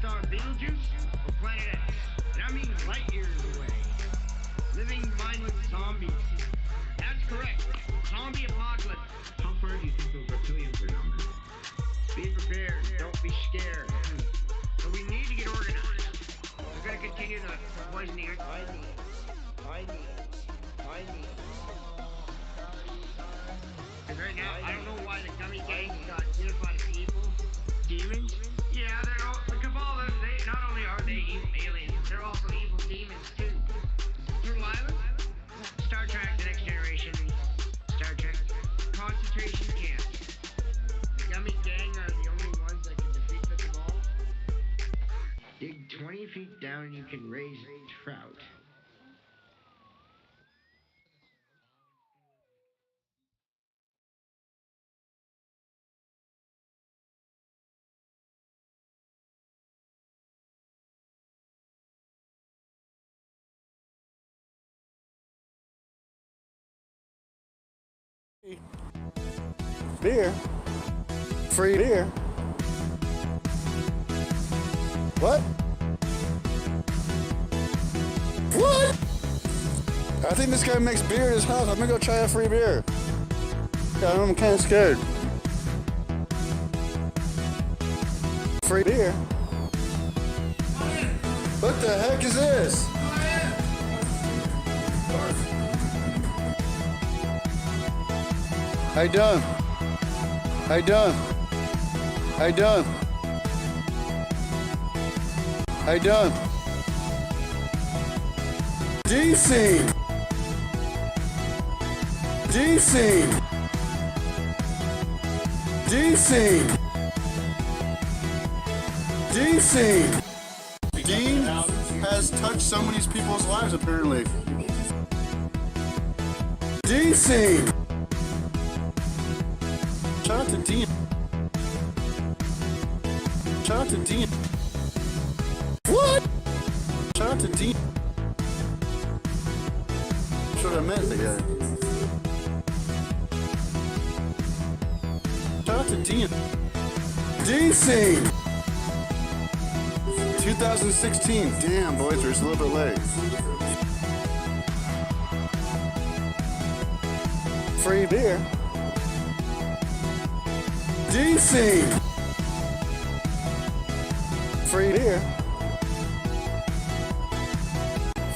saw Beetlejuice or Planet X? And I mean light years away. Living mindless zombies. That's correct. Zombie apocalypse. How far do you think those reptilians are down there? Be prepared. Don't be scared. But we need to get organized. We're going to continue the poisoning. I need. Because right now, I don't know why the gummy gang got unified people. Demons? Yeah, they're all, the Cabal, they, not only are they evil aliens, they're also evil demons too. Turtle Island? Star Trek, The Next Generation. Star Trek. Concentration camps. The gummy gang are the only ones that can defeat the Cabal. Dig 20 feet down and you can raise trout. Beer. Free beer. What? What? I think this guy makes beer in his house. I'm gonna go try a free beer. Yeah, I'm kind of scared. Free beer. What the heck is this? How you doing? How you doing? How you doing? How you doing? DC! DC! DC! DC! Dean has touched so many people's lives apparently. DC! Shout out to Dean. Shout out to Dean. What? Shout out to Dean. That's what I meant, the guy. Shout out to Dean. DC! 2016. Damn, boys, we're just a little bit late. Free beer. DC! Free beer.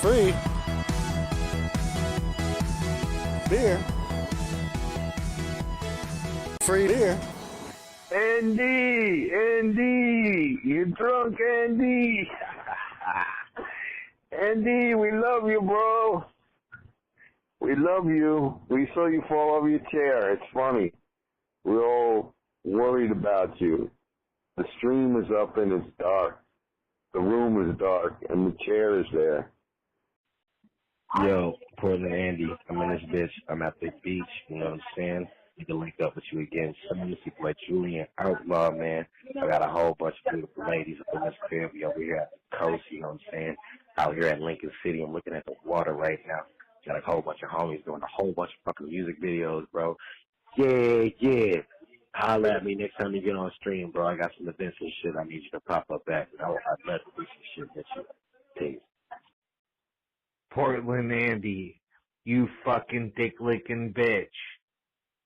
Free beer. Free beer. Andy, you're drunk, Andy. Andy, we love you, bro. We love you. We saw you fall over your chair. It's funny. We're all worried about you. The stream is up and it's dark. The room is dark and the chair is there. Yo, PortlandAndy, I'm in this bitch. I'm at the beach, you know what I'm saying? You can link up with you again. Some of these people like Julian Outlaw, man. I got a whole bunch of beautiful ladies up in this crib. We over here at the coast, you know what I'm saying? Out here at Lincoln City, I'm looking at the water right now. Got a whole bunch of homies doing a whole bunch of fucking music videos, bro. Yeah. Holla at me next time you get on stream, bro. I got some events and shit I need you to pop up at. I'd love to do some shit with you. Peace. PortlandAndy, you fucking dick-licking bitch.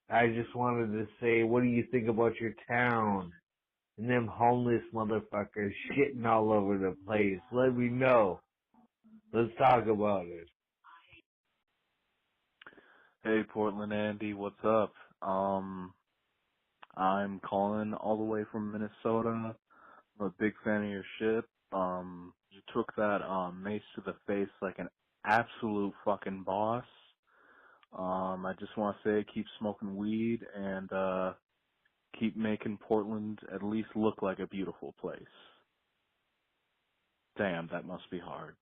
I just wanted to say, what do you think about your town? And them homeless motherfuckers shitting all over the place. Let me know. Let's talk about it. Hey, PortlandAndy, what's up? I'm calling all the way from Minnesota. I'm a big fan of your shit. You took that mace to the face like an absolute fucking boss. I just want to say keep smoking weed and keep making Portland at least look like a beautiful place. Damn, that must be hard.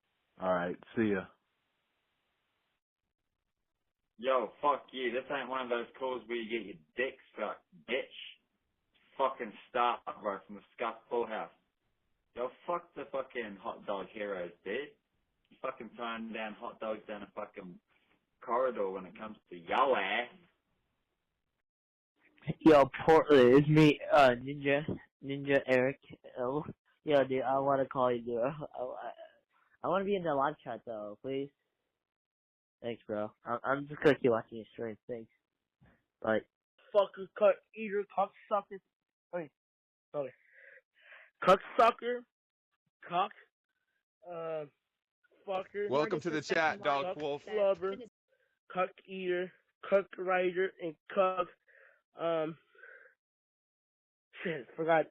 Alright, see ya. Yo, fuck you. This ain't one of those calls where you get your dick sucked, bitch. Fucking start, bro, from the Scuff Full House. Yo, fuck the fucking hot dog heroes, dude. You fucking throwing down hot dogs down a fucking corridor when it comes to your ass. Yo, Portland, it's me, Ninja Eric L. Yo, dude, I want to call you, dude. I want to be in the live chat, though, please. Thanks, bro. I'm just gonna keep watching your stream. Thanks. Bye. Fucker, cut, eater, cocksucker. Wait, sorry. Cocksucker, cock, fucker. Welcome to the chat, Dog Wolf. Lover, cuck eater, cuck rider, and cuck, shit, forgot.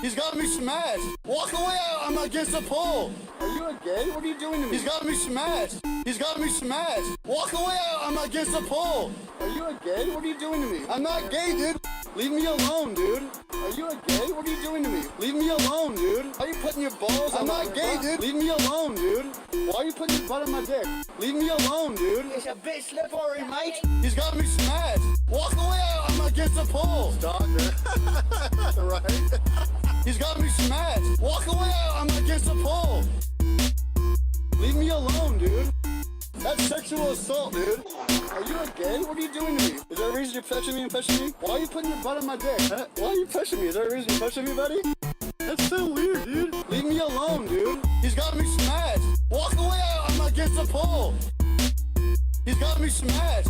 He's got me smashed. Walk away, I'm against the pole. Are you a gay? What are you doing to me? He's got me smashed. He's got me smashed. Walk away, I'm against the pole. Are you a gay? What are you doing to me? I'm not gay, dude. Leave me alone, dude. Are you a gay? What are you doing to me? Leave me alone, dude. Why are you putting your balls I'm not gay, dude. Leave me alone, dude. Why are you putting your butt on my dick? Leave me alone, dude. It's a bitch slippery, mate. He's got me smashed. Walk away, I'm against the pole. Stalker. Right? He's got me smashed. Walk away, I'm against the pole. Leave me alone, dude. That's sexual assault, dude. Are you a gay? What are you doing to me? Is there a reason you're touching me and pushing me? Why are you putting your butt on my dick? Huh? Why are you pushing me? Is there a reason you're pushing me, buddy? That's so weird, dude. Leave me alone, dude. He's got me smashed. Walk away, I'm against the pole. He's got me smashed.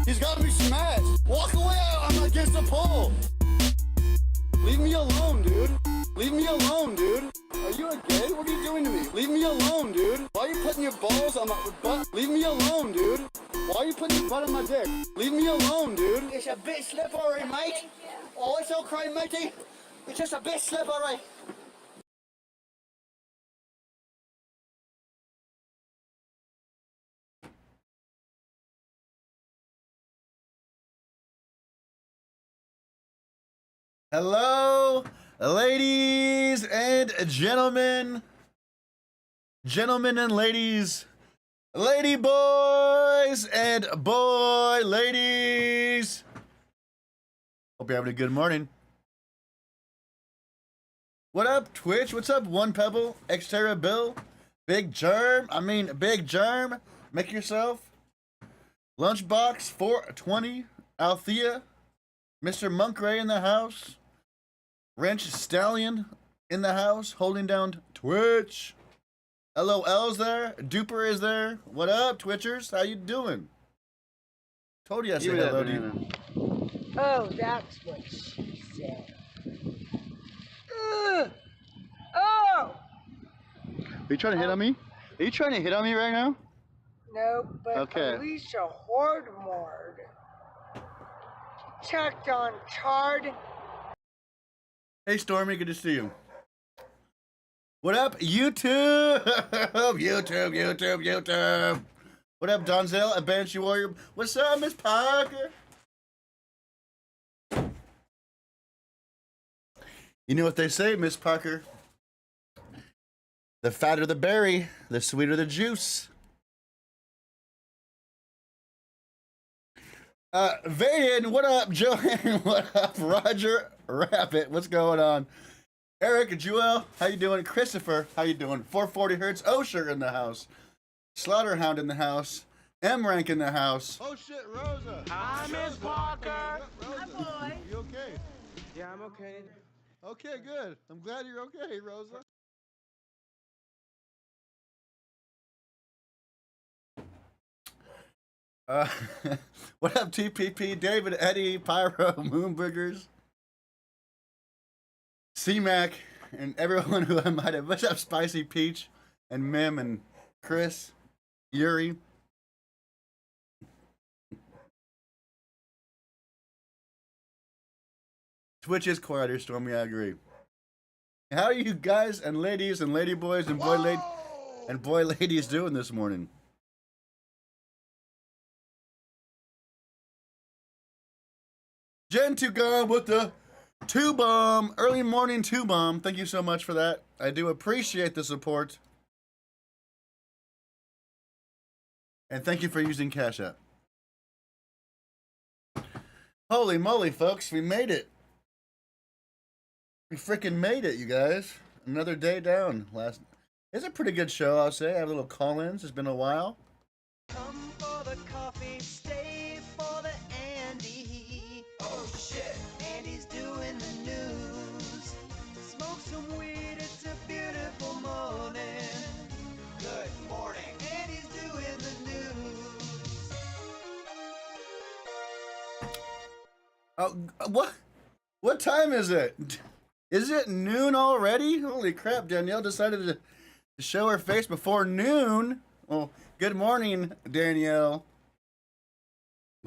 He's got me smashed. Walk away, I'm against the pole. Leave me alone, dude. Leave me alone, dude. Are you a gay? What are you doing to me? Leave me alone, dude. Why are you putting your balls on my butt? Leave me alone, dude. Why are you putting your butt on my dick? Leave me alone, dude. It's a bit slippery, mate. Oh, it's okay, matey. It's just a bit slippery. Hello, ladies and gentlemen. Gentlemen and ladies. Lady boys and boy ladies. Hope you're having a good morning. What up, Twitch? What's up, One Pebble? Xterra Bill? Big Germ? Big Germ. Make yourself. Lunchbox 420. Althea. Mr. Monkray in the house. Wrench Stallion in the house, holding down Twitch. LOL's there. Duper is there. What up, Twitchers? How you doing? Told you I said hello to you. Oh, that's what she said. Oh! Are you trying to hit on me? Are you trying to hit on me right now? No, but Okay. Alicia Hordmord checked on Chard. Hey, Stormy, good to see you. What up, YouTube? YouTube. What up, Donzel, a Banshee Warrior? What's up, Miss Parker? You know what they say, Miss Parker? The fatter the berry, the sweeter the juice. Vaden, what up? Joanne, what up? Roger Rabbit, what's going on? Eric, Joel, how you doing? Christopher, how you doing? 440 Hertz, Osher in the house. Slaughterhound in the house. M-Rank in the house. Oh shit, Rosa. Hi, Miss Parker. Rosa, Hi, boy. you okay? Yeah, I'm okay. Okay, good. I'm glad you're okay, Rosa. What up, TPP, David, Eddie, Pyro, Moonburgers, C-Mac, and everyone who I might have. What's up, Spicy Peach, and Mim, and Chris, Yuri. Twitch is quieter, Stormy, I agree. How are you guys and ladies and lady boys and boy ladies doing this morning? Jen Tugum with the 2-bomb, early morning 2-bomb. Thank you so much for that. I do appreciate the support. And thank you for using Cash App. Holy moly, folks, we made it. We freaking made it, you guys. Another day down. It's a pretty good show, I'll say. I have little call-ins. It's been a while. Come for the coffee, stay for the Andy. Oh shit, Andy's doing the news. Smoke some weed, it's a Oh, what time is it? Is it noon already? Holy crap! Danielle decided to show her face before noon. Well, good morning, Danielle.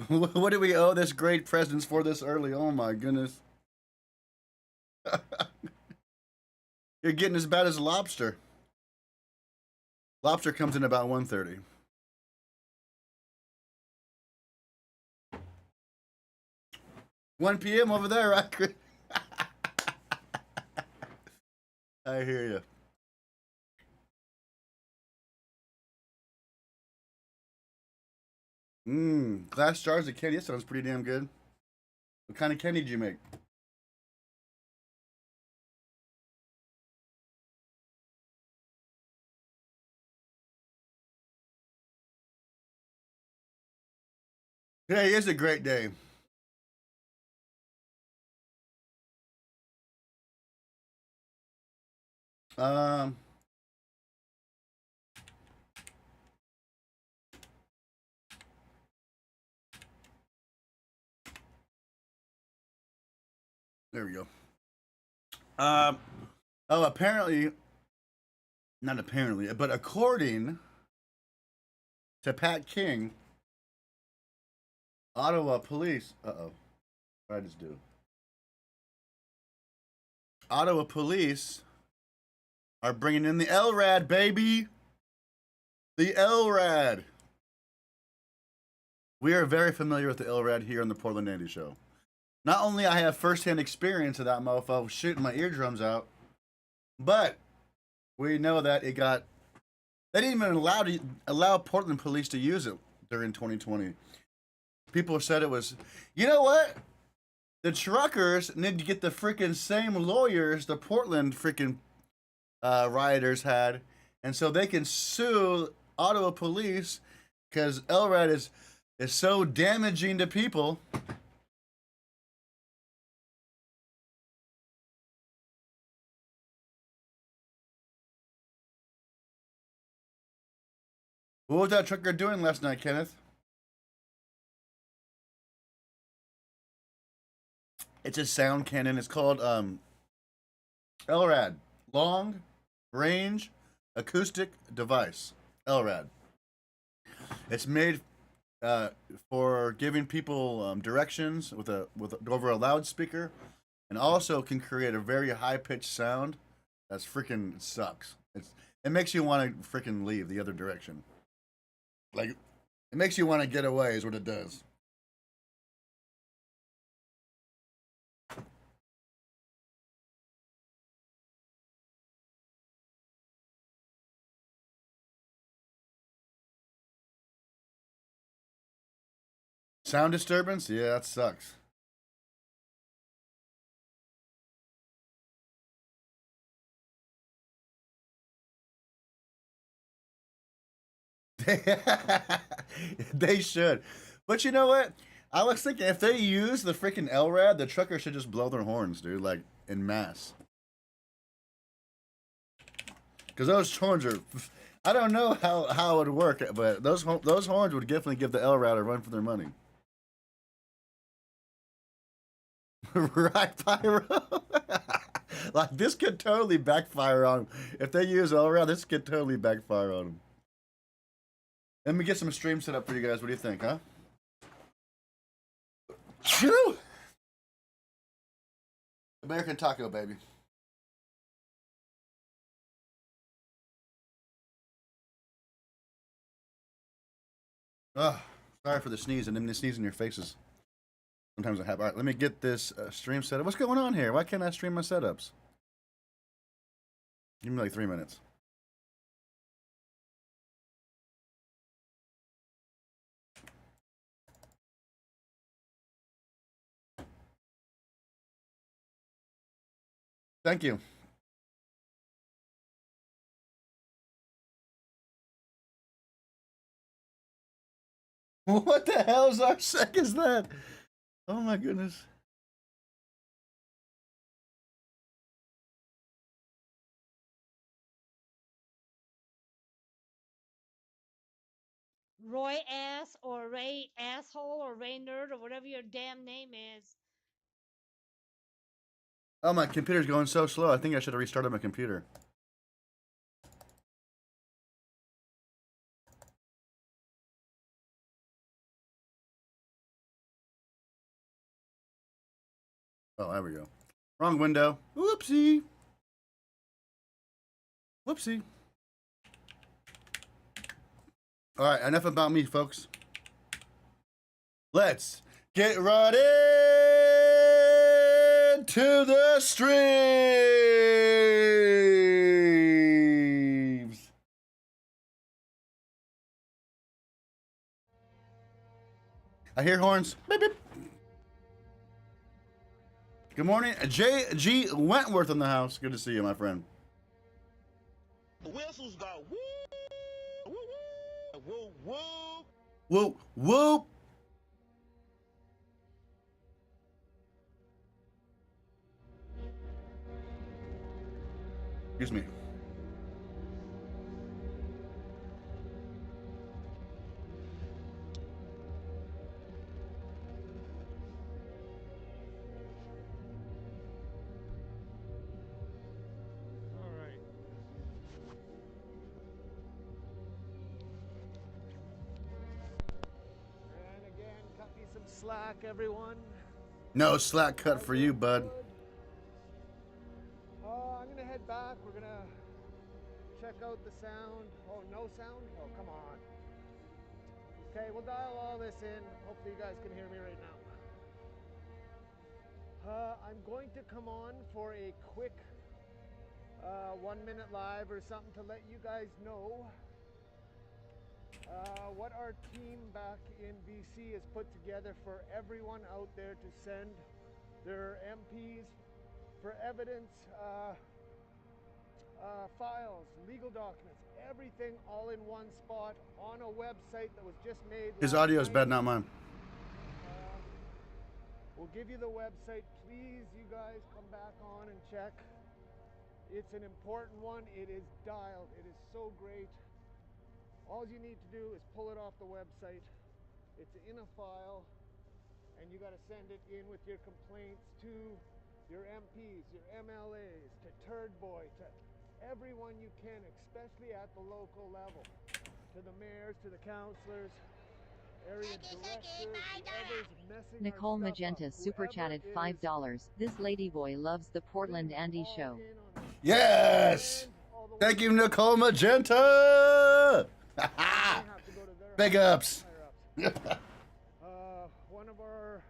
What do we owe this great presents for this early? Oh my goodness. You're getting as bad as lobster. Lobster comes in about 1:30. One p.m. over there, right? I hear you. Glass jars of candy. That sounds pretty damn good. What kind of candy did you make? Today is a great day. Um, there we go. Oh, apparently, not apparently, but according to Pat King, Ottawa police. Uh-oh. What did I just do? Ottawa police are bringing in the LRAD, baby. The LRAD. We are very familiar with the LRAD here on the PortlandAndy show. Not only I have firsthand experience of that mofo shooting my eardrums out, but we know that it got. They didn't even allow Portland police to use it during 2020. People said it was. You know what? The truckers need to get the freaking same lawyers the Portland freaking rioters had, and so they can sue Ottawa police because LRAD is so damaging to people. What was that trucker doing last night, Kenneth? It's a sound cannon. It's called LRAD, Long Range Acoustic Device. LRAD. It's made for giving people directions with over a loudspeaker, and also can create a very high pitched sound. That's freaking sucks. It makes you want to freaking leave the other direction. Like it makes you want to get away. Is what it does. Sound disturbance? Yeah, that sucks. They should. But you know what? I was thinking if they use the freaking LRAD, the truckers should just blow their horns, dude, like in mass. Because those horns are. I don't know how it would work, but those horns would definitely give the LRAD a run for their money. Right, Pyro? Like, this could totally backfire on them. If they use LRAD, this could totally backfire on them. Let me get some streams set up for you guys. What do you think, huh? Chew! American Taco, baby. Oh, sorry for the sneeze and then the sneeze in your faces. Sometimes I have. All right, let me get this stream set up. What's going on here? Why can't I stream my setups? Give me like 3 minutes. Thank you. What the hell is our sec is that? Oh my goodness. Roy ass or Ray asshole or Ray nerd or whatever your damn name is. Oh, my computer's going so slow. I think I should have restarted my computer. Oh, there we go. Wrong window. Whoopsie. Whoopsie. All right, enough about me, folks. Let's get right into the streams. I hear horns. Beep, beep. Good morning, J.G. Wentworth in the house. Good to see you, my friend. The whistles go whoop, whoop, whoop, whoop. Whoop, whoop. Excuse me. Slack, everyone. No slack cut for you, bud. I'm gonna head back. We're gonna check out the sound. Oh, no sound? Oh, come on. Okay, we'll dial all this in. Hopefully you guys can hear me right now. I'm going to come on for a quick 1 minute live or something to let you guys know what our team back in BC has put together for everyone out there to send their MPs for evidence, files, legal documents, everything all in one spot on a website that was just made. His audio is bad, not mine. We'll give you the website. Please, you guys, come back on and check. It's an important one. It is dialed. It is so great. All you need to do is pull it off the website. It's in a file, and you got to send it in with your complaints to your MPs, your MLAs, to Turd Boy, to everyone you can, especially at the local level, to the mayors, to the councillors, area directors, whoever's messing Nicole our stuff Magenta up, super chatted $5. This ladyboy loves the PortlandAndy show. Yes! Thank you, Nicole Magenta! Big ups! One of our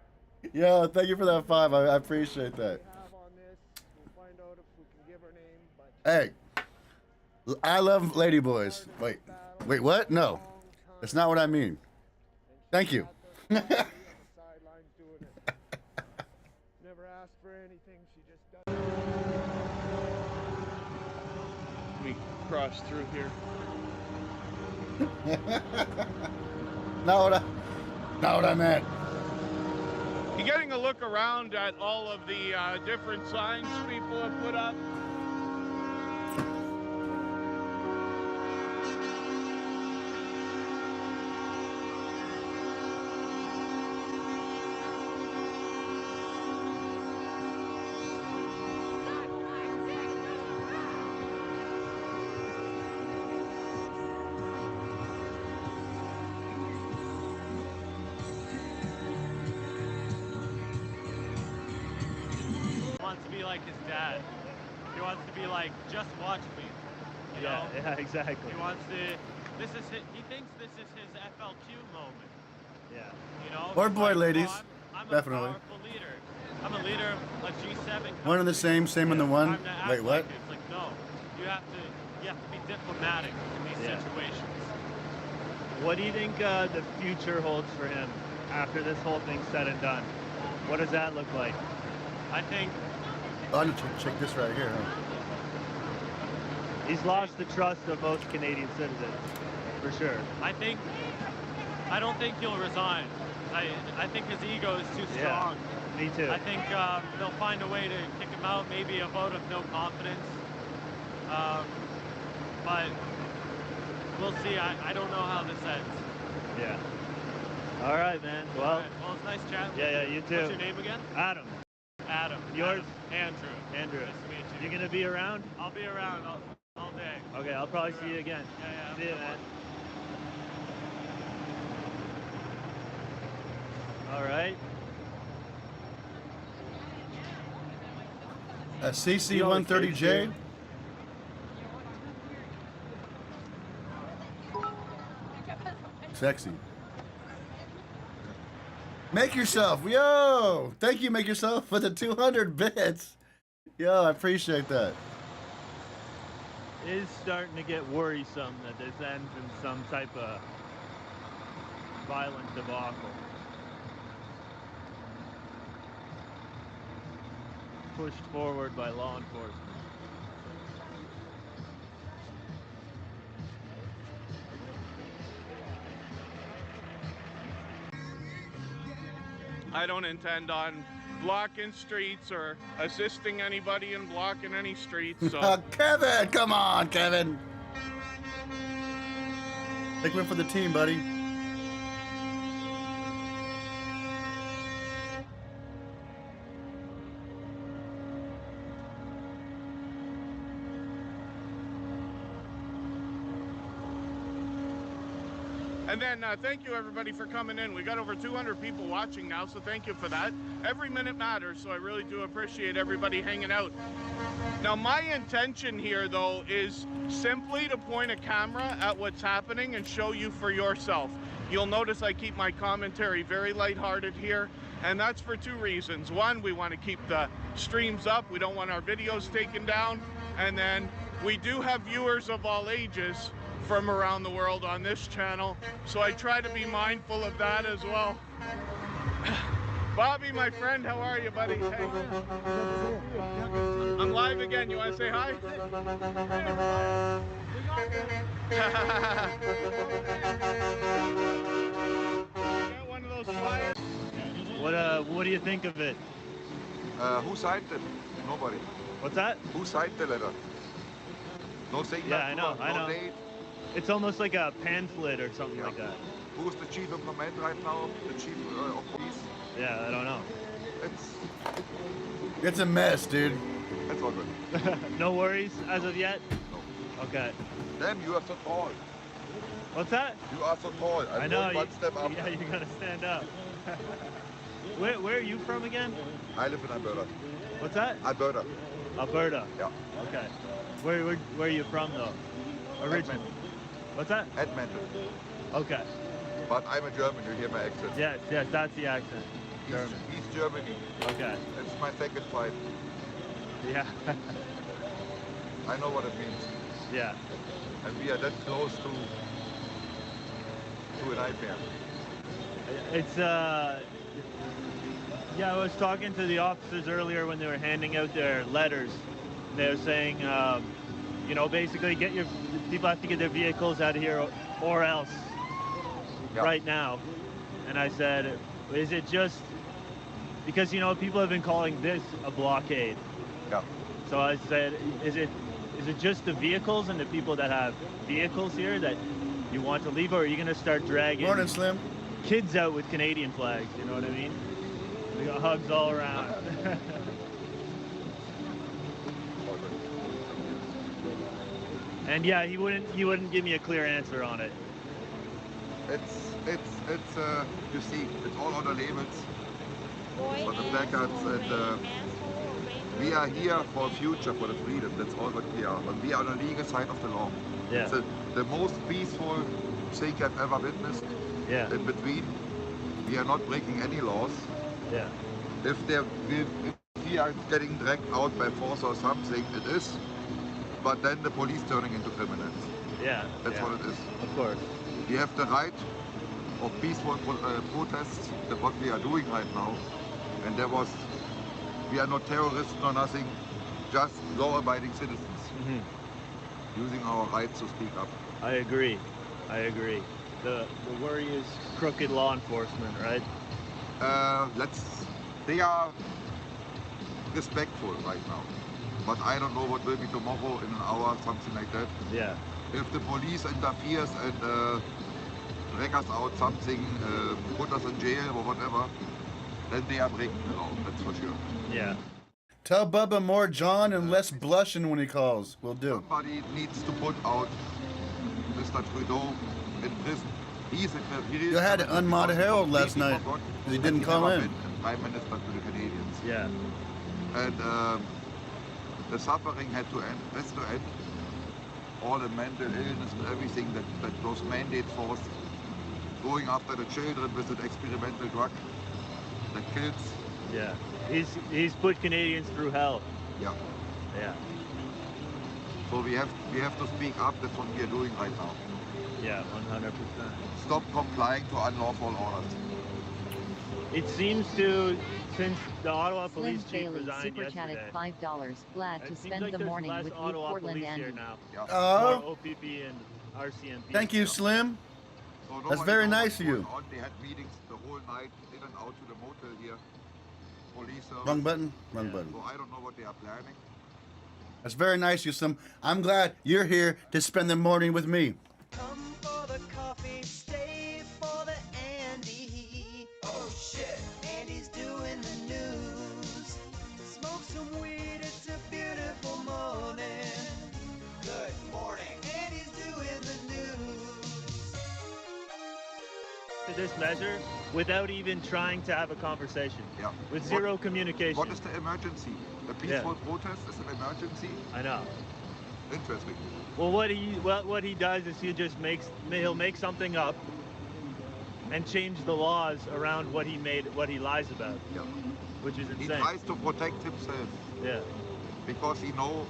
Yo, thank you for that 5. I appreciate that. have on this, we'll find out if we can give her name, but Hey, I love ladyboys. Wait, what? No, that's not what I mean. Thank you. on the sidelines doing it. Never asked for anything, she just does. Let me cross through here. Not what I meant. You getting a look around at all of the different signs people have put up? Wants to be like his dad. He wants to be like, just watch me. You know? Yeah, exactly. He wants to. This is his, he thinks this is his FLQ moment. Yeah. You know. Or boy, like, ladies, oh, I'm definitely. a powerful leader. I'm a leader of a G7. One and the same in the one. Time to act Wait, what? like it. It's like no, you have to be diplomatic in these situations. What do you think the future holds for him after this whole thing's said and done? What does that look like? I think. Oh, I'm gonna check this right here. Huh? He's lost the trust of most Canadian citizens, for sure. I don't think he'll resign. I think his ego is too strong. Yeah, me too. I think they'll find a way to kick him out, maybe a vote of no confidence. But we'll see. I don't know how this ends. Yeah. All right, man. Well, All right. Well, it's nice chatting. Yeah, you too. What's your name again? Adam. Adam. Yours? Andrew. Andrew. Nice to meet you. You gonna be around? I'll be around all day. Okay, I'll probably see you again. Yeah. See you, man. All right. A CC-130J. Sexy. Make yourself. Yo! Thank you, Make Yourself, for the 200 bits. Yo, I appreciate that. It is starting to get worrisome that this ends in some type of violent debacle. Pushed forward by law enforcement. I don't intend on blocking streets or assisting anybody in blocking any streets. So. Kevin, come on, Kevin. Take one for the team, buddy. And then thank you everybody for coming in. We got over 200 people watching now, so thank you for that. Every minute matters, so I really do appreciate everybody hanging out. Now my intention here though is simply to point a camera at what's happening and show you for yourself. You'll notice I keep my commentary very lighthearted here, and that's for two reasons. One, we want to keep the streams up. We don't want our videos taken down. And then we do have viewers of all ages from around the world on this channel, so I try to be mindful of that as well. Bobby, my friend, how are you, buddy? Hey. I'm live again. You want to say hi? Got one of those flyers. What do you think of it? Who signed it? Nobody. What's that? Who signed the letter? No signature. Yeah, I know. No date. It's almost like a pamphlet or something like that. Who's the chief of command right now? The chief of police? Yeah, I don't know. It's a mess, dude. That's all good. No worries as of yet? No. Okay. Damn, you are so tall. What's that? You are so tall. I know. One step up. Yeah, you gotta stand up. Where are you from again? I live in Alberta. What's that? Alberta. Alberta? Yeah. Okay. Where are you from though? Originally? What's that? Edmonton. Okay. But I'm a German, you hear my accent. Yes, that's the accent. German. East Germany. Okay. It's my second flight. Yeah. I know what it means. Yeah. And we are that close to a nightmare. It's yeah, I was talking to the officers earlier when they were handing out their letters. They were saying, you know, basically people have to get their vehicles out of here or else right now. And I said, is it just because, you know, people have been calling this a blockade? Yeah. So I said, is it just the vehicles and the people that have vehicles here that you want to leave, or are you going to start dragging Morning, Slim. kids out with Canadian flags? You know what I mean? We got hugs all around. And yeah, he wouldn't give me a clear answer on it. It's you see, it's all on the labels, for the placards, and we are here for a future, for the freedom. That's all what we are. But we are on the legal side of the law. Yeah. It's the most peaceful thing I've ever witnessed. Yeah. In between, we are not breaking any laws. Yeah. If we are getting dragged out by force or something, it is. But then the police turning into criminals. Yeah. That's what it is. Of course. We have the right of peaceful protests, that's what we are doing right now. And we are not terrorists nor nothing, just law-abiding citizens. Using our rights to speak up. I agree. The worry is crooked law enforcement, right? They are respectful right now. But I don't know what will be tomorrow in an hour, something like that. Yeah. If the police interferes and drag us out something, put us in jail or whatever, then they are breaking the law, that's for sure. Yeah. Tell Bubba more John and less blushing when he calls. Will do. Somebody needs to put out Mr. Trudeau in prison. He's a You had to unmod Harold last night because he didn't call in. Prime Minister to the Canadians. Yeah. And the suffering has to end. All the mental illness and everything that those mandates forced, going after the children with an experimental drug that kills. Yeah. He's put Canadians through hell. Yeah. Yeah. So we have to speak up. That's what we are doing right now. Yeah, 100%. Stop complying to unlawful orders. It seems to, since the Ottawa Slim police chief Bailey resigned super yesterday. chatted $5. Glad to it seems spend like the there's morning less with you, Ottawa Portland police here Andy. now. Yeah. Oh. More OPP and RCMP. Thank you, Slim. So That's very knows nice of what's you. going on. They had meetings the whole night in and out to the motel here. Police service. Wrong button. Wrong button. So I don't know what they are planning. That's very nice, you Slim. I'm glad you're here to spend the morning with me. Come for the coffee, stay for the Andy. Oh shit, Andy's doing the news. Smoke some weed, it's a beautiful morning. Good morning, Andy's doing the news. To this measure without even trying to have a conversation. Yeah. With zero communication. What is the emergency? The peaceful protest is an emergency? I know. Interesting. Well, what he does is he'll make something up and change the laws around what he lies about. Yeah. Which is insane. He tries to protect himself. Yeah. Because he knows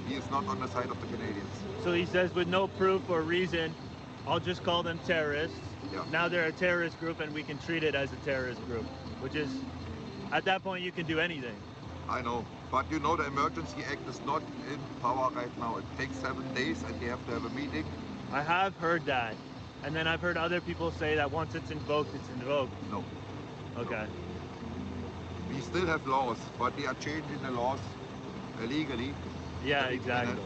he is not on the side of the Canadians. So he says with no proof or reason, I'll just call them terrorists. Yeah. Now they're a terrorist group and we can treat it as a terrorist group. Which is, at that point you can do anything. I know, but you know the Emergency Act is not in power right now. It takes 7 days and they have to have a meeting. I have heard that. And then I've heard other people say that once it's invoked, it's invoked. No. Okay. No. We still have laws, but they are changing the laws illegally. Yeah, exactly.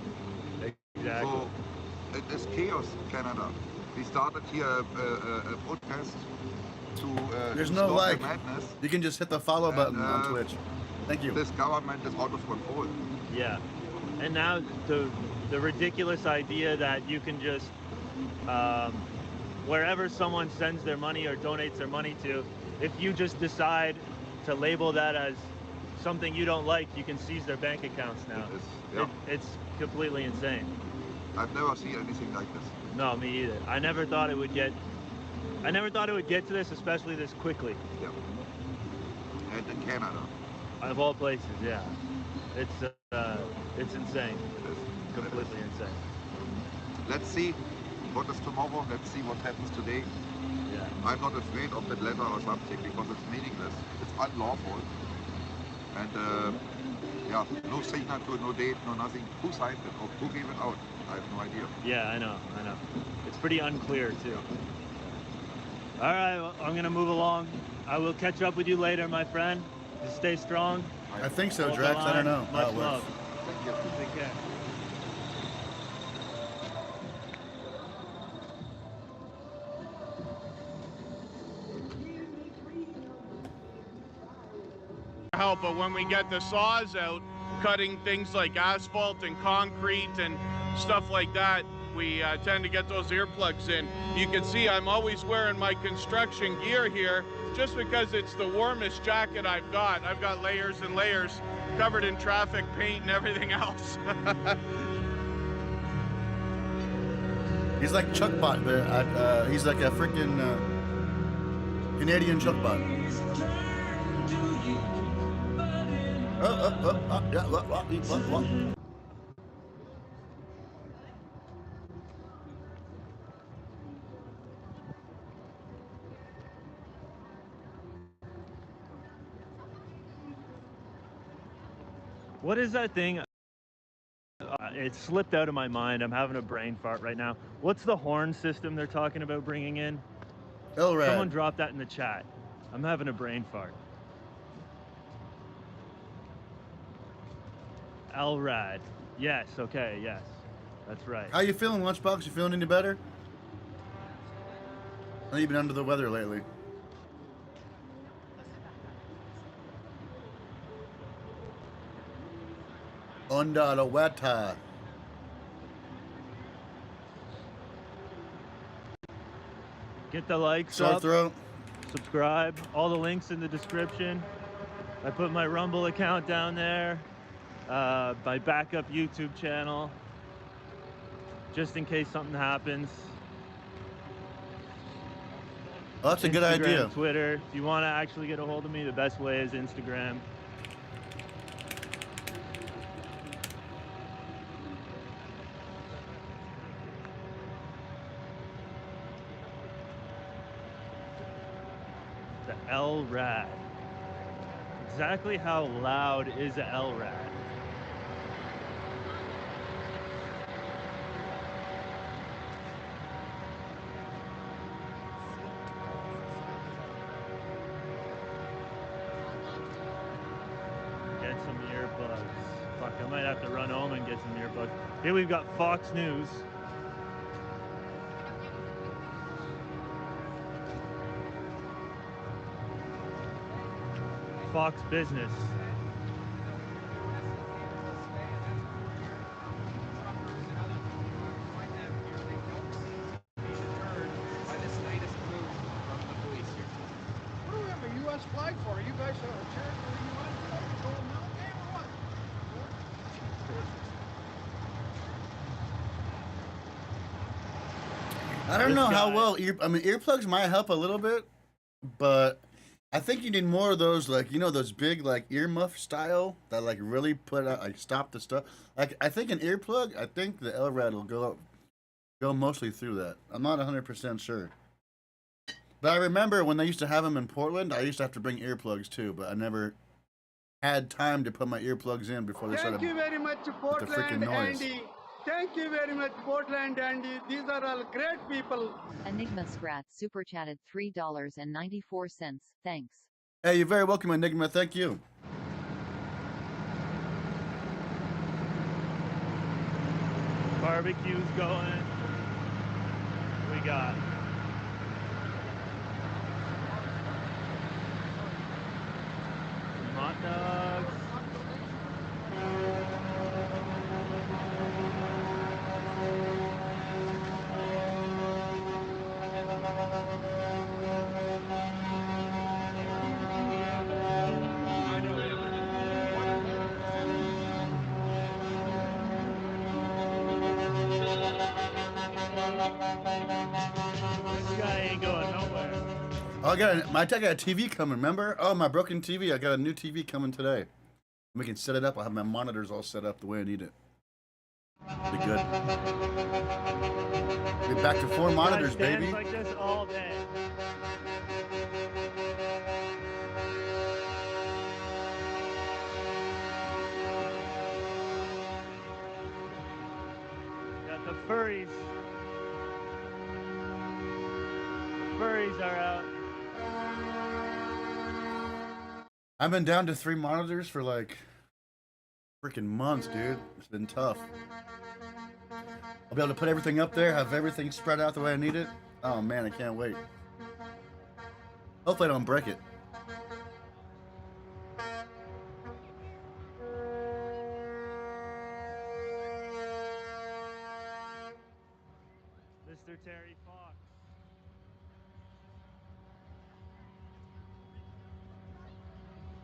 Exactly. So it is chaos in Canada. We started here a protest to There's to no stop like. the madness. You can just hit the follow button on Twitch. Thank you. This government is out of control. Yeah. And now the ridiculous idea that you can just, wherever someone sends their money or donates their money to, if you just decide to label that as something you don't like, you can seize their bank accounts now. It's completely insane. I've never seen anything like this. No, me either. I never thought it would get to this, especially this quickly. Yeah. And in Canada. Of all places, yeah. It's insane. Completely insane. Let's see what is tomorrow. Let's see what happens today. Yeah. I'm not afraid of that letter or something because it's meaningless. It's unlawful. And yeah, no signature, no date, no nothing. Who signed it or who gave it out? I have no idea. Yeah, I know. It's pretty unclear too. All right, well, I'm gonna move along. I will catch up with you later, my friend. Just stay strong. I think so, Hold the Drax. I don't line. know. Much Oh, it works. love. Take care. Help, but when we get the saws out, cutting things like asphalt and concrete and stuff like that, we tend to get those earplugs in. You can see I'm always wearing my construction gear here just because it's the warmest jacket I've got. I've got layers and layers covered in traffic paint and everything else. He's like Chuckbot there. He's like a freaking Canadian Chuckbot. What is that thing? It slipped out of my mind. I'm having a brain fart right now. What's the horn system they're talking about bringing in? LRAD. Someone drop that in the chat. I'm having a brain fart. LRAD. Yes, okay, yes. That's right. How you feeling, Lunchbox? You feeling any better? I know you've been under the weather lately. $1 weta. Get the likes Sore up. throat. Subscribe. All the links in the description. I put my Rumble account down there. My backup YouTube channel. Just in case something happens. Oh, that's a good Instagram, idea. Twitter. If you want to actually get a hold of me, the best way is Instagram. The LRAD. Exactly how loud is a LRAD? Get some earbuds. Fuck, I might have to run home and get some earbuds. Here we've got Fox News. Fox Business. What do we have a U.S. flag for? You guys are cheering for the U.S. going now game or what? I don't know how well earplugs might help a little bit, but I think you need more of those, like, you know, those big, like, earmuff style that, like, really put out, like, stop the stuff. Like, I think an earplug, I think the LRAD will go mostly through that. I'm not 100% sure. But I remember when they used to have them in Portland, I used to have to bring earplugs too, but I never had time to put my earplugs in before they started. Thank you very much, with the freaking noise. PortlandAndy. Thank you very much, PortlandAndy. These are all great people. Enigma Scrat super chatted $3.94. Thanks. Hey, you're very welcome, Enigma. Thank you. Barbecue's going. We got some hot dogs. This guy ain't going nowhere. Oh, I got a TV coming, remember? Oh, my broken TV. I got a new TV coming today. We can set it up. I'll have my monitors all set up the way I need it. Be good. Get back to 4 monitors, baby. Like this all day. Got the furries. The furries are out. I've been down to 3 monitors for like freaking months, dude. It's been tough. I'll be able to put everything up there, have everything spread out the way I need it. Oh man, I can't wait. Hopefully I don't break it. Mr. Terry Fox.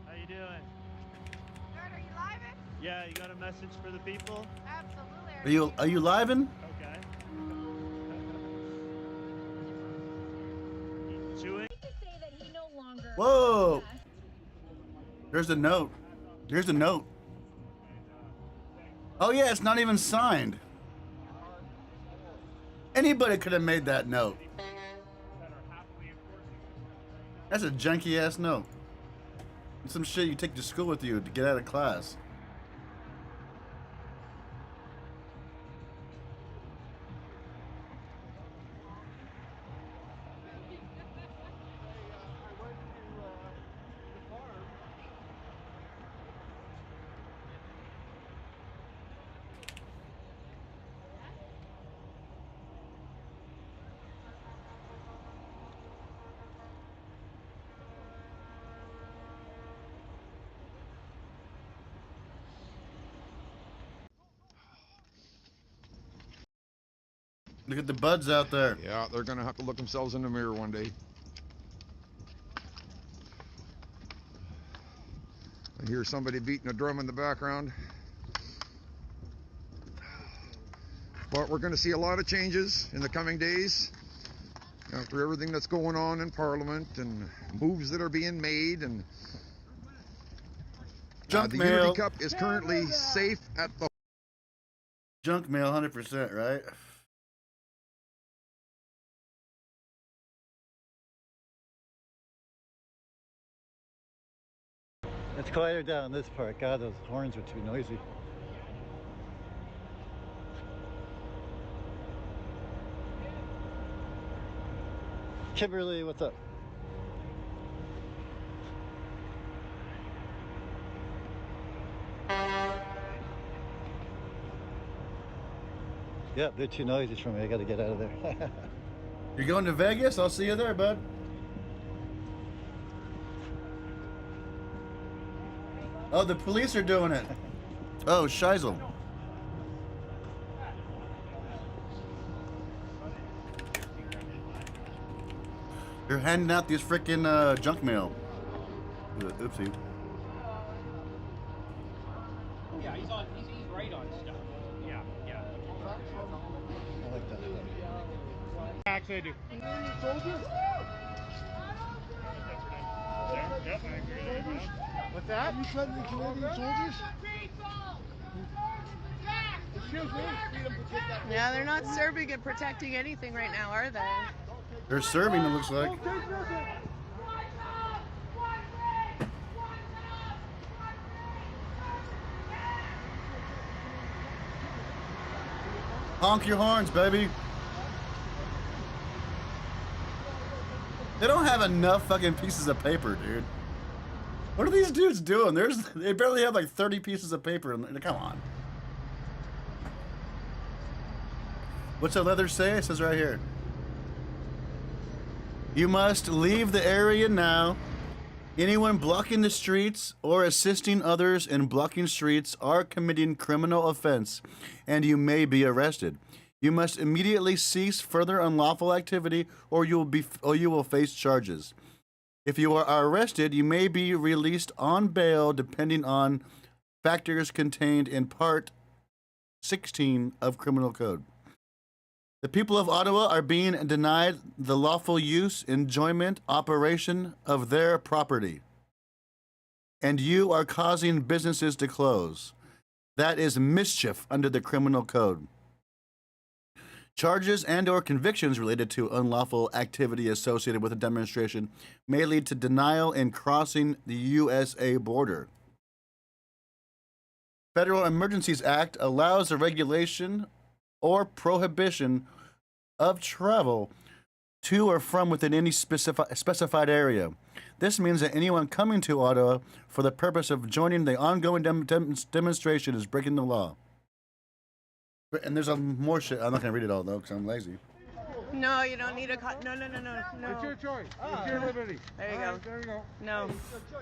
How you doing? Good, are you live? Yeah, you got a message for the people? Absolutely. Are you livin'? Okay. Chewing? Whoa! There's a note. There's a note. Oh yeah, it's not even signed. Anybody could have made that note. That's a junky ass note. It's some shit you take to school with you to get out of class. Look at the buds out there. Yeah, they're gonna have to look themselves in the mirror one day. I hear somebody beating a drum in the background. But we're going to see a lot of changes in the coming days after everything that's going on in Parliament and moves that are being made. And Junk the mail. Unity Cup is currently safe at the Junk mail, 100%, right? It's quieter down this part. God, those horns are too noisy. Kimberly, what's up? Yeah, they're too noisy for me. I gotta get out of there. You're going to Vegas? I'll see you there, bud. Oh, the police are doing it. Oh, Scheisel. They're handing out these freaking junk mail. Oopsie. Yeah, he's right on stuff. Yeah, yeah. I like that. Actually, I do. What's that? Are you friendly Canadian soldiers? Excuse me? Yeah, they're not serving and protecting anything right now, are they? They're serving, it looks like. Honk your horns, baby. They don't have enough fucking pieces of paper, dude. What are these dudes doing? They barely have like 30 pieces of paper. Come on. What's the leather say? It says right here. You must leave the area now. Anyone blocking the streets or assisting others in blocking streets are committing criminal offense, and you may be arrested. You must immediately cease further unlawful activity, or you will face charges. If you are arrested, you may be released on bail depending on factors contained in Part 16 of Criminal Code. The people of Ottawa are being denied the lawful use, enjoyment, operation of their property. And you are causing businesses to close. That is mischief under the Criminal Code. Charges and or convictions related to unlawful activity associated with a demonstration may lead to denial in crossing the USA border. Federal Emergencies Act allows the regulation or prohibition of travel to or from within any specified area. This means that anyone coming to Ottawa for the purpose of joining the ongoing demonstration is breaking the law. And there's more shit. I'm not going to read it all, though, because I'm lazy. No, you don't need a cut. No. It's your choice. It's your liberty. There you go. There you go. No.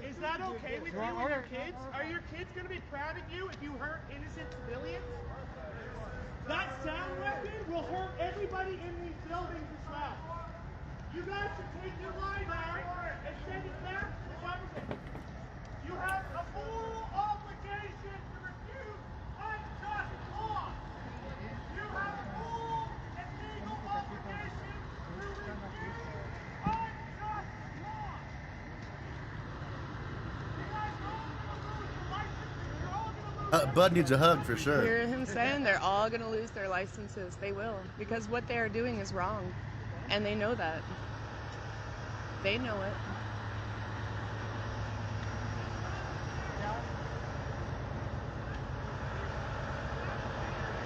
Is that okay with you and your kids? Are your kids going to be proud of you if you hurt innocent civilians? That sound weapon will hurt everybody in these buildings as well. You guys should take your line out and send it back to the government. You have a moral obligation to refuse unjust law. You have a moral and legal obligation to refuse unjust law. You guys are all going to lose your licenses. You're all going to lose Bud needs a hug for sure. You hear him saying they're all going to lose their licenses. They will, because what they are doing is wrong, and they know that. They know it.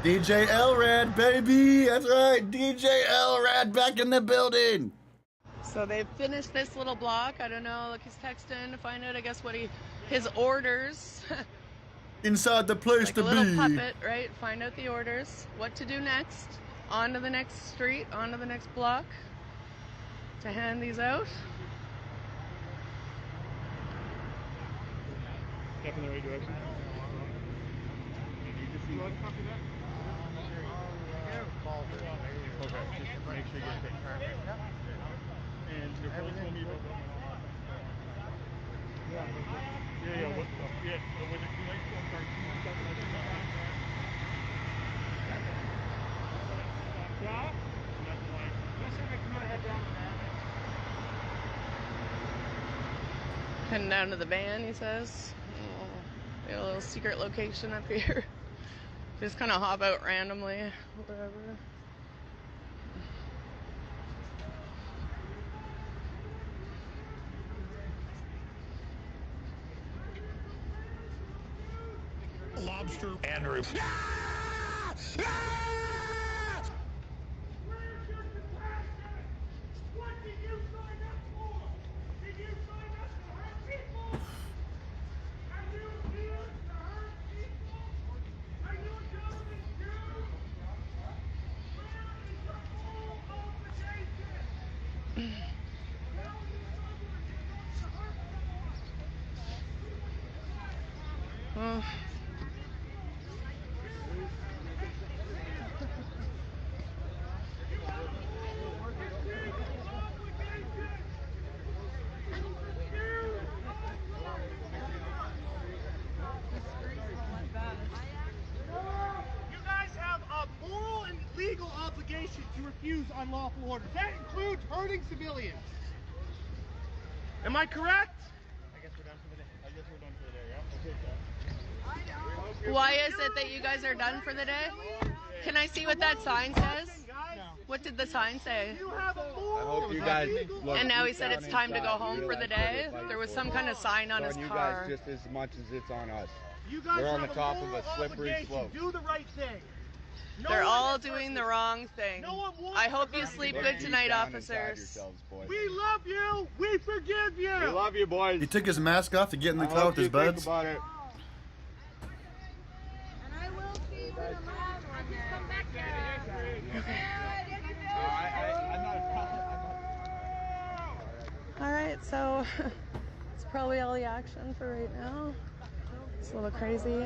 DJ Elrad, baby! That's right, DJ Elrad back in the building! So they've finished this little block. I don't know, look, he's texting to find out, I guess, what his orders. Inside the place like to a little be. puppet, right? Find out the orders. What to do next. On to the next street, on to the next block. To hand these out. Step in the right direction. You like to copy that? Okay. Just make sure you get paid. Perfect. And your phone told me about Yeah. What, yeah. So was it too late to start? Yeah? Heading down to the van, he says. We got a little secret location up here. Just kind of hop out randomly, whatever. Lobster Andrew. You guys have a moral and legal obligation to refuse unlawful orders. That includes hurting civilians. Am I correct? I guess we're done for the day. Yeah. We'll take that. Why is it that you guys are done for the day? Can I see what that sign says? What did the sign say? I hope you guys look And now he deep said down it's time to go inside and home for the realize day? what we're fighting There was for. some kind of sign on It's his you car. guys just as much as it's on us. You guys We're on the have top a of a moral slippery obligation. slope. Do the right thing. No They're one all is doing hurting the you. wrong thing. No one wants I hope to you hurt sleep you. good tonight, Down inside officers. yourselves, boys. We love you. We forgive you. We love you, boys. He took his mask off to get in the I car hope with his you think buds. about it. And I will see you in the lab one day. Just come back All right, so it's probably all the action for right now. It's a little crazy.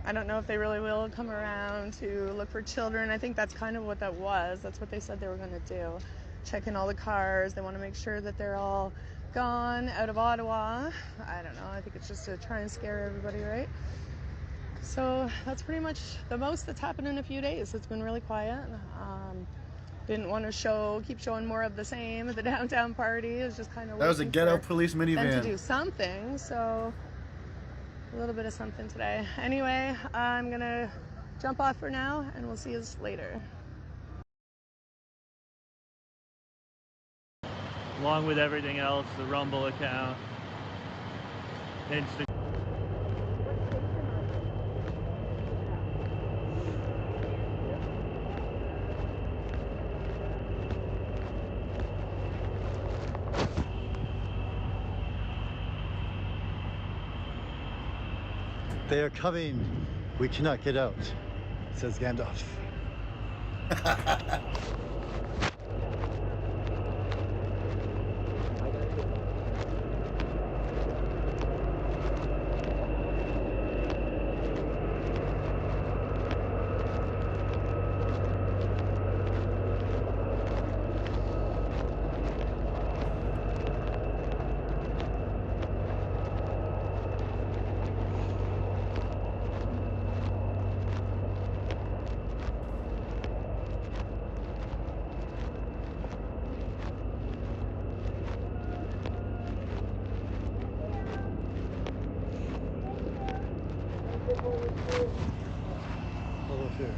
I don't know if they really will come around to look for children. I think that's kind of what that was. That's what they said they were going to do. Check in all the cars. They want to make sure that they're all gone out of Ottawa. I don't know. I think it's just to try and scare everybody, right? So that's pretty much the most that's happened in a few days. It's been really quiet. Didn't want to keep showing more of the same at the downtown party. It was just kind of That was a ghetto police them to minivan. do something. So a little bit of something today. Anyway, I'm gonna jump off for now, and we'll see you later. Along with everything else, the Rumble account, Instagram. They are coming. We cannot get out, says Gandalf. Over here.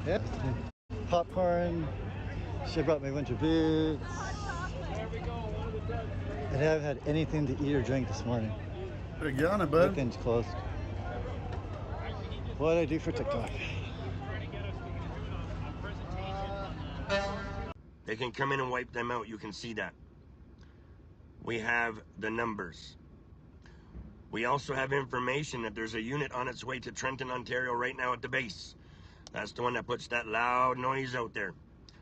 Yep. Popcorn. She brought me winter boots. I haven't had anything to eat or drink this morning. Better get on it, bud. Everything's closed. What did I do for TikTok? They can come in and wipe them out. You can see that. We have the numbers. We also have information that there's a unit on its way to Trenton, Ontario right now at the base. That's the one that puts that loud noise out there.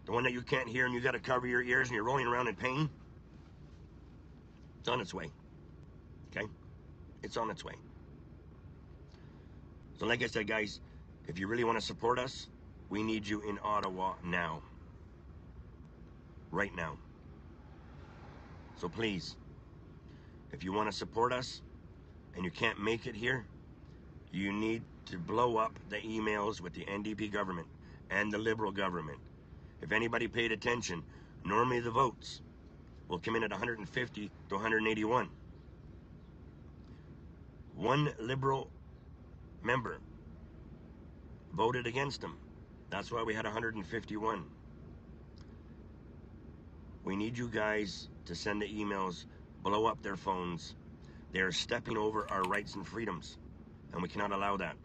The one that you can't hear and you got to cover your ears and you're rolling around in pain. It's on its way. Okay? It's on its way. So like I said, guys, if you really want to support us, we need you in Ottawa now. Right now. So please, if you want to support us and you can't make it here, you need to blow up the emails with the NDP government and the Liberal government. If anybody paid attention, normally the votes will come in at 150 to 181. One Liberal member voted against them. That's why we had 151. We need you guys to send the emails, blow up their phones. They're stepping over our rights and freedoms, and we cannot allow that.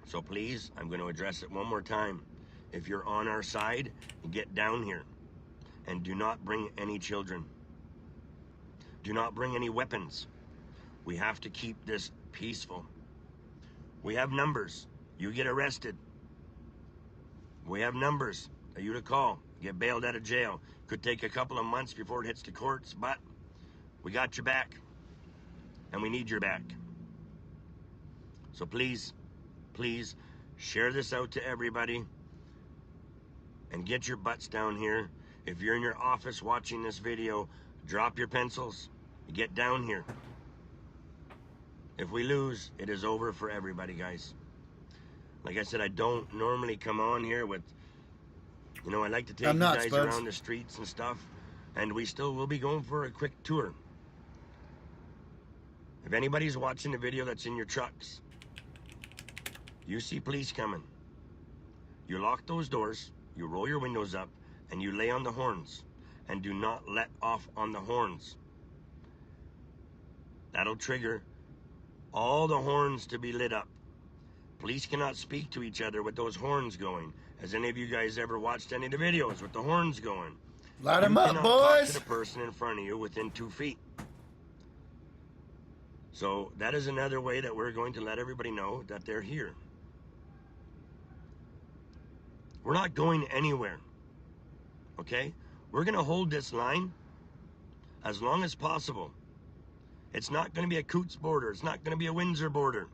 So please, I'm going to address it one more time. If you're on our side, get down here. And do not bring any children. Do not bring any weapons. We have to keep this peaceful. We have numbers. You get arrested. We have numbers for you to call. Get bailed out of jail. Could take a couple of months before it hits the courts, but we got your back. And we need your back. So please, please, share this out to everybody. And get your butts down here. If you're in your office watching this video, drop your pencils. Get down here. If we lose, it is over for everybody, guys. Like I said, I don't normally come on here with, you know, I like to take you guys around the streets and stuff. And we still will be going for a quick tour. If anybody's watching the video that's in your trucks, you see police coming. You lock those doors, you roll your windows up, and you lay on the horns. And do not let off on the horns. That'll trigger all the horns to be lit up. Police cannot speak to each other with those horns going. Has any of you guys ever watched any of the videos with the horns going? Light them up, boys! Talk to the person in front of you within 2 feet. So that is another way that we're going to let everybody know that they're here. We're not going anywhere. Okay? We're going to hold this line as long as possible. It's not going to be a Coots border. It's not going to be a Windsor border.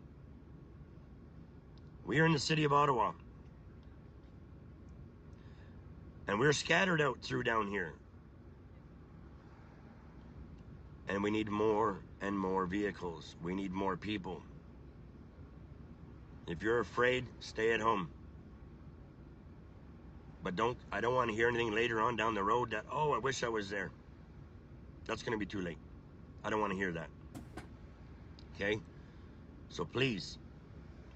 We are in the city of Ottawa. And we're scattered out through down here. And we need more and more vehicles. We need more people. If you're afraid, stay at home. But I don't want to hear anything later on down the road that, oh, I wish I was there. That's going to be too late. I don't want to hear that. Okay? So please,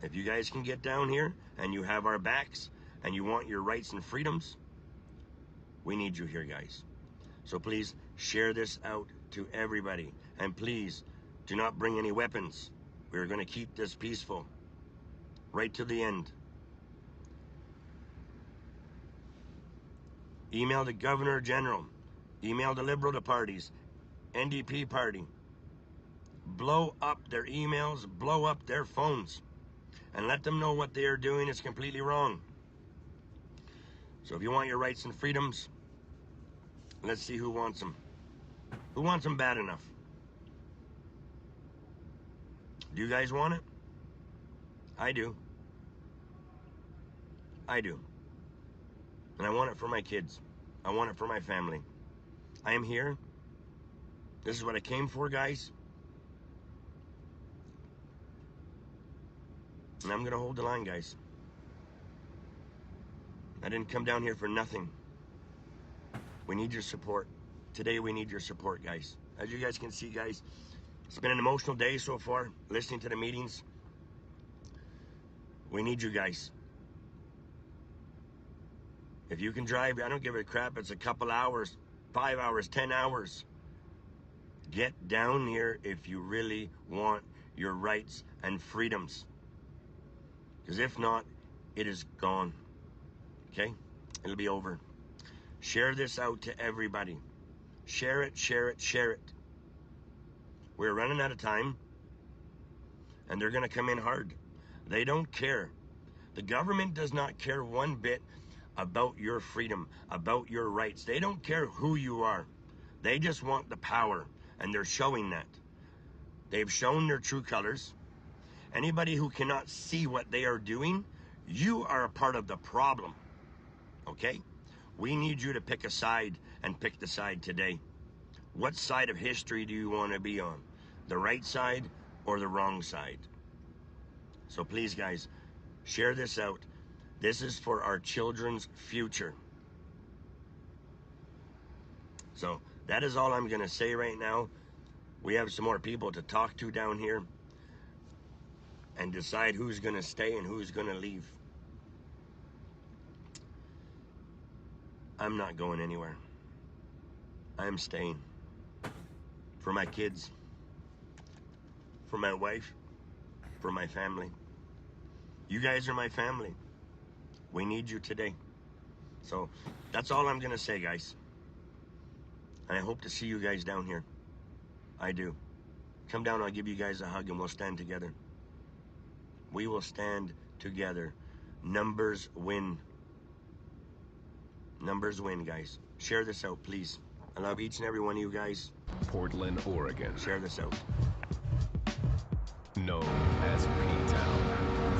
if you guys can get down here and you have our backs and you want your rights and freedoms, we need you here, guys. So please share this out to everybody. And please do not bring any weapons. We're going to keep this peaceful right to the end. Email the Governor General. Email the Liberal parties. NDP party. Blow up their emails. Blow up their phones. And let them know what they are doing is completely wrong. So if you want your rights and freedoms, let's see who wants them. Who wants them bad enough? Do you guys want it? I do. I do. And I want it for my kids. I want it for my family. I am here. This is what I came for, guys. And I'm going to hold the line, guys. I didn't come down here for nothing. We need your support. Today we need your support, guys. As you guys can see, guys, it's been an emotional day so far, listening to the meetings. We need you guys. If you can drive, I don't give a crap. It's a couple hours, 5 hours, 10 hours. Get down here if you really want your rights and freedoms. Because if not, it is gone. Okay? It'll be over. Share this out to everybody. Share it, share it, share it. We're running out of time, and they're going to come in hard. They don't care. The government does not care one bit about your freedom, about your rights. They don't care who you are. They just want the power, and they're showing that. They've shown their true colors. Anybody who cannot see what they are doing, you are a part of the problem, okay? We need you to pick a side, and pick the side today. What side of history do you want to be on? The right side or the wrong side? So please, guys, share this out. This is for our children's future. So that is all I'm going to say right now. We have some more people to talk to down here and decide who's going to stay and who's going to leave. I'm not going anywhere. I'm staying. For my kids, for my wife, for my family. You guys are my family. We need you today. So that's all I'm going to say, guys. And I hope to see you guys down here. I do. Come down, I'll give you guys a hug and we'll stand together. We will stand together. Numbers win. Numbers win, guys. Share this out, please. I love each and every one of you guys. Portland, Oregon. Share this out. Known as P-Town.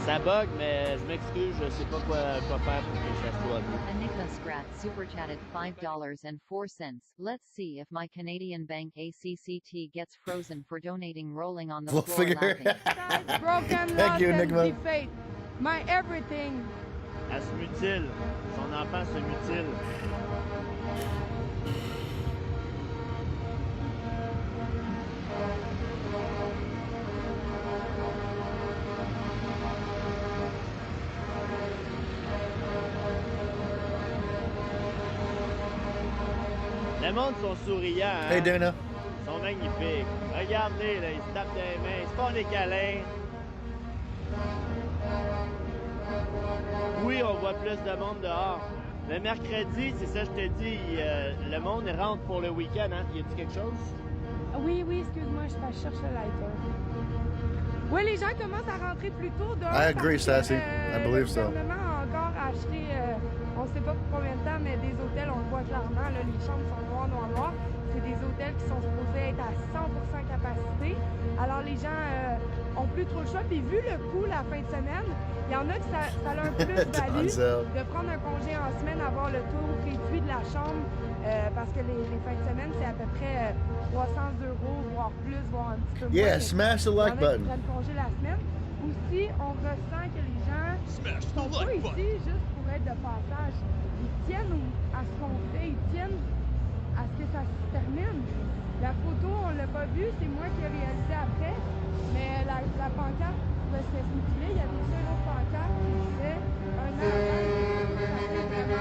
Ça bug, mais je m'excuse, je sais pas quoi faire pour que ça soit mieux. Anika Scrat super chatted $5.04. Let's see if my Canadian bank ACCT gets frozen for donating rolling on the We'll floor figure laughing. Broken, Thank lost, you, and Enigma. defeat. My everything. Elle se mutile. Son enfant se mutile. Le monde sont souriants, hein? Hey, Dana. Ils sont magnifiques. Regardez, là, ils se tapent des mains, ils se font des câlins. Oui, on voit plus de monde dehors. Le mercredi, c'est ça, je te dis, le monde rentre pour le week-end, hein? Y a-tu quelque chose? Oui, excuse-moi, je cherche le lighter. Oui, les gens commencent à rentrer plus tôt dehors. I agree, parce que, Sassy. I believe so. Le gouvernement a encore acheté, on ne sait pas pour combien de temps, mais des hôtels, on le voit clairement, là, les chambres sont noires. C'est des hôtels qui sont supposés être à 100% capacité. Alors, les gens ont plus trop le choix. Puis, vu le coût la fin de semaine, il y en a que ça a un plus-value de prendre un congé en semaine, avoir le tour réduit de la chambre, parce que les fins de semaine, c'est à peu près 300 €, voire plus, voire un petit peu moins. Yeah, smash the like button. Qui prennent congé la semaine. Aussi, on ressent que les gens sont pas ici juste pour être de passage. Ils tiennent à ce qu'on fait, ils tiennent à ce que ça se termine. La photo, on l'a pas vue, c'est moi qui ai réalisé après, mais la pancarte pouvait se mutiler. Il y avait aussi une autre pancarte qui disait un an avant, ça fait vraiment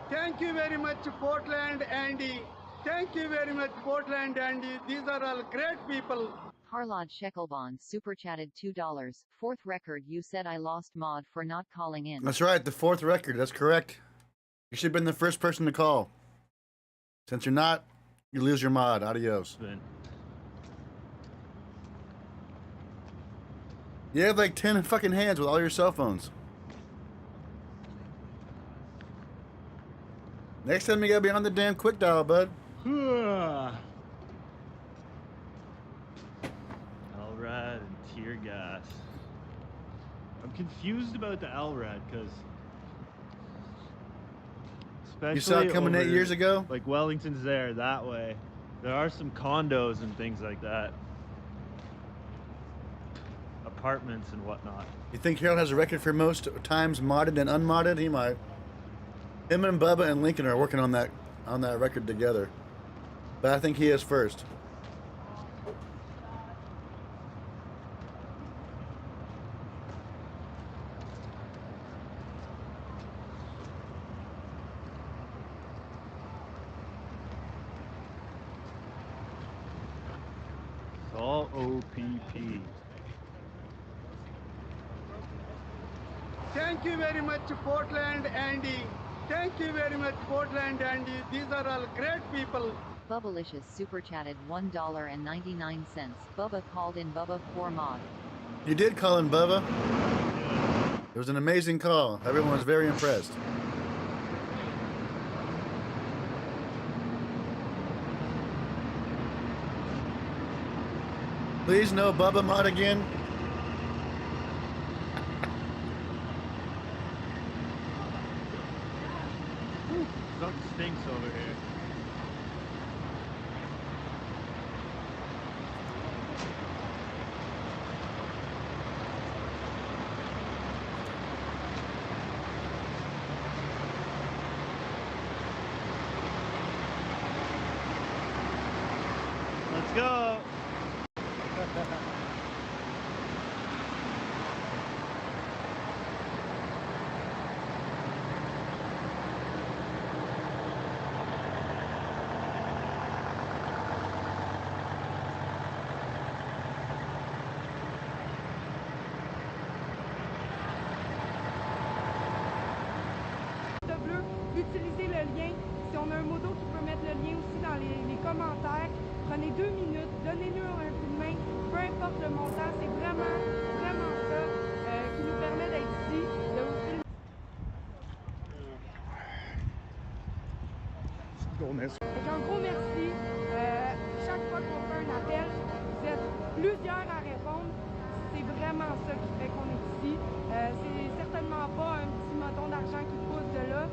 Thank you very much, PortlandAndy. Thank you very much, PortlandAndy. These are all great people. Harlod Sheckelbond super chatted $2. Fourth record, you said I lost mod for not calling in. That's right, the fourth record. That's correct. You should have been the first person to call. Since you're not, you lose your mod. Adios. You have like 10 fucking hands with all your cell phones. Next time you gotta be on the damn quick dial, bud. LRAD and tear gas. I'm confused about the LRAD because You saw it coming 8 years ago? Like Wellington's there that way. There are some condos and things like that. apartments and whatnot. You think Harold has a record for most times modded and unmodded? He might. Him and Bubba and Lincoln are working on that record together. But I think he is first. It's all OPP. Thank you very much, PortlandAndy. Thank you very much, PortlandAndy. These are all great people. Bubbalicious super chatted $1.99. Bubba called in Bubba for mod. You did call in Bubba? It was an amazing call. Everyone was very impressed. Please no Bubba mod again. Something stinks over here. Let's go. Utilisez le lien. Si on a un modo qui peut mettre le lien aussi dans les commentaires, prenez 2 minutes, donnez-nous un coup de main, peu importe le montant, c'est vraiment ça qui nous permet d'être ici, de vous filmer. Donc un gros merci. Chaque fois qu'on fait un appel, vous êtes plusieurs à répondre. C'est vraiment ça qui fait qu'on est ici. C'est certainement pas un petit moton d'argent qui pousse de là.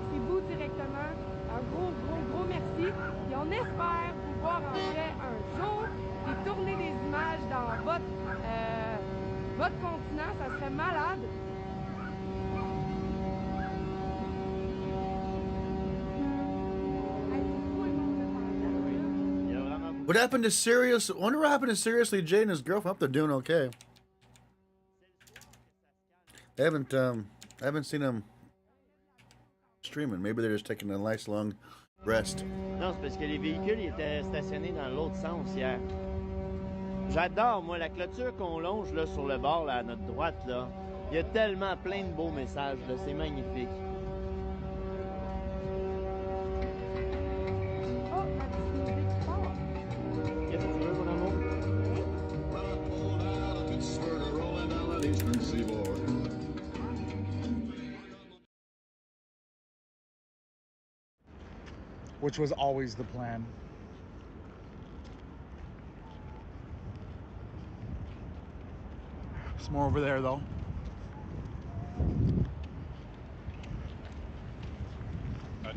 C'est vous directement. Un gros merci. Et on espère vous voir en vrai un jour et tourner des images dans votre continent. Ça serait malade. What happened to Sirius? I wonder what happened to Seriously Jay and his girlfriend. I hope they're doing okay. I haven't seen them streaming. Maybe they're just taking a nice long rest. Non, c'est parce que les véhicules étaient stationnés dans l'autre sens hier. J'adore, moi, la clôture qu'on longe là, sur le bord, là, à notre droite, là. Il y a tellement plein de beaux messages, là. C'est magnifique. Qu'est-ce que tu veux, mon amour? Which was always the plan. Some more over there, though.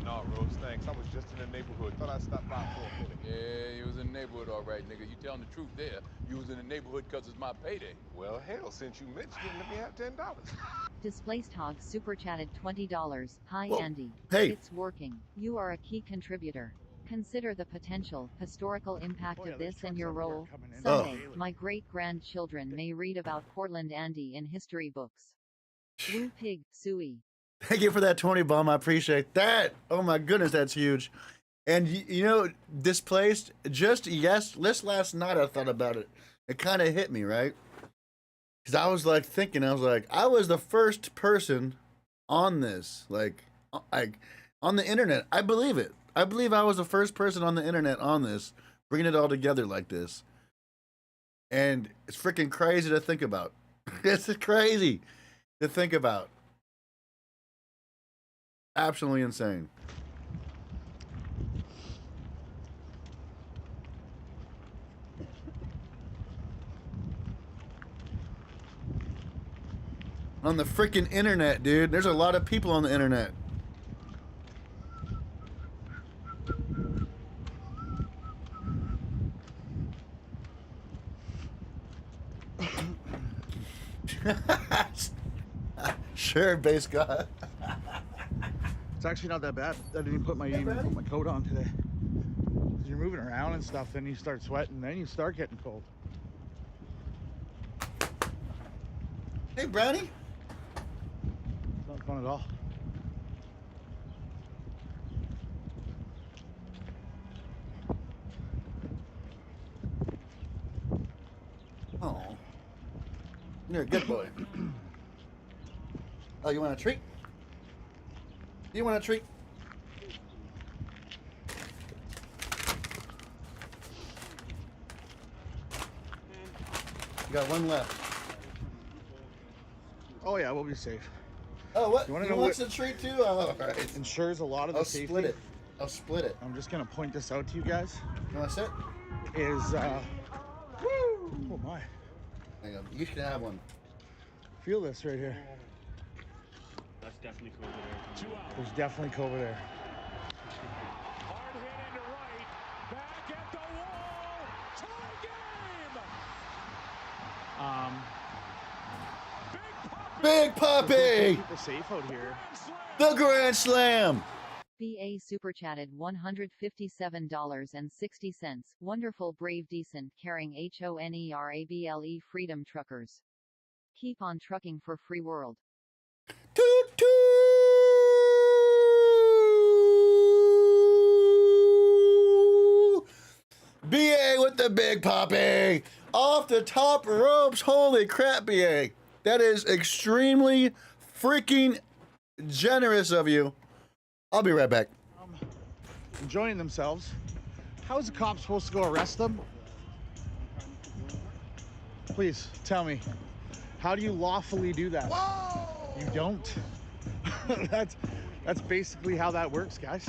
No, Rose, thanks. I was just in the neighborhood. Thought I'd stop by for a minute. Yeah, you was in the neighborhood all right, nigga. You telling the truth there. You was in the neighborhood because it's my payday. Well, hell, since you mentioned it, let me have $10. Displaced Hog super chatted $20. Hi, Whoa. Andy. Hey. It's working. You are a key contributor. Consider the potential, historical impact of this in your role. Someday, my great-grandchildren may read about PortlandAndy in history books. Blue Pig, Suey. Thank you for that 20 bomb. I appreciate that. Oh my goodness, that's huge. And you know, Displaced, just last night I thought about it. It kind of hit me, right? Because I was like thinking, I was the first person on this, like on the internet. I believe it. I believe I was the first person on the internet on this, bringing it all together like this. And it's freaking crazy to think about. It's crazy to think about. Absolutely insane. On the freaking internet, dude. There's a lot of people on the internet. Sure, base god. It's actually not that bad. I didn't put my coat on today. You're moving around and stuff, then you start sweating, then you start getting cold. Hey, Brownie. It's not fun at all. Oh, you're a good boy. Oh, you want a treat? You want a treat? You got one left. Oh yeah, we'll be safe. Oh, what? You want to You know want what some treat too? Oh, all right. ensures a lot of the safety? Split it. I'll split it. I'm just gonna point this out to you guys. You want to sit? Is oh my. Hang on. You should have one. Feel this right here. That's definitely COVID there. There's definitely COVID there. Hard hit into right. Back at the wall. Tie game. Big Puppy! Keep us safe out here. The Grand Slam! BA super chatted $157.60. Wonderful, brave, decent, caring HONERABLE freedom truckers. Keep on trucking for free world. Toot toot! BA with the Big Puppy! Off the top ropes. Holy crap, BA. That is extremely freaking generous of you. I'll be right back. Enjoying themselves. How is a cop supposed to go arrest them? Please tell me. How do you lawfully do that? Whoa! You don't. That's basically how that works, guys.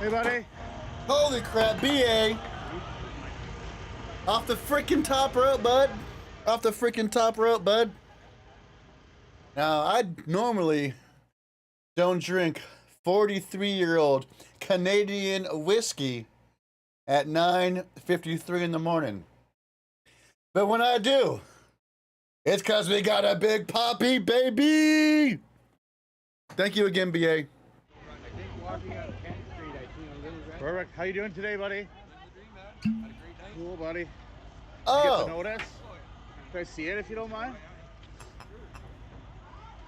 Hey, buddy. Holy crap, BA. Off the freaking top rope, bud. Off the freaking top rope, bud. Now, I normally don't drink 43-year-old Canadian whiskey at 9:53 in the morning. But when I do, it's because we got a Big Puppy, baby. Thank you again, BA. Perfect. How you doing today, buddy? Cool, buddy. Oh. You get the notice? Can I see it if you don't mind?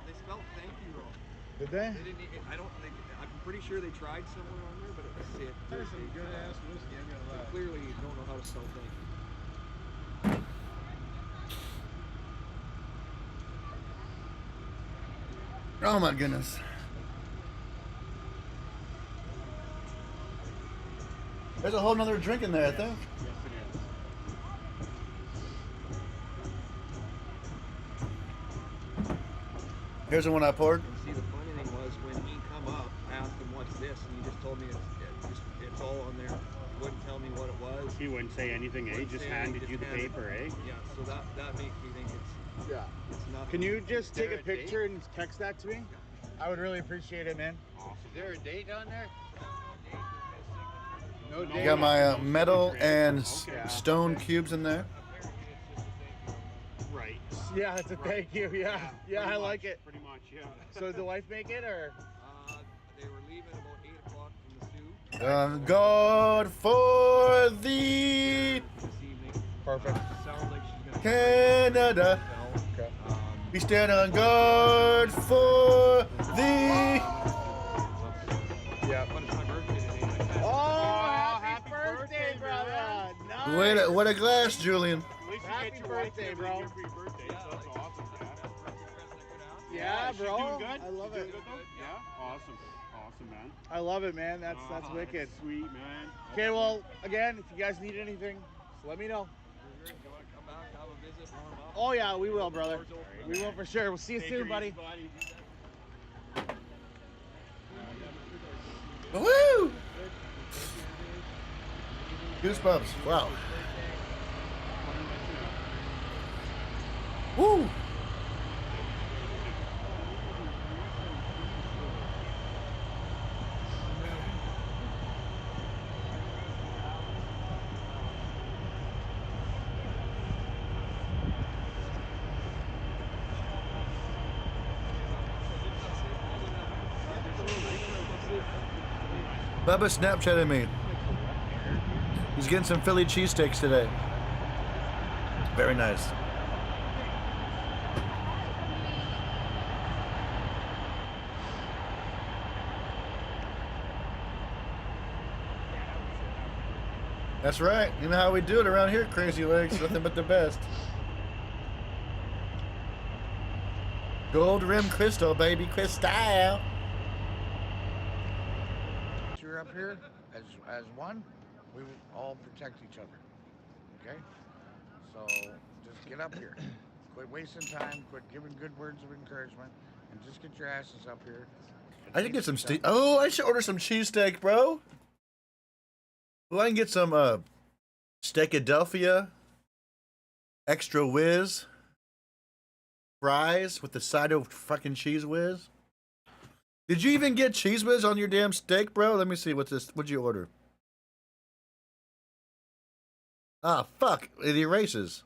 They spelled thank you wrong. Did they? They didn't. I don't think. I'm pretty sure they tried somewhere on there, but it was it. There's some good ass whiskey. I'm gonna lie. Clearly, you don't know how to spell thank you. Oh my goodness. There's a whole nother drink in there, I think. Here's the one I poured. And see, the funny thing was when he come up, I asked him what's this, and he just told me it's all on there. He wouldn't tell me what it was. He wouldn't say anything, eh? He just handed you the paper, eh? Yeah, so that makes me think it's nothing. Can you just take a picture and text that to me? I would really appreciate it, man. Is there a date on there? I got my metal and stone cubes in there. Right. Yeah, it's a thank you. Yeah, I like it. Pretty much, yeah. So did the wife make it, or? They were leaving about 8 o'clock from the zoo. God for thee. Perfect. Sounds like she's gonna Canada. Okay. We stand on guard for thee. Yeah. But it's my birthday today. Oh, happy birthday, brother! Nice. What a glass, Julian. Happy birthday, bro. For your birthday, so that's awesome, man. Yeah, she's bro. doing good? I love She's it. doing good, though? Yeah, awesome. Awesome, man. I love it, man. That's Oh, wicked. that's sweet, man. Okay, well, again, if you guys need anything, just let me know. Do you want to come out and have a visit, warm up? Oh yeah, we will, brother. We will for sure. We'll see you soon, buddy. Woo! Goosebumps. Wow. Woo! Bubba Snapchatted me. He's getting some Philly cheesesteaks today. Very nice. That's right. You know how we do it around here, Crazy Legs. Nothing but the best. Gold rim crystal, baby. Crystal. You're up here as one. We will all protect each other. Okay? So just get up here. Quit wasting time. Quit giving good words of encouragement, and just get your asses up here. I can get some steak. Oh, I should order some cheesesteak, bro. Well, I can get some Steakadelphia, extra whiz, fries with the side of fucking cheese whiz. Did you even get cheese whiz on your damn steak, bro? Let me see. What's this? What'd you order? Ah, fuck. It erases.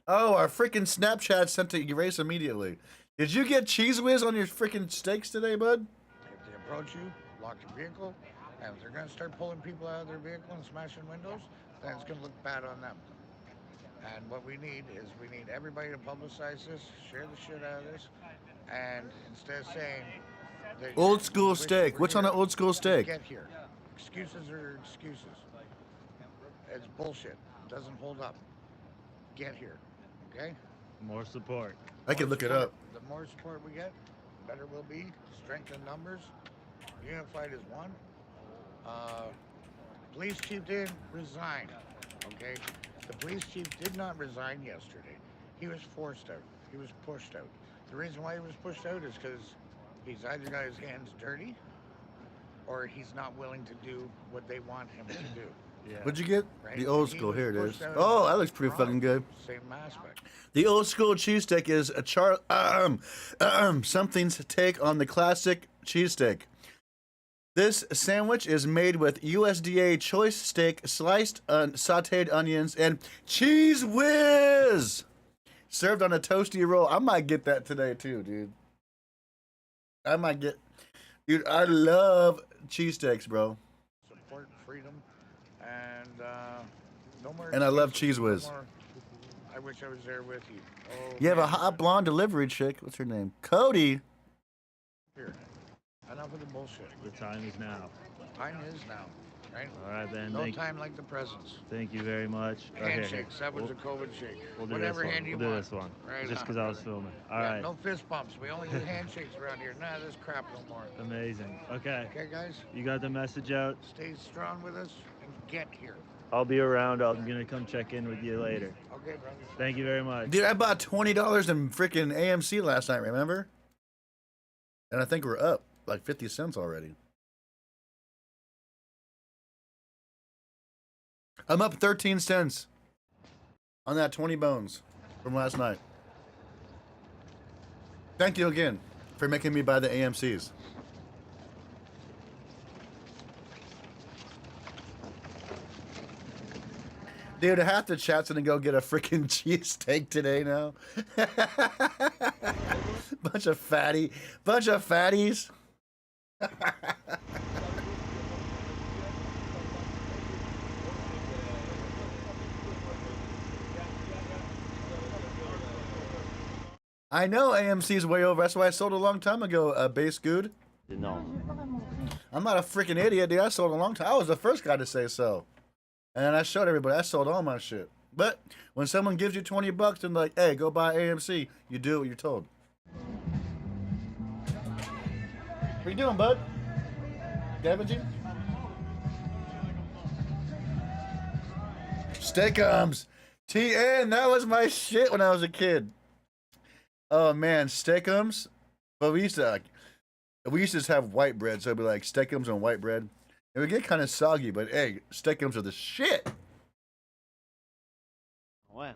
Oh, our freaking Snapchat sent to erase immediately. Did you get cheese whiz on your freaking steaks today, bud? If they approach you, lock your vehicle, and if they're going to start pulling people out of their vehicle and smashing windows, then it's going to look bad on them. And what we need is we need everybody to publicize this, share the shit out of this, and instead of saying that Old school steak. What's on an old school steak? Get here. Excuses are excuses. It's bullshit. It doesn't hold up. Get here. Okay? More support. I can look it up. The more support we get, the better we'll be. Strength in numbers. Unified as one. Police chief did resign. Okay? The police chief did not resign yesterday. He was forced out. He was pushed out. The reason why he was pushed out is because he's either got his hands dirty or he's not willing to do what they want him to do. Yeah. What'd you get? Right? The old He school. was Here it is. pushed out Oh, that looks pretty wrong. fucking good. Same aspect. The old school cheesesteak is a something's take on the classic cheesesteak. This sandwich is made with USDA choice steak, sliced sautéed onions, and cheese whiz. Served on a toasty roll. I might get that today too, dude. Dude, I love cheesesteaks, bro. Support freedom and no more. And I love excuses, cheese whiz. no more, I wish I was there with you. Oh, You have a man. hot blonde delivery chick. What's her name? Cody. Here. Enough of the bullshit. The time is now. Time is now, right? All right, Ben. No time like the presents. Thank you very much. Handshakes. That was a COVID shake. We'll do Whatever this one. hand you We'll do want. this one. Right Just on, because I was brother. filming. All Yeah, right. No fist bumps. We only do handshakes around here. None of this crap no more. Amazing. Okay. Okay, guys? You got the message out. Stay strong with us and get here. I'll be around. I'm going to come check in with you later. Okay, brother. Thank you very much. Dude, I bought $20 in freaking AMC last night, remember? And I think we're up like 50 cents already. I'm up 13 cents on that 20 bones from last night. Thank you again for making me buy the AMCs. Dude, half the chat's gonna go get a freaking cheesesteak today now. Bunch of fatties. I know AMC's way over. That's why I sold a long time ago, Base Good. No. I'm not a freaking idiot, dude. I sold a long time. I was the first guy to say so. And I showed everybody. I sold all my shit. But when someone gives you $20 and like, hey, go buy AMC, you do what you're told. What you doing, bud? Damaging? Steakums. TN, that was my shit when I was a kid. Oh man, steakums. But we used to just have white bread, so it'd be like steakums and white bread. It would get kind of soggy, but hey, steakums are the shit. Ouais.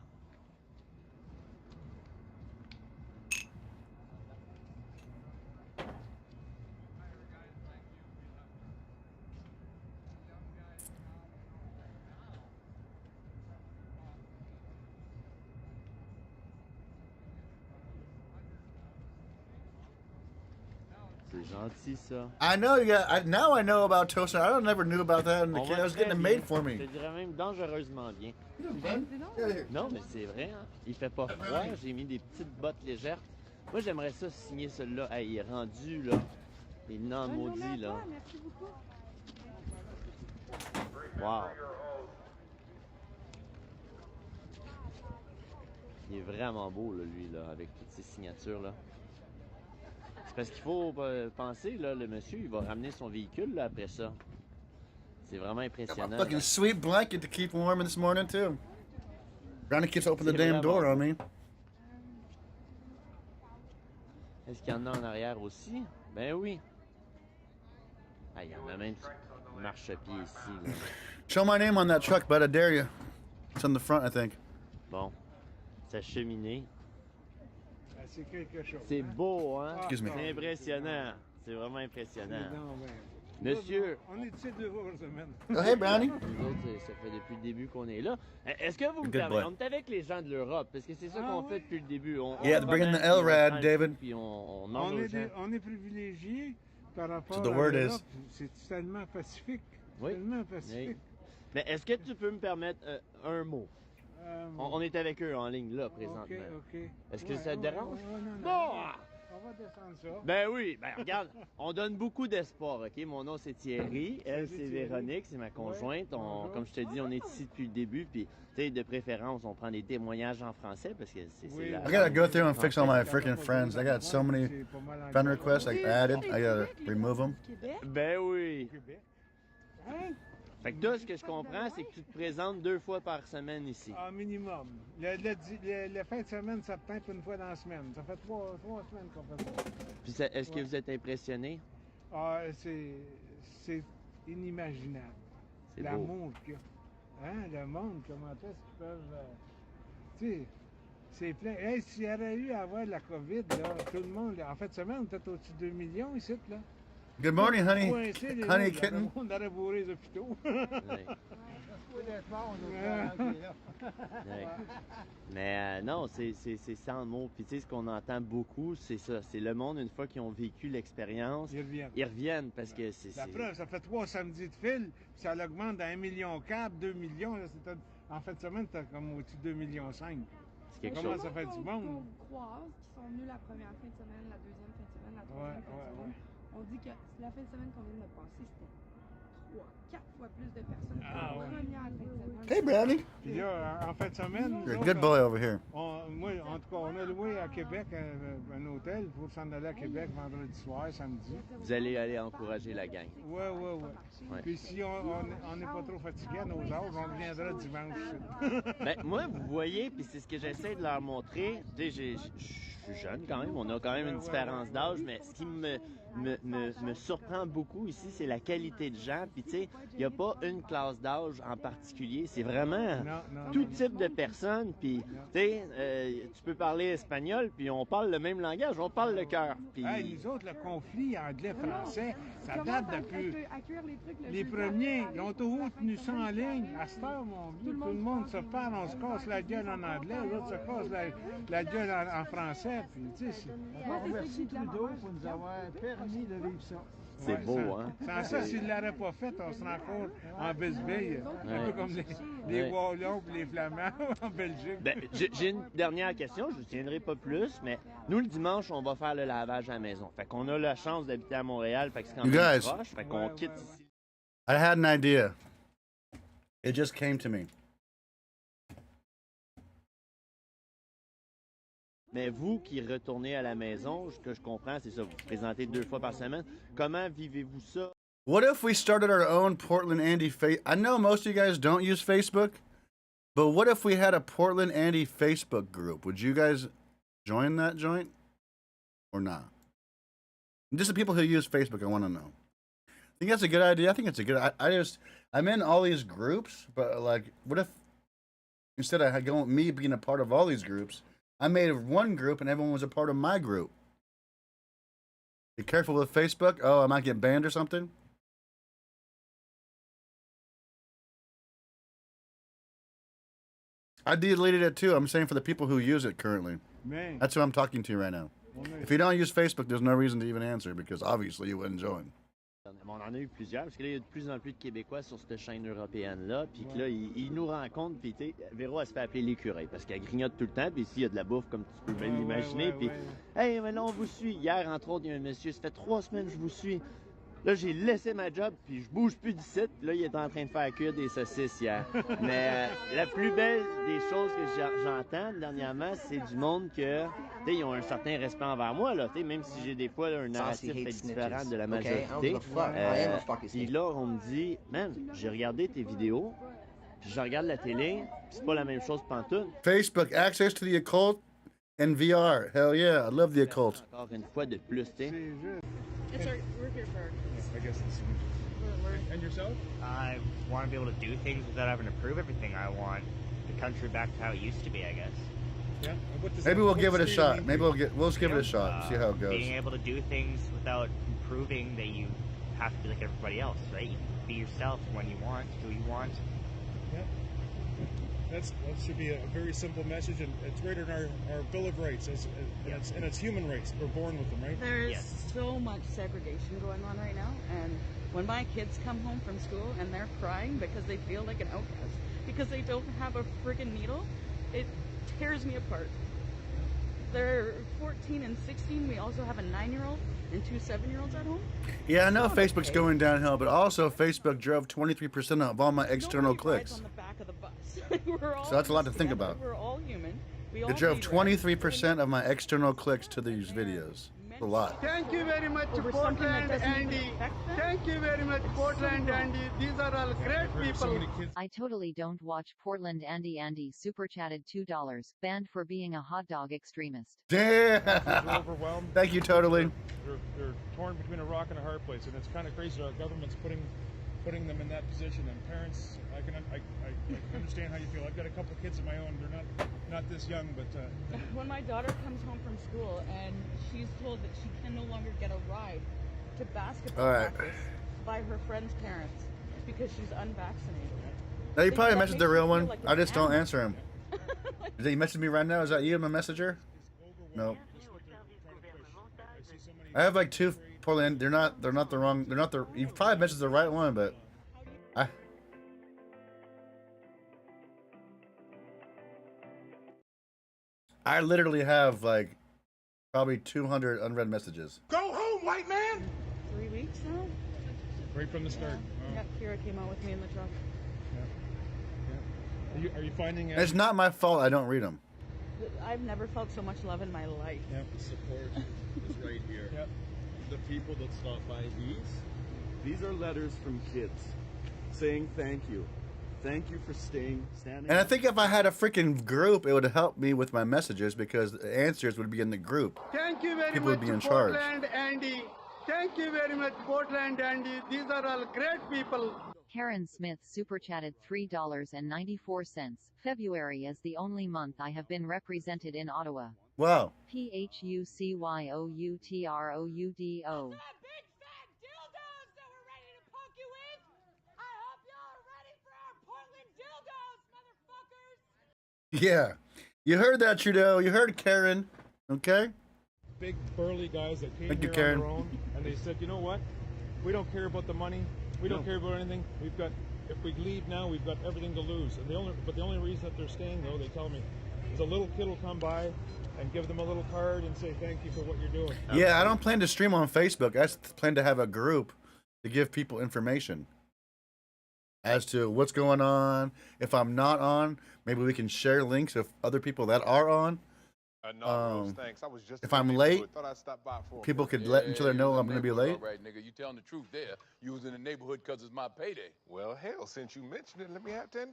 C'est gentil, ça. I know you got. Now I know about toaster. I never knew about that in the kid. I was getting it made for me. Je te dirais même dangereusement bien. Non, mais c'est vrai, hein? Il fait pas froid. J'ai mis des petites bottes légères. Moi, j'aimerais ça signer celui-là. Hey, il est rendu, là. Il est en maudit, là. Merci beaucoup. Wow. Il est vraiment beau, là, lui, là, avec toutes ces signatures, là. C'est parce qu'il faut penser, là, le monsieur, il va ramener son véhicule, là, après ça. C'est vraiment impressionnant. Fucking sweet blanket to keep warm this morning, too. Brownie keeps opening the damn door on me. Est-ce qu'il y en a en arrière aussi? Ben oui. Ah, il y en a même qui marche-pied ici, là. Show my name on that truck, bud. I dare you. It's on the front, I think. Bon. Sa cheminée. C'est quelque chose. C'est beau, hein? Excuse me. C'est impressionnant. C'est vraiment impressionnant. Monsieur... On est ici 2 jours par semaine. Oh, hey, Brownie. Nous autres, ça fait depuis le début qu'on est là. Est-ce que vous me permettez? On est avec les gens de l'Europe, parce que c'est ça qu'on fait depuis le début. Yeah, bring in the LRAD, David. Puis on est privilégiés par rapport So the à word l'Europe. is. C'est tellement pacifique. Oui. Tellement pacifique. Oui. Mais est-ce que tu peux me permettre un mot? On est avec eux en ligne, là, présentement. OK. Est-ce que ça te dérange? Non. On va descendre ça. Ben oui, ben regarde, on donne beaucoup d'espoir, OK? Mon nom, c'est Thierry. Elle, c'est Véronique, c'est ma conjointe. Comme je te dis, on est ici depuis le début, puis, tu sais, de préférence, on prend des témoignages en français, parce que c'est la... I gotta go through and fix all my freaking friends. I got so many friend requests I added. I gotta remove them. Ben oui. Fait que toi, ce que je comprends, c'est que tu te présentes 2 fois par semaine ici. Ah, minimum. Le fin de semaine, ça peut être une fois dans la semaine. Ça fait 3 semaines qu'on fait ça. Puis est-ce que vous êtes impressionné? Ah, c'est inimaginable. C'est l'amour qu'il y a. Hein, le monde, comment est-ce qu'ils peuvent... tu sais, c'est plein. Hey, s'il y aurait eu à avoir la COVID, là, tout le monde... En fin de semaine, peut-être au-dessus de 2 millions ici, là. Good morning, honey. Honey kitten. On aurait bourré les hôpitaux. Mais non, c'est sans mots. Puis tu sais, ce qu'on entend beaucoup, c'est ça. C'est le monde, une fois qu'ils ont vécu l'expérience, ils reviennent parce que c'est... La preuve, ça fait 3 samedis de fil, puis ça augmente à 1,4 million, 2 millions. Là, en fin de semaine, t'as comme au-dessus de 2,5 millions. Comment ça fait du monde? Qu'on croise, qui sont venus la première fin de semaine, la deuxième fin de semaine, la troisième fin de semaine. On dit que la fin de semaine qu'on vient de passer, c'était 3, 4 fois plus de personnes que la première fin de semaine. Hey, Brownie. Puis là, en fin de semaine... You're a good boy over here. Moi, en tout cas, on a loué à Québec un hôtel pour s'en aller à Québec vendredi soir, samedi. Vous allez aller encourager la gang. Oui. Puis si on n'est pas trop fatigué à nos âges, on reviendra dimanche. Ben, moi, vous voyez, puis c'est ce que j'essaie de leur montrer. Tu sais, je suis jeune quand même, on a quand même une différence d'âge, mais ce qui me surprend beaucoup ici, c'est la qualité de gens. Puis tu sais, il n'y a pas une classe d'âge en particulier, c'est vraiment tout type de personnes. Puis tu sais, tu peux parler espagnol, puis on parle le même langage, on parle le cœur. Puis... Hey, nous autres, le conflit anglais-français, ça date depuis... Les premiers, ils ont toujours tenu ça en ligne. À cette heure, mon vieux, tout le monde se parle, on se casse la gueule en anglais, l'autre se casse la gueule en français. Puis, tu sais, merci Trudeau pour nous avoir permis de vivre ça. C'est beau, hein? Sans ça, s'il ne l'aurait pas fait, on serait encore en bisbille. Un peu comme les Wallons et les Flamands en Belgique. Ben, j'ai une dernière question, je ne tiendrai pas plus, mais nous, le dimanche, on va faire le lavage à la maison. Fait qu'on a la chance d'habiter à Montréal, fait que c'est quand même proche. Fait qu'on quitte ici. I had an idea. It just came to me. Mais vous qui retournez à la maison, ce que je comprends, c'est ça, vous vous présentez 2 fois par semaine. Comment vivez-vous ça? What if we started our own PortlandAndy I know most of you guys don't use Facebook, but what if we had a PortlandAndy Facebook group? Would you guys join that joint or not? Just the people who use Facebook, I want to know. I think that's a good idea. I think it's a good. I'm in all these groups, but like, what if instead of me being a part of all these groups, I made one group and everyone was a part of my group? Be careful with Facebook. Oh, I might get banned or something. I deleted it too. I'm saying for the people who use it currently. Man. That's who I'm talking to right now. If you don't use Facebook, there's no reason to even answer because obviously you wouldn't join. On en a eu plusieurs, parce que là, il y a de plus en plus de Québécois sur cette chaîne européenne-là, puis que là, ils nous rencontrent, puis tu sais, Véro, elle se fait appeler l'écureuil, parce qu'elle grignote tout le temps, puis ici, il y a de la bouffe, comme tu peux bien l'imaginer, puis « Hey, mais là, on vous suit! » Hier, entre autres, il y a un monsieur, ça fait 3 semaines que je vous suis. Là, j'ai laissé ma job, puis je bouge plus d'ici. Là, il est en train de faire cuire des saucisses hier. Mais la plus belle des choses que j'entends dernièrement, c'est du monde que, tu sais, ils ont un certain respect envers moi, là, tu sais, même si j'ai des fois là, un narratif différent de la majorité. Puis là, on me dit, man, j'ai regardé tes vidéos, puis je regarde la télé, puis c'est pas la même chose pantoute. Facebook, access to the occult and VR. Hell yeah, I love the occult. Encore une fois de plus, tu sais. It's our, we're here for our kids. I guess it's... And yourself? I want to be able to do things without having to prove everything. I want the country back to how it used to be, I guess. Yeah. Maybe we'll give it a shot. Maybe we'll give it a shot. See how it goes. Being able to do things without proving that you have to be like everybody else, right? You be yourself when you want, who you want. Yeah. That should be a very simple message, and it's right in our Bill of Rights, and it's human rights. We're born with them, right? There's so much segregation going on right now, and when my kids come home from school and they're crying because they feel like an outcast, because they don't have a friggin' needle, it tears me apart. They're 14 and 16. We also have a 9-year-old and 2 7-year-olds at home. Yeah, I know Facebook's going downhill, but also Facebook drove 23% of all my external clicks. On the back of the bus. We're all So that's a lot to think about. We're all human. It drove 23% of my external clicks to these videos. It's a lot. Thank you very much, PortlandAndy. Thank you very much, PortlandAndy. These are all great people. I totally don't watch PortlandAndy. Andy super chatted $2, banned for being a hot dog extremist. Damn! They're overwhelmed. Thank you, totally. They're torn between a rock and a hard place, and it's kind of crazy. Our government's putting them in that position, and parents, I understand how you feel. I've got a couple of kids of my own. They're not this young, but when my daughter comes home from school and she's told that she can no longer get a ride to basketball practice by her friend's parents because she's unvaccinated. Now you probably messaged the real one. Like I just don't answer him. Did he message me right now? Is that you, my messenger? No. I have like 2 Portland. They're not the wrong. They're not the. You probably messaged the right one, but I literally have like probably 200 unread messages. Go home, white man! 3 weeks now? Right from the start. Yeah, Kira came out with me in the truck. Yeah. Are you finding... It's not my fault I don't read them. I've never felt so much love in my life. Yeah. The support is right here. Yep. The people that stop by these are letters from kids saying thank you. Thank you for standing. And I think if I had a freaking group, it would help me with my messages because the answers would be in the group. Thank you very People much, would be in charge. PortlandAndy. Thank you very much, PortlandAndy. These are all great people. Karen Smith super chatted $3.94. February is the only month I have been represented in Ottawa. Wow. PHUCYOUTROUDO. Yeah. You heard that, Trudeau. You heard Karen. Okay? Big, burly guys that came Thank you, here Karen. on their own, and they said, you know what? We don't care about the money. We don't care about anything. We've got, if we leave now, we've got everything to lose. And the only reason that they're staying, though, they tell me, is a little kid will come by and give them a little card and say thank you for what you're doing. Yeah, I don't plan to stream on Facebook. I plan to have a group to give people information as to what's going on. If I'm not on, maybe we can share links of other people that are on. No, Rose, thanks. I was just if in the I'm neighborhood. late, Thought I'd stop by for a people minute. could let each other you know was in I'm the going to be neighborhood, late. All right, nigga, you telling the truth there. You was in the neighborhood because it's my payday. Well, hell, since you mentioned it, let me have $10.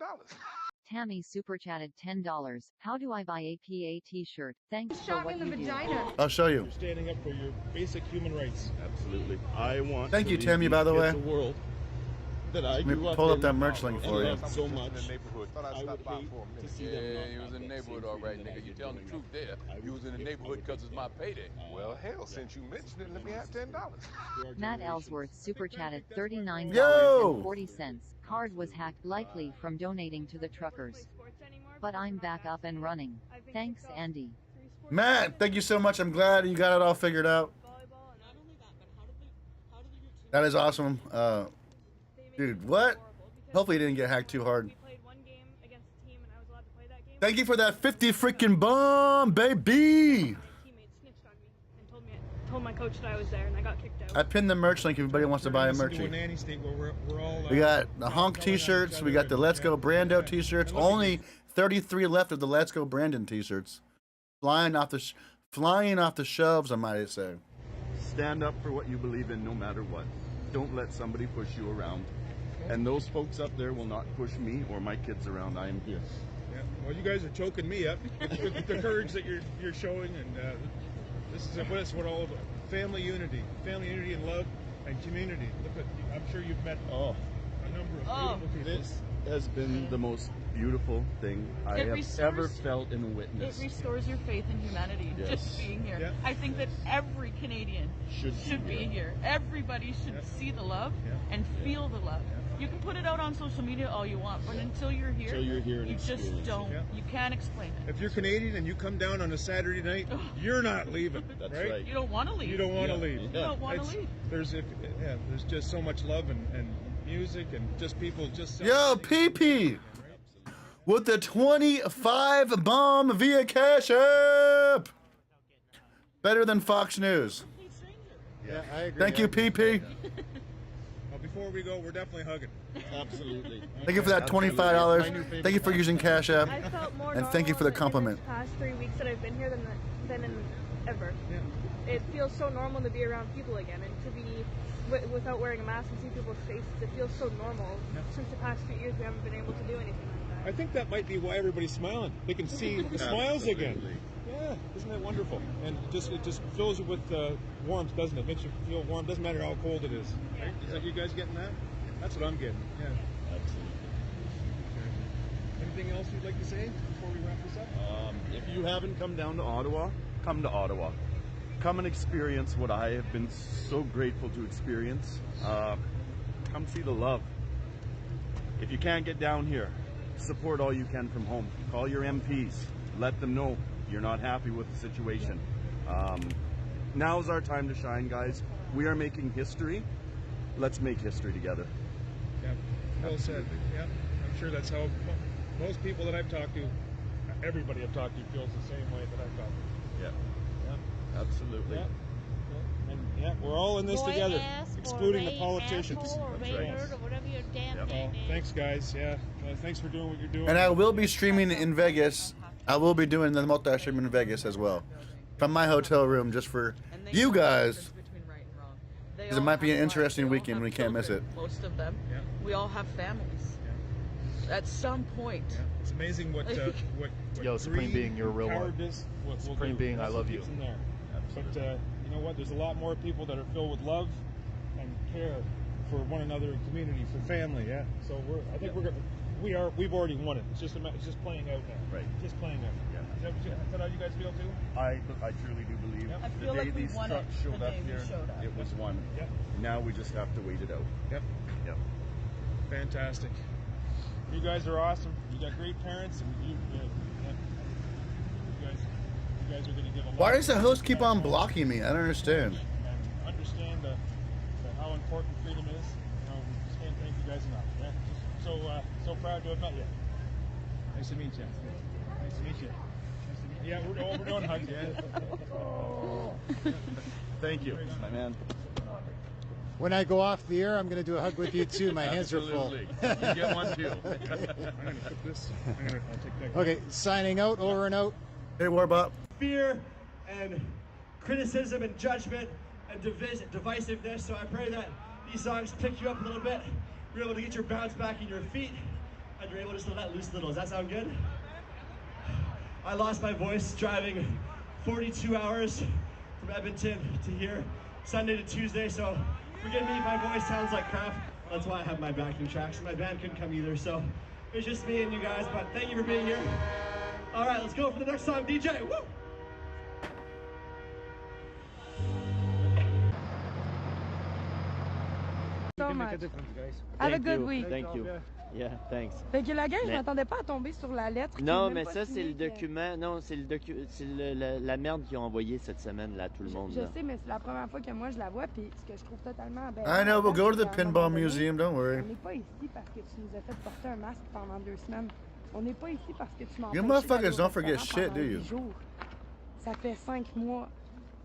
Tammy super chatted $10. How do I buy a PA t-shirt? Thanks for Shot what me in the you do. vagina. I'll show you. You're standing up for your basic human rights. Absolutely. I want Thank to you, leave Tammy, these by the kids way. a world that I Let me grew up pull up in that merch link and for you. loved so In much. the neighborhood. Thought I'd I stop would by hate for a minute. to see them not You was have in the that same neighborhood, all freedom right, that I nigga. You did telling the growing truth up. there. You was in the neighborhood because it's my payday. Well, hell, since you mentioned it, let me have $10. Matt Ellsworth super chatted Yo! $39.40. Card was hacked, likely from donating to the truckers. But I'm back up and running. Thanks, Andy. Matt, thank you so much. I'm glad you got it all figured out. That is awesome. Dude, what? Hopefully it didn't get hacked too hard. Thank you for that 50 freaking bomb, baby. Told my coach that I was there and I got kicked out. I pinned the merch link if anybody wants to buy a merch. We got the Honk t-shirts. We got the Let's Go Brando t-shirts. Only 33 left of the Let's Go Brandon t-shirts. Flying off the shelves, I might say. Stand up for what you believe in no matter what. Don't let somebody push you around. And those folks up there will not push me or my kids around. I am here. Yeah. Well, you guys are choking me up with the courage that you're showing, and this is what all about. Family unity and love and community. Look at, I'm sure you've met a number of beautiful people. This has been the most beautiful thing I have ever felt and witnessed. It restores your faith in humanity, just being here. Yeah. I think that every Canadian should be here. Everybody should see the love and feel the love. You can put it out on social media all you want, but until you're here, and you just don't. Yeah. You can't explain it. If you're Canadian and you come down on a Saturday night, you're not leaving. That's right. You don't want to leave. You don't want to leave. You don't want to leave. There's just so much love and music and just people just. Yo, PP! With the 25 bomb via Cash App! Better than Fox News. Yeah, I agree. Thank you, PP. Well, before we go, we're definitely hugging. Absolutely. Thank you for that $25. Thank you for using Cash App. I felt more And thank you for the compliment. in the past 3 weeks that I've been here than in ever. Yeah. It feels so normal to be around people again and to be without wearing a mask and see people's faces. It feels so normal. Since the past few years, we haven't been able to do anything like that. I think that might be why everybody's smiling. They can see the smiles again. Yeah, isn't that wonderful? And it just fills you with warmth, doesn't it? Makes you feel warm. Doesn't matter how cold it is. Right? Is that you guys getting that? That's what I'm getting. Yeah. Absolutely. Okay. Anything else you'd like to say before we wrap this up? If you haven't come down to Ottawa, come to Ottawa. Come and experience what I have been so grateful to experience. Come see the love. If you can't get down here, support all you can from home. Call your MPs. Let them know you're not happy with the situation. Now's our time to shine, guys. We are making history. Let's make history together. Yeah, well said. Yeah, I'm sure that's how most people that I've talked to, everybody I've talked to feels the same way that I've talked to. Yeah. Yeah. Absolutely. Yeah. And we're all in this together, excluding the politicians. Or That's right. or whatever your damn name is. Thanks, guys. Yeah. Thanks for doing what you're doing. And I will be streaming in Vegas. I will be doing the multi-stream in Vegas as well. From my hotel room, just for you guys. Because it might be an interesting weekend. We can't miss it. Most of them. Yeah. We all have families. At some point. Yeah. It's amazing what Yo, Supreme Being, you're a real one. Supreme Being, I love you. But you know what? There's a lot more people that are filled with love and care for one another and community, for family. Yeah. So we've already won it. It's just playing out now. Right. Just playing out. Yeah. Is that how you guys feel too? I truly do believe I the feel day like we these won trucks it showed the up day we here, showed up. it was won. Yep. Now we just have to wait it out. Yep. Yep. Fantastic. You guys are awesome. You got great parents, and you guys are going to give a lot. Why does the host keep on blocking me? I don't understand. And understand how important freedom is. You know, we just can't thank you guys enough. Yeah. Just so proud to have met you. Nice to meet you. Nice to meet you. Yeah, we're doing hugs. Yeah. Thank you, my man. When I go off the air, I'm going to do a hug with you too. My hands are full. You get one too. I'm going to put this. I'll take that. Okay, signing out, over and out. Hey, Warbot. fear and criticism and judgment and divisiveness. So I pray that these songs pick you up a little bit. You're able to get your bounce back in your feet, and you're able just to let loose a little. Does that sound good? I lost my voice driving 42 hours from Edmonton to here, Sunday to Tuesday, so forgive me if my voice sounds like crap. That's why I have my backing tracks. My band couldn't come either, so it's just me and you guys, but thank you for being here. All right, let's go for the next song, DJ. Woo! So much. Have a Thank good you. week. Thank you. Yeah, thanks. Fait que la gueule, je Mais- m'attendais pas à tomber sur la lettre. Non, mais ça, c'est le document. Non, c'est la merde qu'ils ont envoyé cette semaine, là, à tout le monde. Je là. sais, mais c'est la première fois que moi je la vois, puis ce que je trouve totalement aberrant. I know, we'll go to the c'est qu'à un pinball moment donné, museum, don't worry. On n'est pas ici parce que tu nous as fait porter un masque pendant 2 semaines. On n'est pas ici parce que tu m'as You empêché motherfuckers d'aller au don't forget restaurant shit, do pendant you? 8 jours. Ça fait 5 mois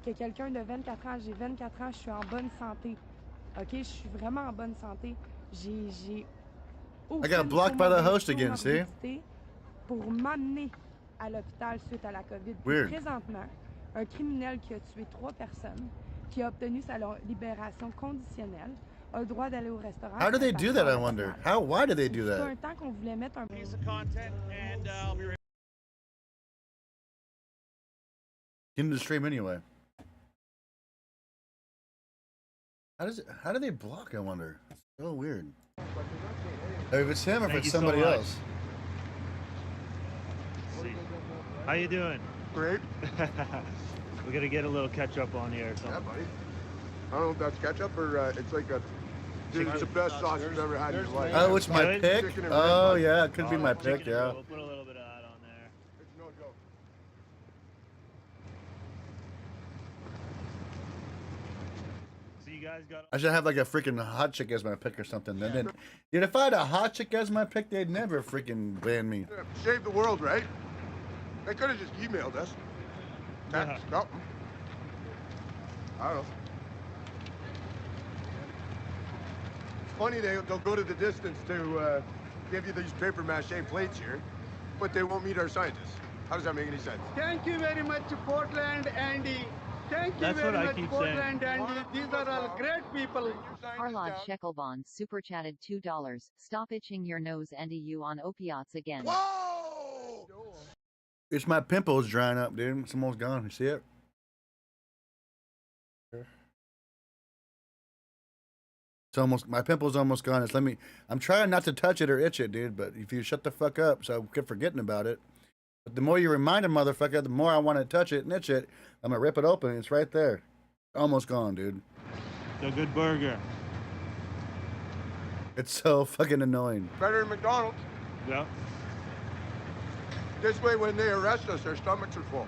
que quelqu'un de 24 ans, j'ai 24 ans, je suis en bonne santé. OK, je suis vraiment en bonne santé. J'ai I got blocked by the host again, see? comorbidité pour m'amener à l'hôpital suite à la COVID. Puis Weird. présentement, un criminel qui a tué 3 personnes, qui a obtenu sa libération conditionnelle, a le droit d'aller au restaurant. How do they do that, I wonder? Why do they do C'est that? un temps qu'on voulait mettre un Piece of content, and I'll be right Get into the stream anyway. How do they block, I wonder? It's so weird. If it's him or if Thank it's you so somebody much. else. Let's see. How you doing? Great. We're gonna get a little catch up on here or something. Yeah, buddy. I don't know if that's ketchup or it's like a. Dude, it's the best sauce you've ever had in your life. Oh, it's my Good? pick? Chicken and Oh, red, yeah, it could be my Chicken pick, and yeah. bread. We'll put a little bit of that on there. It's no joke. So you guys got. I should have like a freaking hot chick as my pick or something. Then, dude, if I had a hot chick as my pick, they'd never freaking ban me. Save the world, right? They could have just emailed us. Text, something. I don't know. It's funny they'll go to the distance to give you these paper mache plates here, but they won't meet our scientists. How does that make any sense? Thank you very much, PortlandAndy. Thank you That's very what I much, keep saying. PortlandAndy. These are all great people. Harlod Sheckelbond super chatted $2. Stop itching your nose, Andy. You on opiates again. Whoa! It's my pimples drying up, dude. It's almost gone. You see it? It's almost, my pimple's almost gone. I'm trying not to touch it or itch it, dude, but if you shut the fuck up, so I keep forgetting about it. But the more you remind a motherfucker, the more I want to touch it and itch it. I'm gonna rip it open, and it's right there. Almost gone, dude. It's a good burger. It's so fucking annoying. Better than McDonald's. Yeah. This way, when they arrest us, our stomachs are full.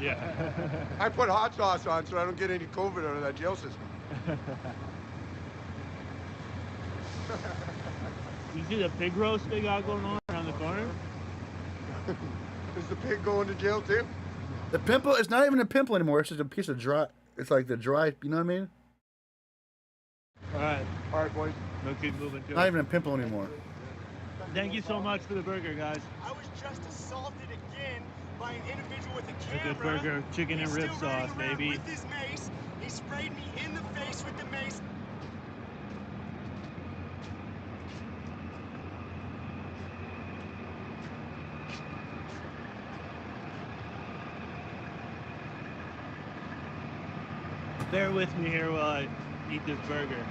Yeah. I put hot sauce on so I don't get any COVID out of that jail system. You see the pig roast they got going on around the corner? Is the pig going to jail too? The pimple, it's not even a pimple anymore. It's just a piece of dry, it's like the dry, you know what I mean? All right, boys. We'll keep moving too. Not even a pimple anymore. Thank you so much for the burger, guys. I was just assaulted again by an individual with a It's a camera. good burger, chicken and He's rib still running sauce, around baby. With his mace. He sprayed me in the face with the mace. Bear with me here while I eat this burger.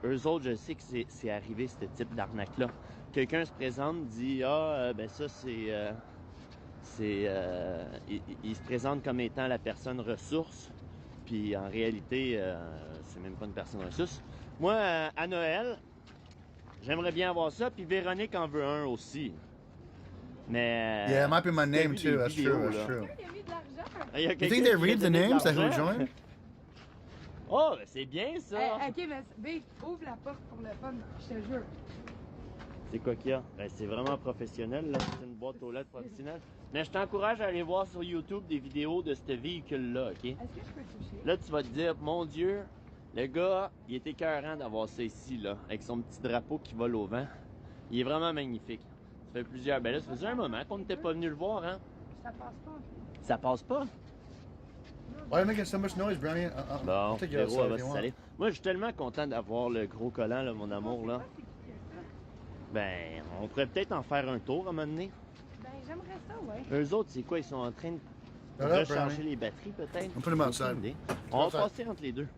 Eux autres, je sais que c'est arrivé, ce type d'arnaque-là. Quelqu'un se présente, dit « Ah, ben ça, il se présente comme étant la personne ressource. » Puis en réalité, c'est même pas une personne ressource. Moi, à Noël, j'aimerais bien avoir ça, puis Véronique en veut un aussi. Mais... Yeah, it might be my si t'as name vu too. des That's vidéos, true. That's là. true. Il y a You quelqu'un think they qui read a the donné de names that who l'argent. joined? Oh, ben c'est bien ça! OK, mais Big, ouvre la porte pour le fun, je te jure. C'est quoi qu'il y a? Ben, c'est vraiment professionnel, là. C'est une boîte aux lettres professionnelle. Mais je t'encourage à aller voir sur YouTube des vidéos de ce véhicule-là, OK? Est-ce que je peux toucher? Là, tu vas te dire, mon Dieu, le gars, il est écœurant d'avoir ça ici, là, avec son petit drapeau qui vole au vent. Il est vraiment magnifique. fait plusieurs. Ben là, ça faisait un moment qu'on n'était pas venu le voir, hein? Ça passe pas. Ça passe pas? Why are you making so much noise, Brownie? Bon, I'll take you Véro, outside elle va if you se want. saler. Moi, je suis tellement content d'avoir le gros collant, là, mon amour, là. Ben, on pourrait peut-être en faire un tour à un moment donné. Ben, j'aimerais ça, ouais. Eux autres, c'est quoi? Ils sont en train de Shut up, recharger Brownie. les batteries, peut-être? On put them outside. On va Outside. passer entre les deux.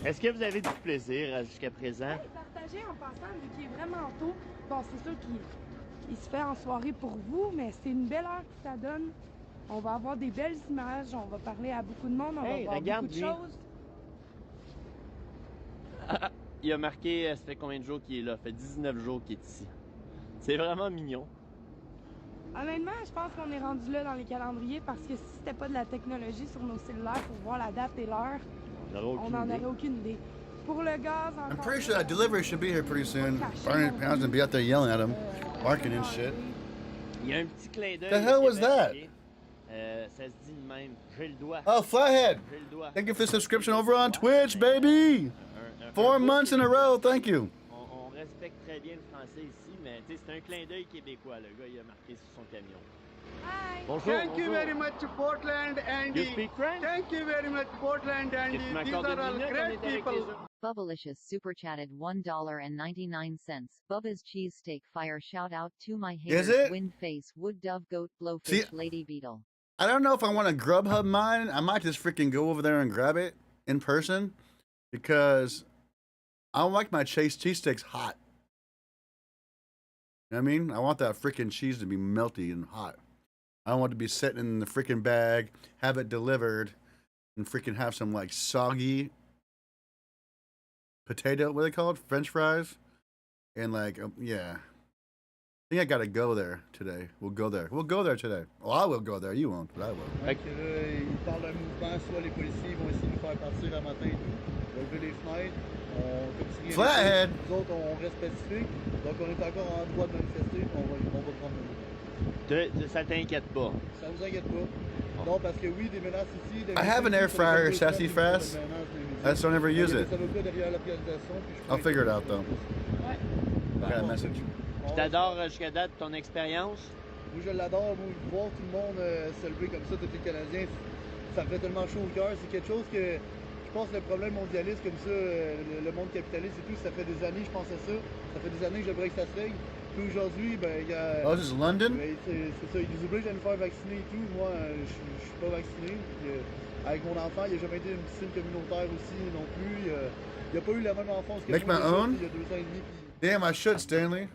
Est-ce que vous avez du plaisir jusqu'à présent? Hey, partagez en passant, vu qu'il est vraiment tôt. Bon, c'est sûr qu'il se fait en soirée pour vous, mais c'est une belle heure que ça donne. On va avoir des belles images, on va parler à beaucoup de monde, on va voir regarde, beaucoup de lui. choses. Il a marqué, ça fait combien de jours qu'il est là? Ça fait 19 jours qu'il est ici. C'est vraiment mignon. Honnêtement, je pense qu'on est rendu là dans les calendriers parce que si c'était pas de la technologie sur nos cellulaires pour voir la date et l'heure, on n'en aurait aucune idée. Pour le gaz, encore. I'm pretty sure that delivery should be here pretty soon. Barney Pound's gonna be out there yelling at him, barking and shit. Il y a un petit clin d'œil. The hell was that? Ça se dit de même. J'ai le doigt. Oh, Flathead! J'ai le doigt. Thank you for the subscription over on Twitch, baby! 4 months in a row, thank you. On respecte très bien le français ici, mais c'est un clin d'œil québécois. Le gars, il a marqué sur son camion. Hi. Bonjour, Thank you very much, PortlandAndy. You speak French? Thank you very much, PortlandAndy. Tu These m'accordes are une all minute, on great est avec people. les autres. Bubblicious super chatted $1.99. Bubba's cheesesteak fire shout out to my Is haters. it? Wind face, wood dove goat blowfish See- lady beetle. I don't know if I want to Grubhub mine. I might just freaking go over there and grab it in person because I don't like my Chase cheesesteaks hot. You know what I mean? I want that freaking cheese to be melty and hot. I don't want it to be sitting in the freaking bag, have it delivered, and freaking have some like soggy potato, what are they called? French fries? And like, yeah. I think I gotta go there today. We'll go there. We'll go there today. Well, I will go there. You won't, but I will. Fait que là, ils parlent d'un mouvement, soit les policiers vont essayer de nous faire partir un matin et tout. On va lever les fenêtres. Comme si rien Flathead! n'était. Nous autres, on reste pacifiques. Donc on est encore en droit de manifester, puis on va prendre le Ça t'inquiète pas. Ça vous inquiète pas. Non, parce que oui, des menaces ici. I have an air fryer, sassafras. I just don't ever use it. Ça va pas derrière l'organisation. I'll figure it out though. Ouais. I got a message. T'adores jusqu'à date ton expérience? Moi, je l'adore. Moi, voir tout le monde se lever comme ça, tous les Canadiens, ça me fait tellement chaud au cœur. C'est quelque chose que je pense que le problème mondialiste, comme ça, le monde capitaliste et tout, ça fait des années, je pense à ça. Ça fait des années que j'aimerais que ça se règle. Puis aujourd'hui, ben, il y a. Oh, this is London? Ben, c'est ça, ils nous obligent à nous faire vacciner et tout. Moi, je suis pas vacciné. Puis, avec mon enfant, il n'a jamais été une piscine communautaire aussi non plus. Il n'a pas eu la même enfance que Make moi. my own? Il y a 2 ans et demi. Damn, I should, Stanley.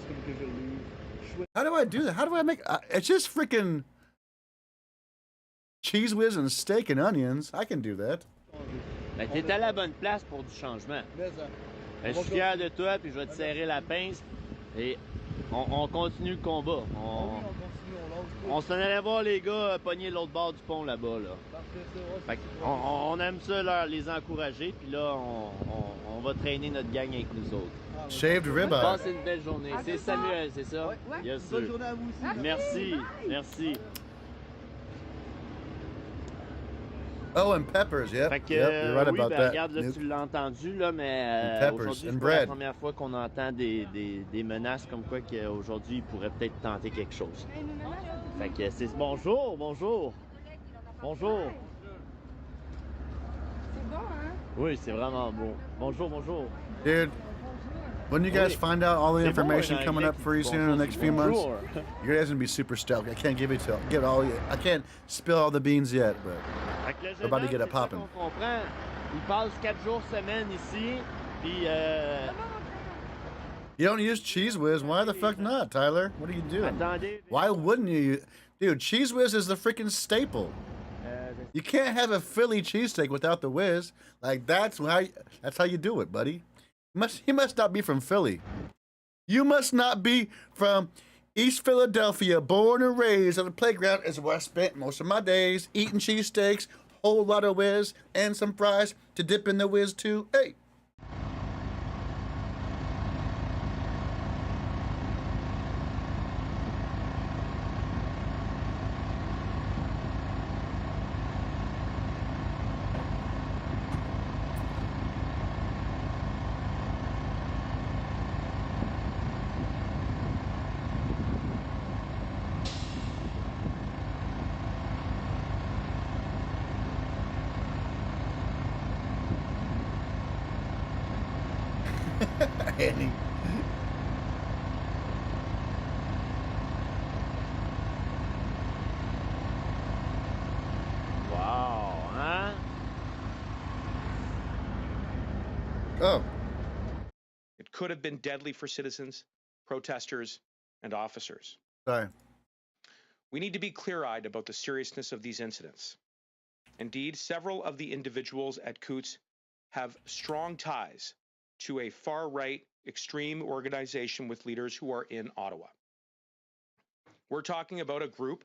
Comme que je l'ai. How do I do that? How do I make? It's just freaking cheese whiz and steak and onions. I can do that. Ben, t'es à la bonne place pour du changement. Mais ça. Ben, je suis fier de toi, puis je vais te serrer la pince. Et on continue le combat. On s'en allait voir les gars pogner l'autre bord du pont là-bas. Là. Fait on aime ça les encourager, puis là, on va traîner notre gang avec nous autres. Shaved ribeye. Passez une belle journée. C'est Samuel, c'est ça? Ouais. Yes, Bonne sir. journée à vous aussi. Merci, merci. Oh, and peppers. Yep. Fait que, Yep. You're right oui, about ben, that. regarde, là, Nope. tu l'as entendu, là, mais peppers aujourd'hui, and c'est pas la bread. première fois qu'on entend des menaces comme quoi qu'aujourd'hui, il pourrait peut-être tenter quelque chose. Fait que c'est bonjour, bonjour. Bonjour. C'est bon, hein? Oui, c'est vraiment beau. Bonjour, bonjour. Dude, when you guys find out all the C'est bon, information un coming anglais up for you qui dit soon in the bonjour, next c'est few months, bonjour. you guys gonna be super stoked. I can't give it to get all. I can't spill all the beans yet, but Fait que le we're jeune about to homme, get it c'est ça popping. qu'on comprend. Il passe 4 jours semaine ici, puis You don't use Cheese Whiz. Why the fuck not, Tyler? What are you doing? Attendez. Why wouldn't you? Dude, Cheese Whiz is the freaking staple. You can't have a Philly cheesesteak without the whiz. Like that's how you do it, buddy. You must not be from Philly. You must not be from East Philadelphia, born and raised on the playground is where I spent most of my days eating cheesesteaks, whole lot of whiz, and some fries to dip in the whiz too. Hey. Andy. Wow, hein? Oh. It could have been deadly for citizens, protesters, and officers. Sorry. We need to be clear-eyed about the seriousness of these incidents. Indeed, several of the individuals at Coots have strong ties to a far-right extreme organization with leaders who are in Ottawa. We're talking about a group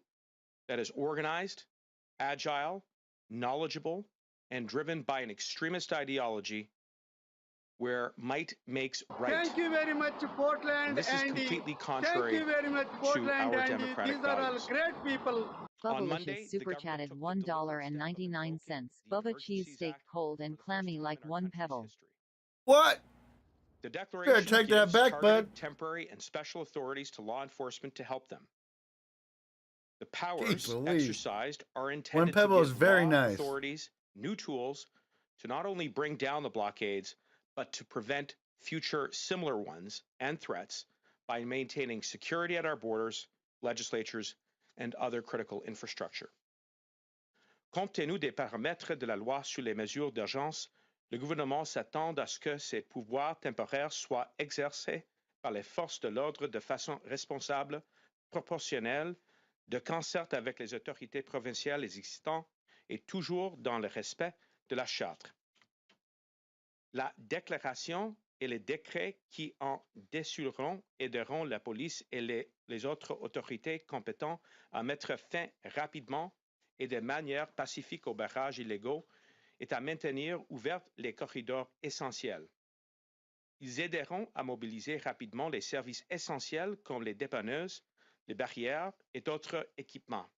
that is organized, agile, knowledgeable, and driven by an extremist ideology where might makes right. Thank you very much, Portland And this is Andy. completely contrary Thank you very much, Portland to our Andy. democratic These are all values. great people. Bubblicious super chatted $1.99. Bubba cheesesteak cold and clammy like one pebble. What? The declaration take that gives back, targeted, bud. temporary, and special authorities to law enforcement to help them. The powers Jeez Louise. exercised are intended One pebble to is give very law nice. authorities new tools to not only bring down the blockades, but to prevent future similar ones and threats by maintaining security at our borders, legislatures, and other critical infrastructure. Compte tenu des paramètres de la loi sur les mesures d'urgence, le gouvernement s'attend à ce que ces pouvoirs temporaires soient exercés par les forces de l'ordre de façon responsable, proportionnelle, de concert avec les autorités provinciales existantes et toujours dans le respect de la Charte. La déclaration et les décrets qui en découleront aideront la police et les autres autorités compétentes à mettre fin rapidement et de manière pacifique aux barrages illégaux et à maintenir ouverts les corridors essentiels. Ils aideront à mobiliser rapidement les services essentiels comme les dépanneuses, les barrières et d'autres équipements.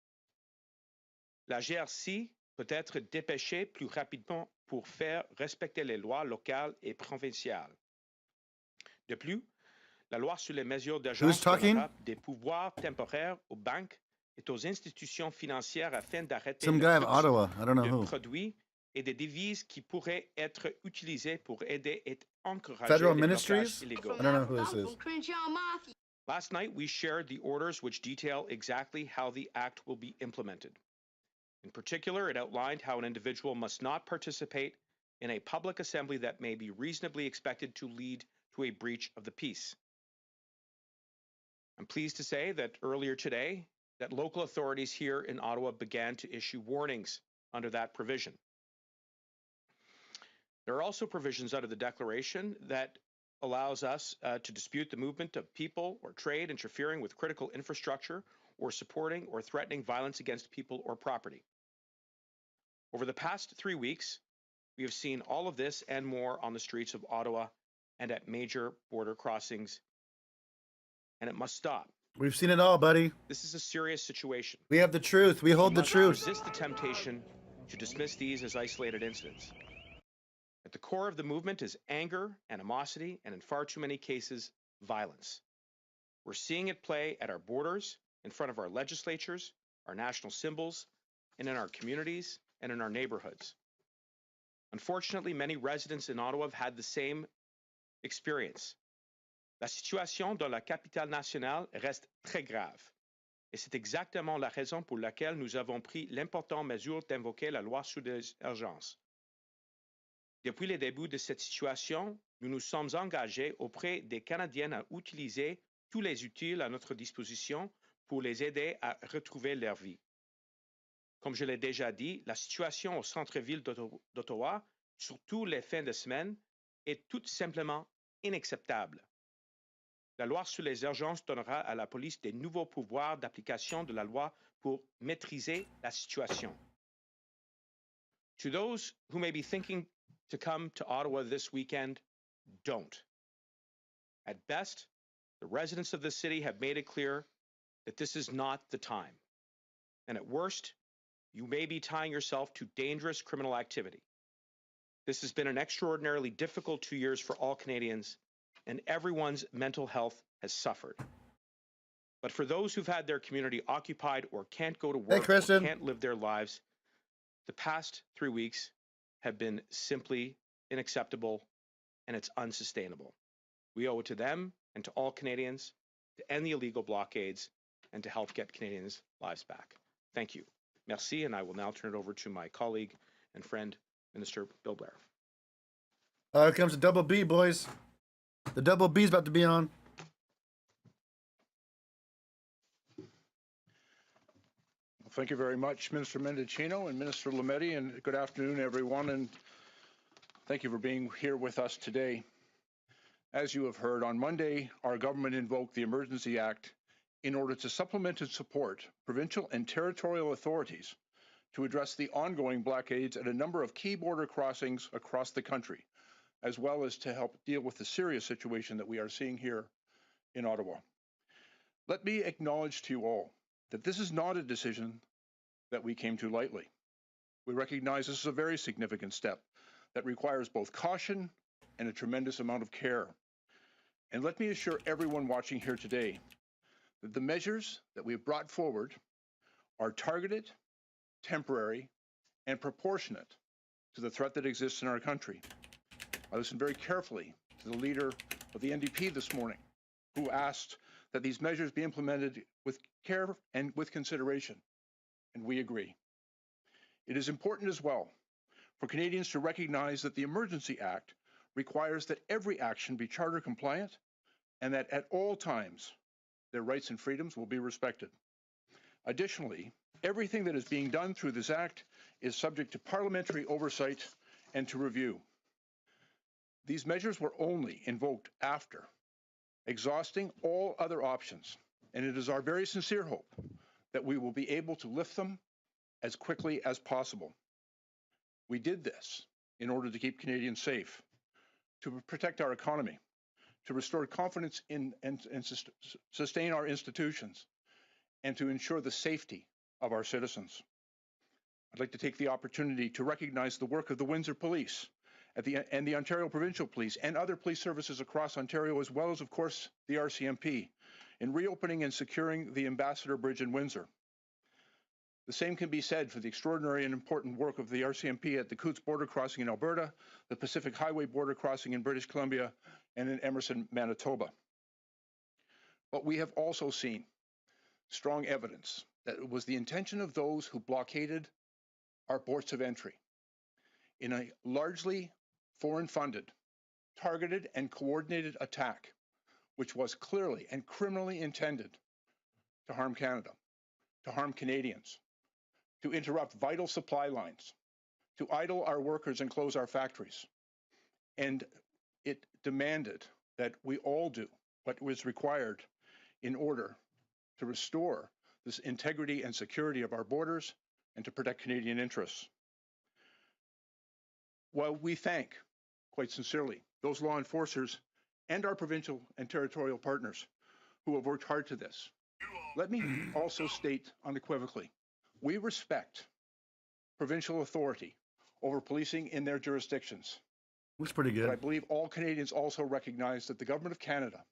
La GRC peut être dépêchée plus rapidement pour faire respecter les lois locales et provinciales. De plus, la loi sur les mesures d'urgence donnera des pouvoirs temporaires aux banques et aux institutions financières afin d'arrêter Some le guy of flux Ottawa. I don't know de who. produits et des devises qui pourraient être utilisées pour aider et encourager Federal les Ministries? blocages illégaux. I don't know who this is. Last night, we shared the orders which detail exactly how the act will be implemented. In particular, it outlined how an individual must not participate in a public assembly that may be reasonably expected to lead to a breach of the peace. I'm pleased to say that earlier today, that local authorities here in Ottawa began to issue warnings under that provision. There are also provisions under the declaration that allows us to dispute the movement of people or trade interfering with critical infrastructure or supporting or threatening violence against people or property. Over the past 3 weeks, we have seen all of this and more on the streets of Ottawa and at major border crossings, and it must stop. We've seen it all, buddy. This is a serious situation. We have the truth. We hold the must truth. resist the temptation to dismiss these as isolated incidents. At the core of the movement is anger, animosity, and in far too many cases, violence. We're seeing it play at our borders, in front of our legislatures, our national symbols, and in our communities and in our neighborhoods. Unfortunately, many residents in Ottawa have had the same experience. La situation dans la capitale nationale reste très grave. Et c'est exactement la raison pour laquelle nous avons pris l'importante mesure d'invoquer la loi sur les urgences. Depuis le début de cette situation, nous nous sommes engagés auprès des Canadiens à utiliser tous les outils à notre disposition pour les aider à retrouver leur vie. Comme je l'ai déjà dit, la situation au centre-ville d'Ottawa, surtout les fins de semaine, est tout simplement inacceptable. La loi sur les urgences donnera à la police des nouveaux pouvoirs d'application de la loi pour maîtriser la situation. To those who may be thinking to come to Ottawa this weekend, don't. At best, the residents of the city have made it clear that this is not the time. And at worst, you may be tying yourself to dangerous criminal activity. This has been an extraordinarily difficult 2 years for all Canadians, and everyone's mental health has suffered. But for those who've had their community occupied or can't go to work or can't live their lives, the past 3 weeks have been simply unacceptable, and it's unsustainable. We owe it to them and to all Canadians to end the illegal blockades and to help get Canadians' lives back. Thank you. Merci, and I will now turn it over to my colleague and friend, Minister Bill Blair. Here comes the double B, boys. The double B's about to be on. Thank you very much, Minister Mendicino and Minister Lametti, and good afternoon, everyone, and thank you for being here with us today. As you have heard, on Monday, our government invoked the Emergency Act in order to supplement and support provincial and territorial authorities to address the ongoing blockades at a number of key border crossings across the country, as well as to help deal with the serious situation that we are seeing here in Ottawa. Let me acknowledge to you all that this is not a decision that we came to lightly. We recognize this is a very significant step that requires both caution and a tremendous amount of care. And let me assure everyone watching here today that the measures that we have brought forward are targeted, temporary, and proportionate to the threat that exists in our country. I listened very carefully to the leader of the NDP this morning, who asked that these measures be implemented with care and with consideration, and we agree. It is important as well for Canadians to recognize that the Emergency Act requires that every action be charter compliant and that at all times their rights and freedoms will be respected. Additionally, everything that is being done through this act is subject to parliamentary oversight and to review. These measures were only invoked after exhausting all other options, and it is our very sincere hope that we will be able to lift them as quickly as possible. We did this in order to keep Canadians safe, to protect our economy, to restore confidence in and sustain our institutions, and to ensure the safety of our citizens. I'd like to take the opportunity to recognize the work of the Windsor Police and the Ontario Provincial Police and other police services across Ontario, as well as, of course, the RCMP, in reopening and securing the Ambassador Bridge in Windsor. The same can be said for the extraordinary and important work of the RCMP at the Coutts border crossing in Alberta, the Pacific Highway border crossing in British Columbia, and in Emerson, Manitoba. But we have also seen strong evidence that it was the intention of those who blockaded our ports of entry in a largely foreign-funded, targeted, and coordinated attack, which was clearly and criminally intended to harm Canada, to harm Canadians, to interrupt vital supply lines, to idle our workers and close our factories. And it demanded that we all do what was required in order to restore this integrity and security of our borders and to protect Canadian interests. While we thank, quite sincerely, those law enforcers and our provincial and territorial partners who have worked hard to this, let me also state unequivocally, we respect provincial authority over policing in their jurisdictions. Looks pretty good. But I believe all Canadians also recognize that the Government of Canada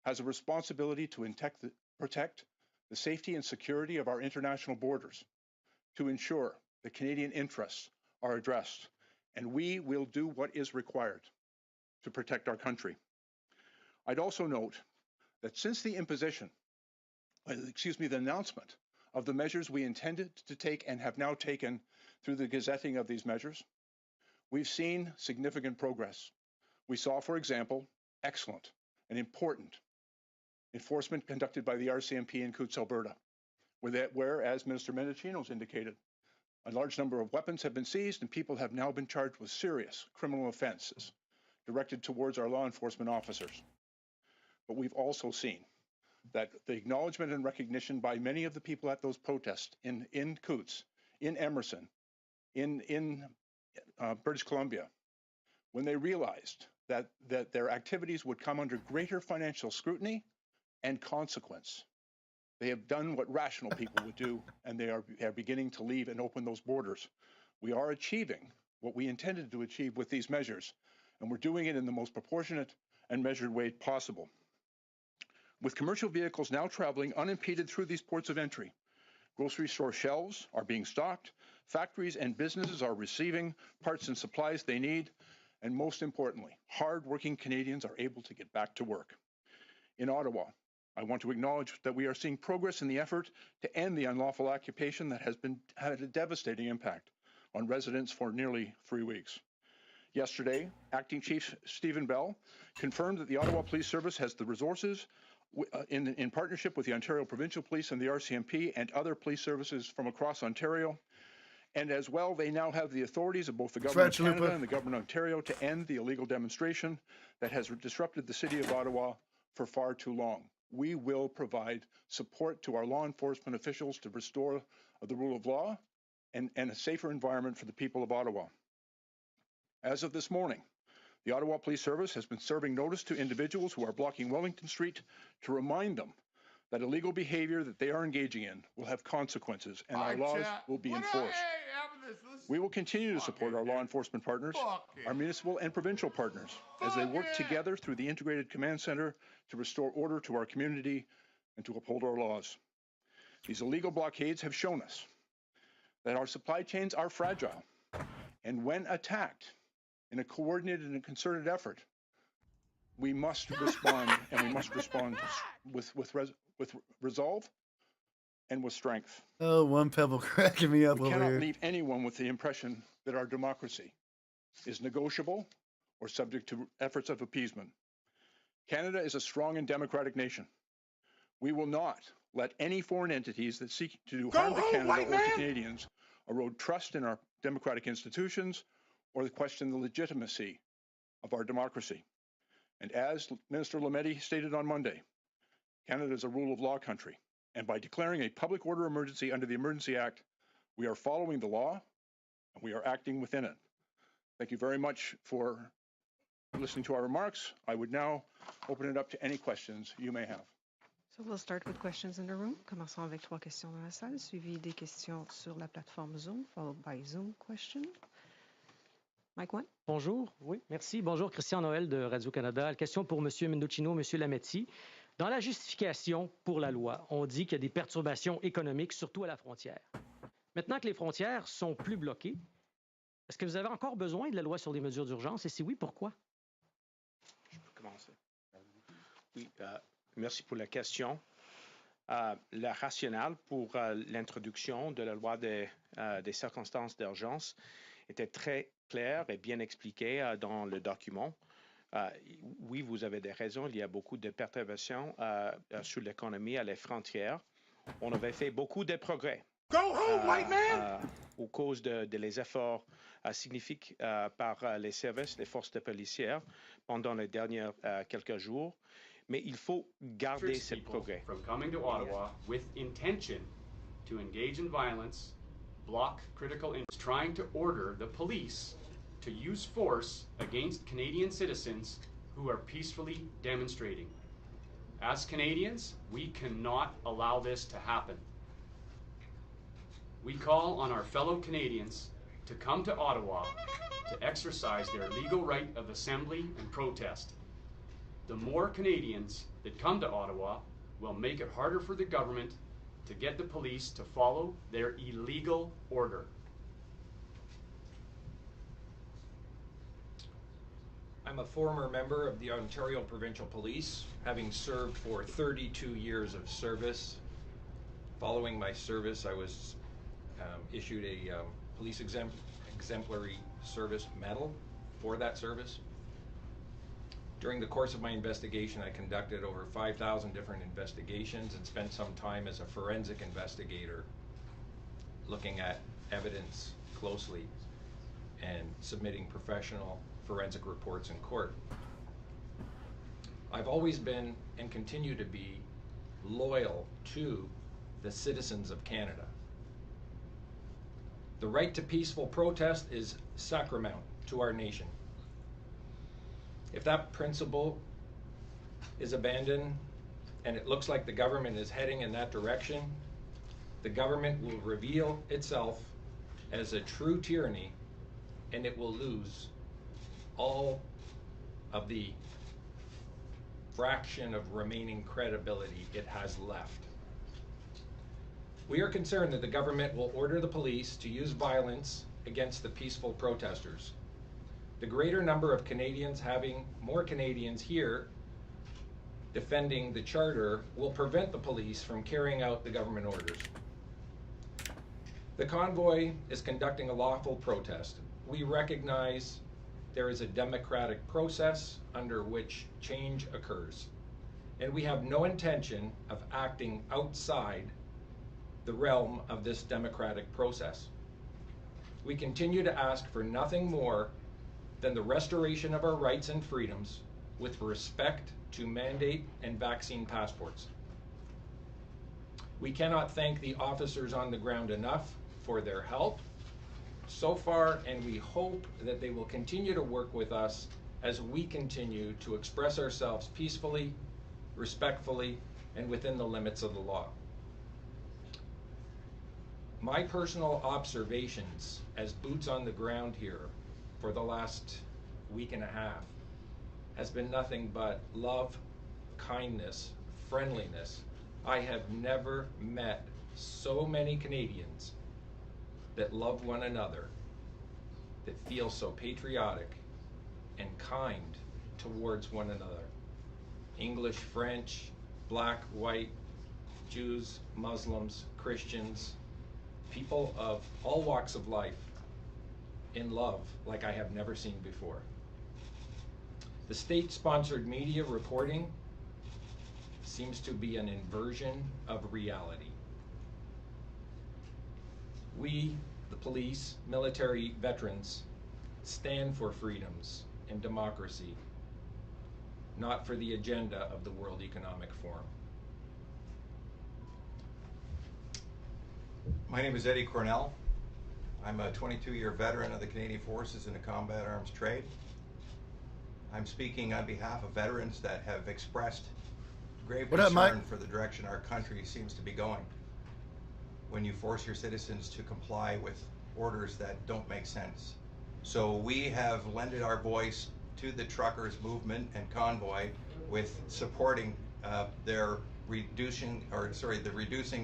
has a responsibility to protect the safety and security of our international borders, to ensure that Canadian interests are addressed, and we will do what is required to protect our country. I'd also note that since the the announcement of the measures we intended to take and have now taken through the gazetting of these measures, we've seen significant progress. We saw, for example, excellent and important enforcement conducted by the RCMP in Coutts, Alberta, where, as Minister Mendicino's indicated, a large number of weapons have been seized and people have now been charged with serious criminal offenses directed towards our law enforcement officers. But we've also seen that the acknowledgement and recognition by many of the people at those protests in Coutts, in Emerson, in British Columbia, when they realized that their activities would come under greater financial scrutiny and consequence, they have done what rational people would do, and they are beginning to leave and open those borders. We are achieving what we intended to achieve with these measures, and we're doing it in the most proportionate and measured way possible. With commercial vehicles now traveling unimpeded through these ports of entry, grocery store shelves are being stocked, factories and businesses are receiving parts and supplies they need, and most importantly, hard-working Canadians are able to get back to work. In Ottawa, I want to acknowledge that we are seeing progress in the effort to end the unlawful occupation that has had a devastating impact on residents for nearly 3 weeks. Yesterday, Acting Chief Stephen Bell confirmed that the Ottawa Police Service has the resources in partnership with the Ontario Provincial Police and the RCMP and other police services from across Ontario. And as well, they now have the authorities of both the Government of Canada and the Government of Ontario to end the illegal demonstration that has disrupted the City of Ottawa for far too long. We will provide support to our law enforcement officials to restore the rule of law and a safer environment for the people of Ottawa. As of this morning, the Ottawa Police Service has been serving notice to individuals who are blocking Wellington Street to remind them that illegal behavior that they are engaging in will have consequences and our laws will be enforced. We will continue to support our law enforcement partners, our municipal and provincial partners, as they work together through the Integrated Command Center to restore order to our community and to uphold our laws. These illegal blockades have shown us that our supply chains are fragile, and when attacked in a coordinated and concerted effort, we must respond, and we must respond with resolve and with strength. Oh, one pebble cracking me up over here. We cannot leave anyone with the impression that our democracy is negotiable or subject to efforts of appeasement. Canada is a strong and democratic nation. We will not let any foreign entities that seek to do harm to Canada or to Canadians erode trust in our democratic institutions or question the legitimacy of our democracy. And as Minister Lametti stated on Monday, Canada is a rule of law country. And by declaring a public order emergency under the Emergency Act, we are following the law and we are acting within it. Thank you very much for listening to our remarks. I would now open it up to any questions you may have. So we'll start with questions in the room. Commençons avec 3 questions dans la salle, suivi des questions sur la plateforme Zoom, followed by Zoom question. Mike 1. Bonjour, oui, merci. Bonjour, Christian Noël de Radio-Canada. Question pour M. Mendocino, M. Lametti. Dans la justification pour la loi, on dit qu'il y a des perturbations économiques, surtout à la frontière. Maintenant que les frontières sont plus bloquées, est-ce que vous avez encore besoin de la loi sur les mesures d'urgence? Et si oui, pourquoi? Je peux commencer. Oui, merci pour la question. Le rationnel pour l'introduction de la loi des circonstances d'urgence était très clair et bien expliqué dans le document. Oui, vous avez des raisons. Il y a beaucoup de perturbations sur l'économie à les frontières. On avait fait beaucoup de progrès au cause de les efforts significatifs par les services, les forces de policières pendant les derniers quelques jours. Mais il faut garder ce progrès. From coming to Ottawa with intention to engage in violence, block critical interests, trying to order the police to use force against Canadian citizens who are peacefully demonstrating. As Canadians, we cannot allow this to happen. We call on our fellow Canadians to come to Ottawa to exercise their legal right of assembly and protest. The more Canadians that come to Ottawa will make it harder for the government to get the police to follow their illegal order. I'm a former member of the Ontario Provincial Police, having served for 32 years of service. Following my service, I was issued a police exemplary service medal for that service. During the course of my investigation, I conducted over 5,000 different investigations and spent some time as a forensic investigator looking at evidence closely and submitting professional forensic reports in court. I've always been and continue to be loyal to the citizens of Canada. The right to peaceful protest is sacrosanct to our nation. If that principle is abandoned and it looks like the government is heading in that direction, the government will reveal itself as a true tyranny and it will lose all of the fraction of remaining credibility it has left. We are concerned that the government will order the police to use violence against the peaceful protesters. The greater number of Canadians having more Canadians here defending the Charter will prevent the police from carrying out the government orders. The Convoy is conducting a lawful protest. We recognize there is a democratic process under which change occurs, and we have no intention of acting outside the realm of this democratic process. We continue to ask for nothing more than the restoration of our rights and freedoms with respect to mandate and vaccine passports. We cannot thank the officers on the ground enough for their help so far, and we hope that they will continue to work with us as we continue to express ourselves peacefully, respectfully, and within the limits of the law. My personal observations as boots on the ground here for the last week and a half has been nothing but love, kindness, friendliness. I have never met so many Canadians that love one another, that feel so patriotic and kind towards one another. English, French, black, white, Jews, Muslims, Christians, people of all walks of life in love like I have never seen before. The state-sponsored media reporting seems to be an inversion of reality. We, the police, military, veterans, stand for freedoms and democracy, not for the agenda of the World Economic Forum. My name is Eddie Cornell. I'm a 22-year veteran of the Canadian Forces in the combat arms trade. I'm speaking on behalf of veterans that have expressed grave concern for the direction our country seems to be going when you force your citizens to comply with orders that don't make sense. So we have lended our voice to the truckers movement and Convoy with supporting the reducing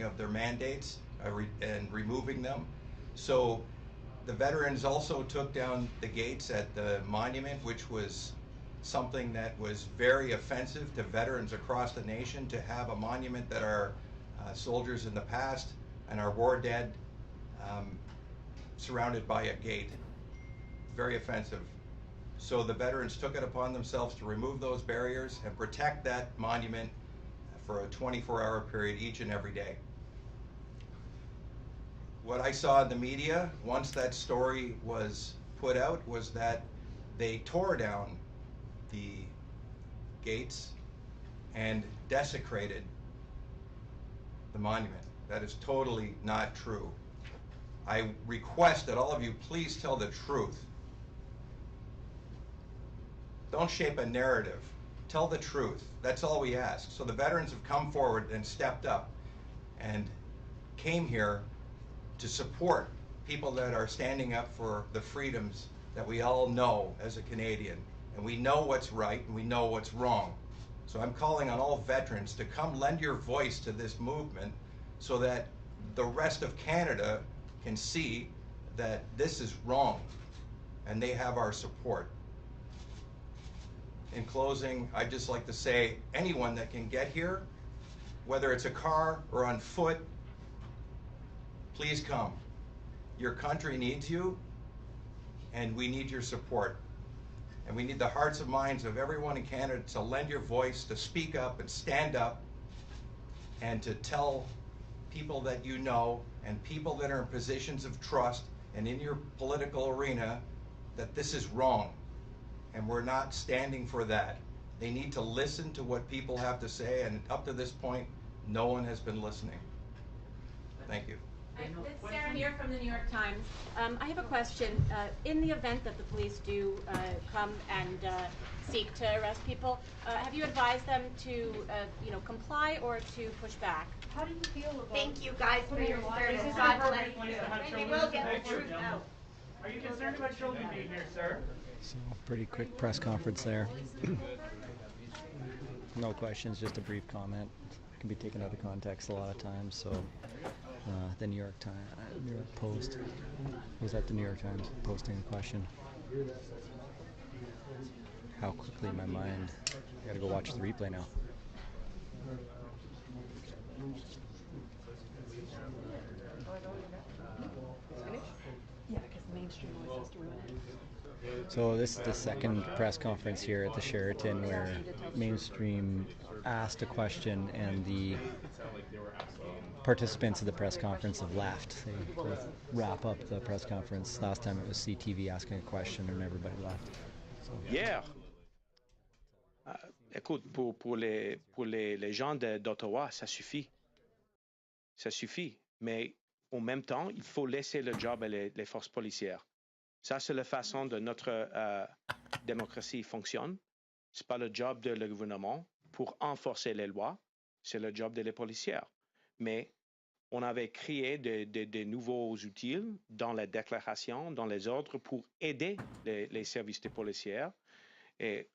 of their mandates and removing them. So the veterans also took down the gates at the monument, which was something that was very offensive to veterans across the nation, to have a monument that our soldiers in the past and our war dead surrounded by a gate. Very offensive. So the veterans took it upon themselves to remove those barriers and protect that monument for a 24-hour period each and every day. What I saw in the media, once that story was put out, was that they tore down the gates and desecrated the monument. That is totally not true. I request that all of you please tell the truth. Don't shape a narrative. Tell the truth. That's all we ask. So the veterans have come forward and stepped up and came here to support people that are standing up for the freedoms that we all know as a Canadian. And we know what's right and we know what's wrong. So I'm calling on all veterans to come lend your voice to this movement so that the rest of Canada can see that this is wrong and they have our support. In closing, I'd just like to say, anyone that can get here, whether it's a car or on foot, please come. Your country needs you, and we need your support. And we need the hearts and minds of everyone in Canada to lend your voice, to speak up and stand up, and to tell people that you know and people that are in positions of trust and in your political arena that this is wrong. And we're not standing for that. They need to listen to what people have to say, and up to this point, no one has been listening. Thank you. It's Sarah here from the New York Times. I have a question. In the event that the police do come and seek to arrest people, have you advised them to, comply or to push back? How do you feel about? Thank you guys for your service. God bless you. We will get the truth out. Are you concerned about children being here, sir? So, pretty quick press conference there. No questions, just a brief comment. It can be taken out of context a lot of times. So, the New York Post was at the New York Times posting a question. how quickly my mind. I gotta go watch the replay now. Yeah, because the mainstream always has to ruin it. So this is the second press conference here at the Sheraton where mainstream asked a question and the participants of the press conference have left. They wrap up the press conference. Last time it was CTV asking a question and everybody left. So. Hier, écoute, pour les gens d'Ottawa, ça suffit. Ça suffit. Mais en même temps, il faut laisser le job à les forces policières. Ça, c'est la façon de notre démocratie fonctionne. Ce n'est pas le job de le gouvernement pour enforcer les lois. C'est le job des policières. Mais on avait créé de nouveaux outils dans la déclaration, dans les ordres, pour aider les services de policières. Et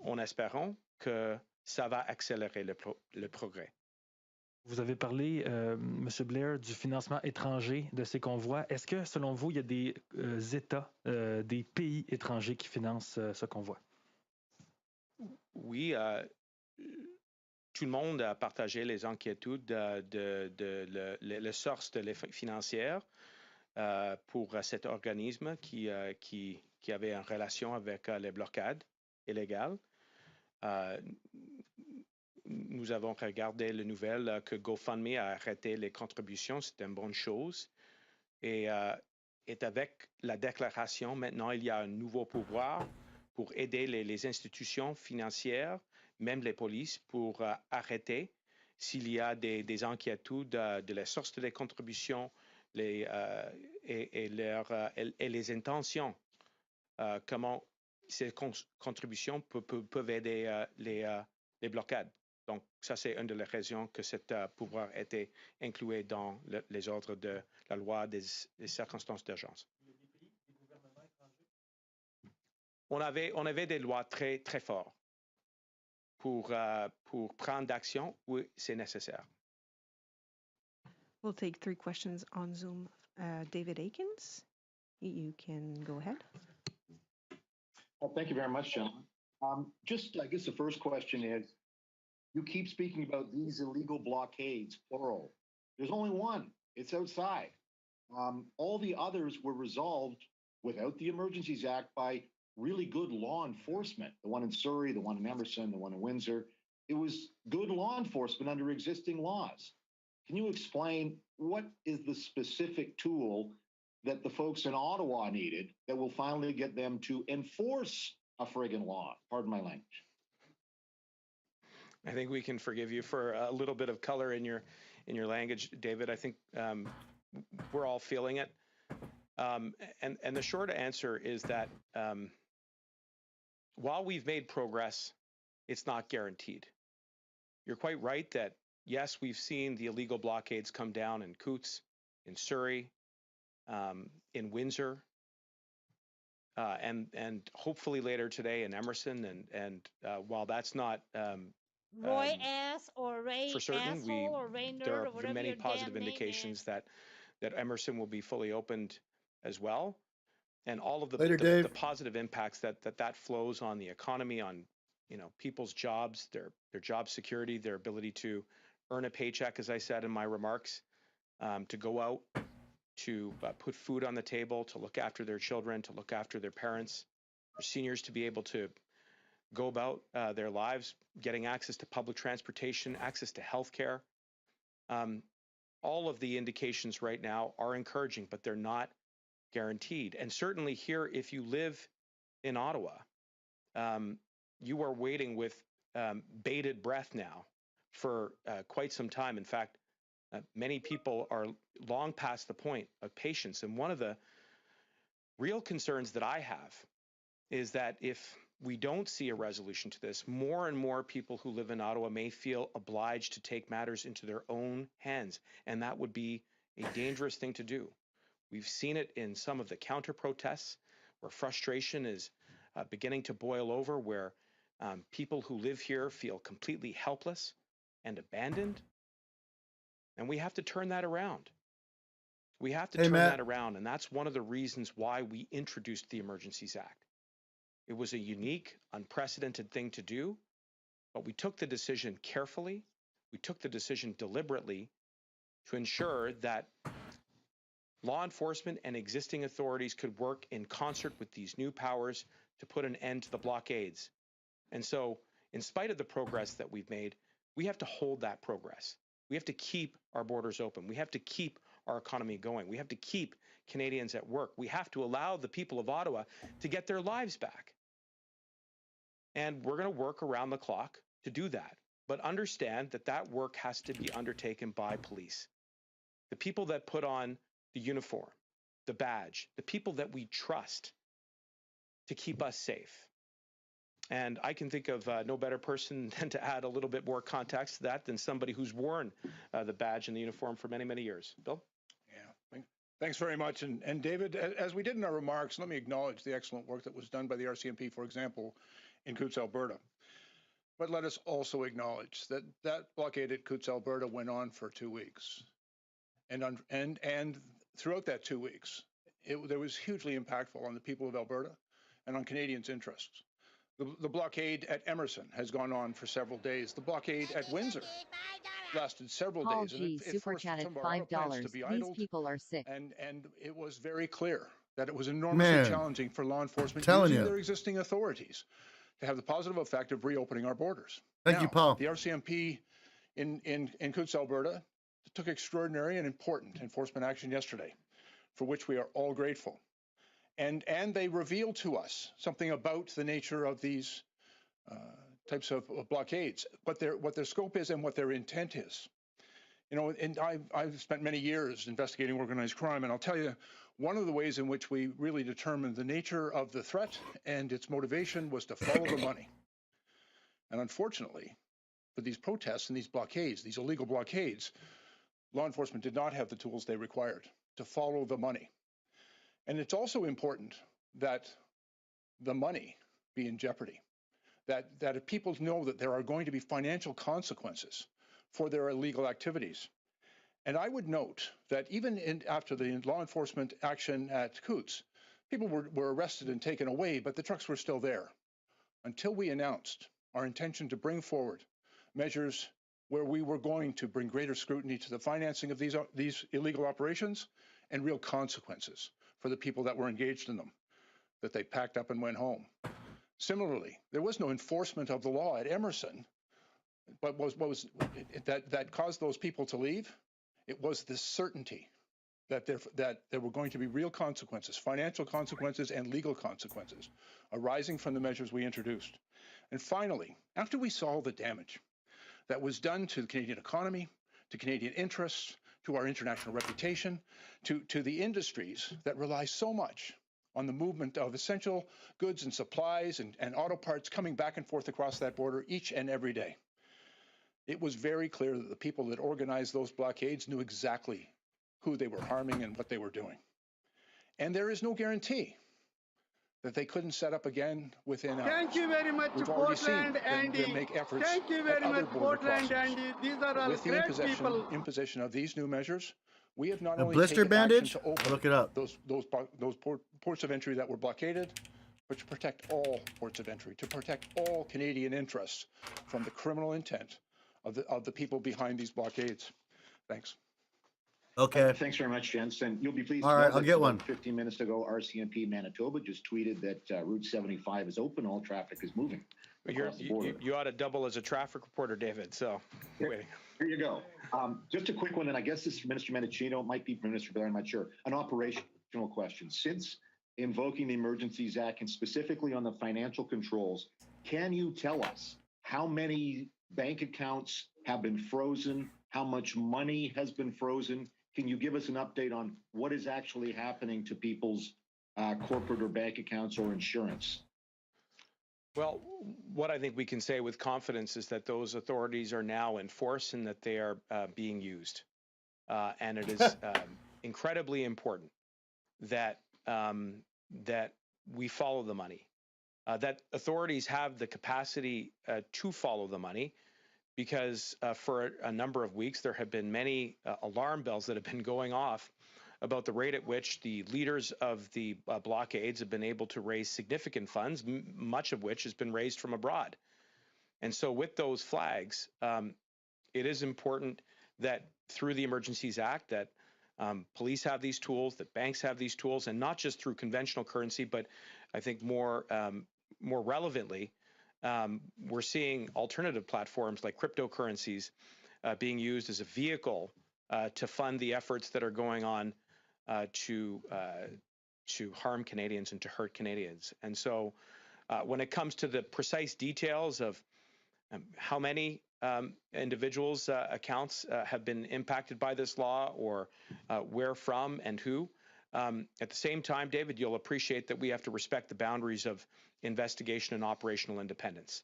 en espérant que ça va accélérer le progrès. Vous avez parlé, M. Blair, du financement étranger de ces convois. Est-ce que, selon vous, il y a des États, des pays étrangers qui financent ce convoi? Oui, tout le monde a partagé les inquiétudes de les sources financières pour cet organisme qui avait une relation avec les blocades illégales. Nous avons regardé les nouvelles que GoFundMe a arrêté les contributions, c'est une bonne chose. Et avec la déclaration, maintenant, il y a un nouveau pouvoir pour aider les institutions financières, même les polices, pour arrêter s'il y a des inquiétudes de la source des contributions et les intentions, comment ces contributions peuvent aider les blocades. Donc, ça, c'est une des raisons que ce pouvoir a été inclus dans les ordres de la loi des circonstances d'urgence. On avait des lois très, très fortes pour prendre d'action où c'est nécessaire. We'll take 3 questions on Zoom. David Akins, you can go ahead. Well, thank you very much, gentlemen. Just, I guess the first question is, you keep speaking about these illegal blockades, plural. There's only one. It's outside. All the others were resolved without the Emergencies Act by really good law enforcement. The one in Surrey, the one in Emerson, the one in Windsor. It was good law enforcement under existing laws. Can you explain what is the specific tool that the folks in Ottawa needed that will finally get them to enforce a friggin' law? Pardon my language. I think we can forgive you for a little bit of color in your language, David. I think we're all feeling it. And the short answer is that while we've made progress, it's not guaranteed. You're quite right that, yes, we've seen the illegal blockades come down in Coutts, in Surrey, in Windsor, and hopefully later today in Emerson. And while that's not Roy ass or Ray for certain, asshole or Ray nerd there or are whatever many your positive damn name indications is. that Emerson will be fully opened as well, and all of Later, the positive impacts that flows on the economy, on people's jobs, their job security, their ability to earn a paycheck, as I said in my remarks, to go out, to put food on the table, to look after their children, to look after their parents, for seniors to be able to go about their lives, getting access to public transportation, access to health care. All of the indications right now are encouraging, but they're not guaranteed. And certainly here, if you live in Ottawa, you are waiting with bated breath now for quite some time. In fact, many people are long past the point of patience. And one of the real concerns that I have is that if we don't see a resolution to this, more and more people who live in Ottawa may feel obliged to take matters into their own hands, and that would be a dangerous thing to do. We've seen it in some of the counter-protests where frustration is beginning to boil over, where people who live here feel completely helpless and abandoned, and we have to turn that around. We have to turn that around, and that's one of the reasons why we introduced the Emergencies Act. It was a unique, unprecedented thing to do, but we took the decision carefully. We took the decision deliberately to ensure that law enforcement and existing authorities could work in concert with these new powers to put an end to the blockades. And so, in spite of the progress that we've made, we have to hold that progress. We have to keep our borders open. We have to keep our economy going. We have to keep Canadians at work. We have to allow the people of Ottawa to get their lives back. And we're going to work around the clock to do that. But understand that that work has to be undertaken by police. The people that put on the uniform, the badge, the people that we trust to keep us safe. And I can think of no better person than to add a little bit more context to that than somebody who's worn the badge and the uniform for many, many years. Bill? Yeah, thanks very much. And David, as we did in our remarks, let me acknowledge the excellent work that was done by the RCMP, for example, in Coutts, Alberta. But let us also acknowledge that that blockade at Coutts, Alberta went on for 2 weeks. And throughout that 2 weeks, there was hugely impactful on the people of Alberta and on Canadians' interests. The blockade at Emerson has gone on for several days. The blockade at Windsor lasted several Paul days. G. And it forced Super some chatted of our auto plants to $5. be These idled. people are sick. And it was very clear that it was enormously Man, challenging for law enforcement telling using you. their existing authorities to have the positive effect of reopening our borders. Thank you, Paul. The RCMP in Coutts, Alberta took extraordinary and important enforcement action yesterday, for which we are all grateful. And they revealed to us something about the nature of these types of blockades, what their scope is and what their intent is. You know, and I've spent many years investigating organized crime, and I'll tell you, one of the ways in which we really determined the nature of the threat and its motivation was to follow the money. And unfortunately, for these protests and these blockades, these illegal blockades, law enforcement did not have the tools they required to follow the money. And it's also important that the money be in jeopardy, that if people know that there are going to be financial consequences for their illegal activities. And I would note that even after the law enforcement action at Coutts, people were arrested and taken away, but the trucks were still there until we announced our intention to bring forward measures where we were going to bring greater scrutiny to the financing of these illegal operations and real consequences for the people that were engaged in them, that they packed up and went home. Similarly, there was no enforcement of the law at Emerson, but that caused those people to leave. It was the certainty that there were going to be real consequences, financial consequences and legal consequences arising from the measures we introduced. And finally, after we saw the damage that was done to the Canadian economy, to Canadian interests, to our international reputation, to the industries that rely so much on the movement of essential goods and supplies and auto parts coming back and forth across that border each and every day. It was very clear that the people that organized those blockades knew exactly who they were harming and what they were doing. And there is no guarantee that they couldn't set up again within hours. Thank you very much, We've already seen PortlandAndy. them make efforts Thank you at very other much, border crossings. PortlandAndy. These are all With the great people. imposition of these new measures, we have not A only blister taken bandage? action to open Look it up. those ports of entry that were blockaded, but to protect all ports of entry, to protect all Canadian interests from the criminal intent of the people behind these blockades. Thanks. Okay. Thanks very much, Jens. And you'll be pleased All to know right, I'll that get about one. 15 minutes ago, RCMP Manitoba just tweeted that Route 75 is open. All traffic is moving across the border. You ought to double as a traffic reporter, David. So, waiting. Here you go. Just a quick one, and I guess this is for Minister Mendocino. It might be for Minister Blair, I'm not sure. An operational question. Since invoking the Emergencies Act, and specifically on the financial controls, can you tell us how many bank accounts have been frozen? How much money has been frozen? Can you give us an update on what is actually happening to people's corporate or bank accounts or insurance? Well, what I think we can say with confidence is that those authorities are now in force and that they are being used. And it is incredibly important that that we follow the money, that authorities have the capacity to follow the money, because for a number of weeks there have been many alarm bells that have been going off about the rate at which the leaders of the blockades have been able to raise significant funds, much of which has been raised from abroad. And so with those flags, it is important that through the Emergencies Act that police have these tools, that banks have these tools, and not just through conventional currency, but I think more relevantly, we're seeing alternative platforms like cryptocurrencies being used as a vehicle to fund the efforts that are going on to harm Canadians and to hurt Canadians. And so when it comes to the precise details of how many individuals' accounts have been impacted by this law, or where from and who. At the same time, David, you'll appreciate that we have to respect the boundaries of investigation and operational independence.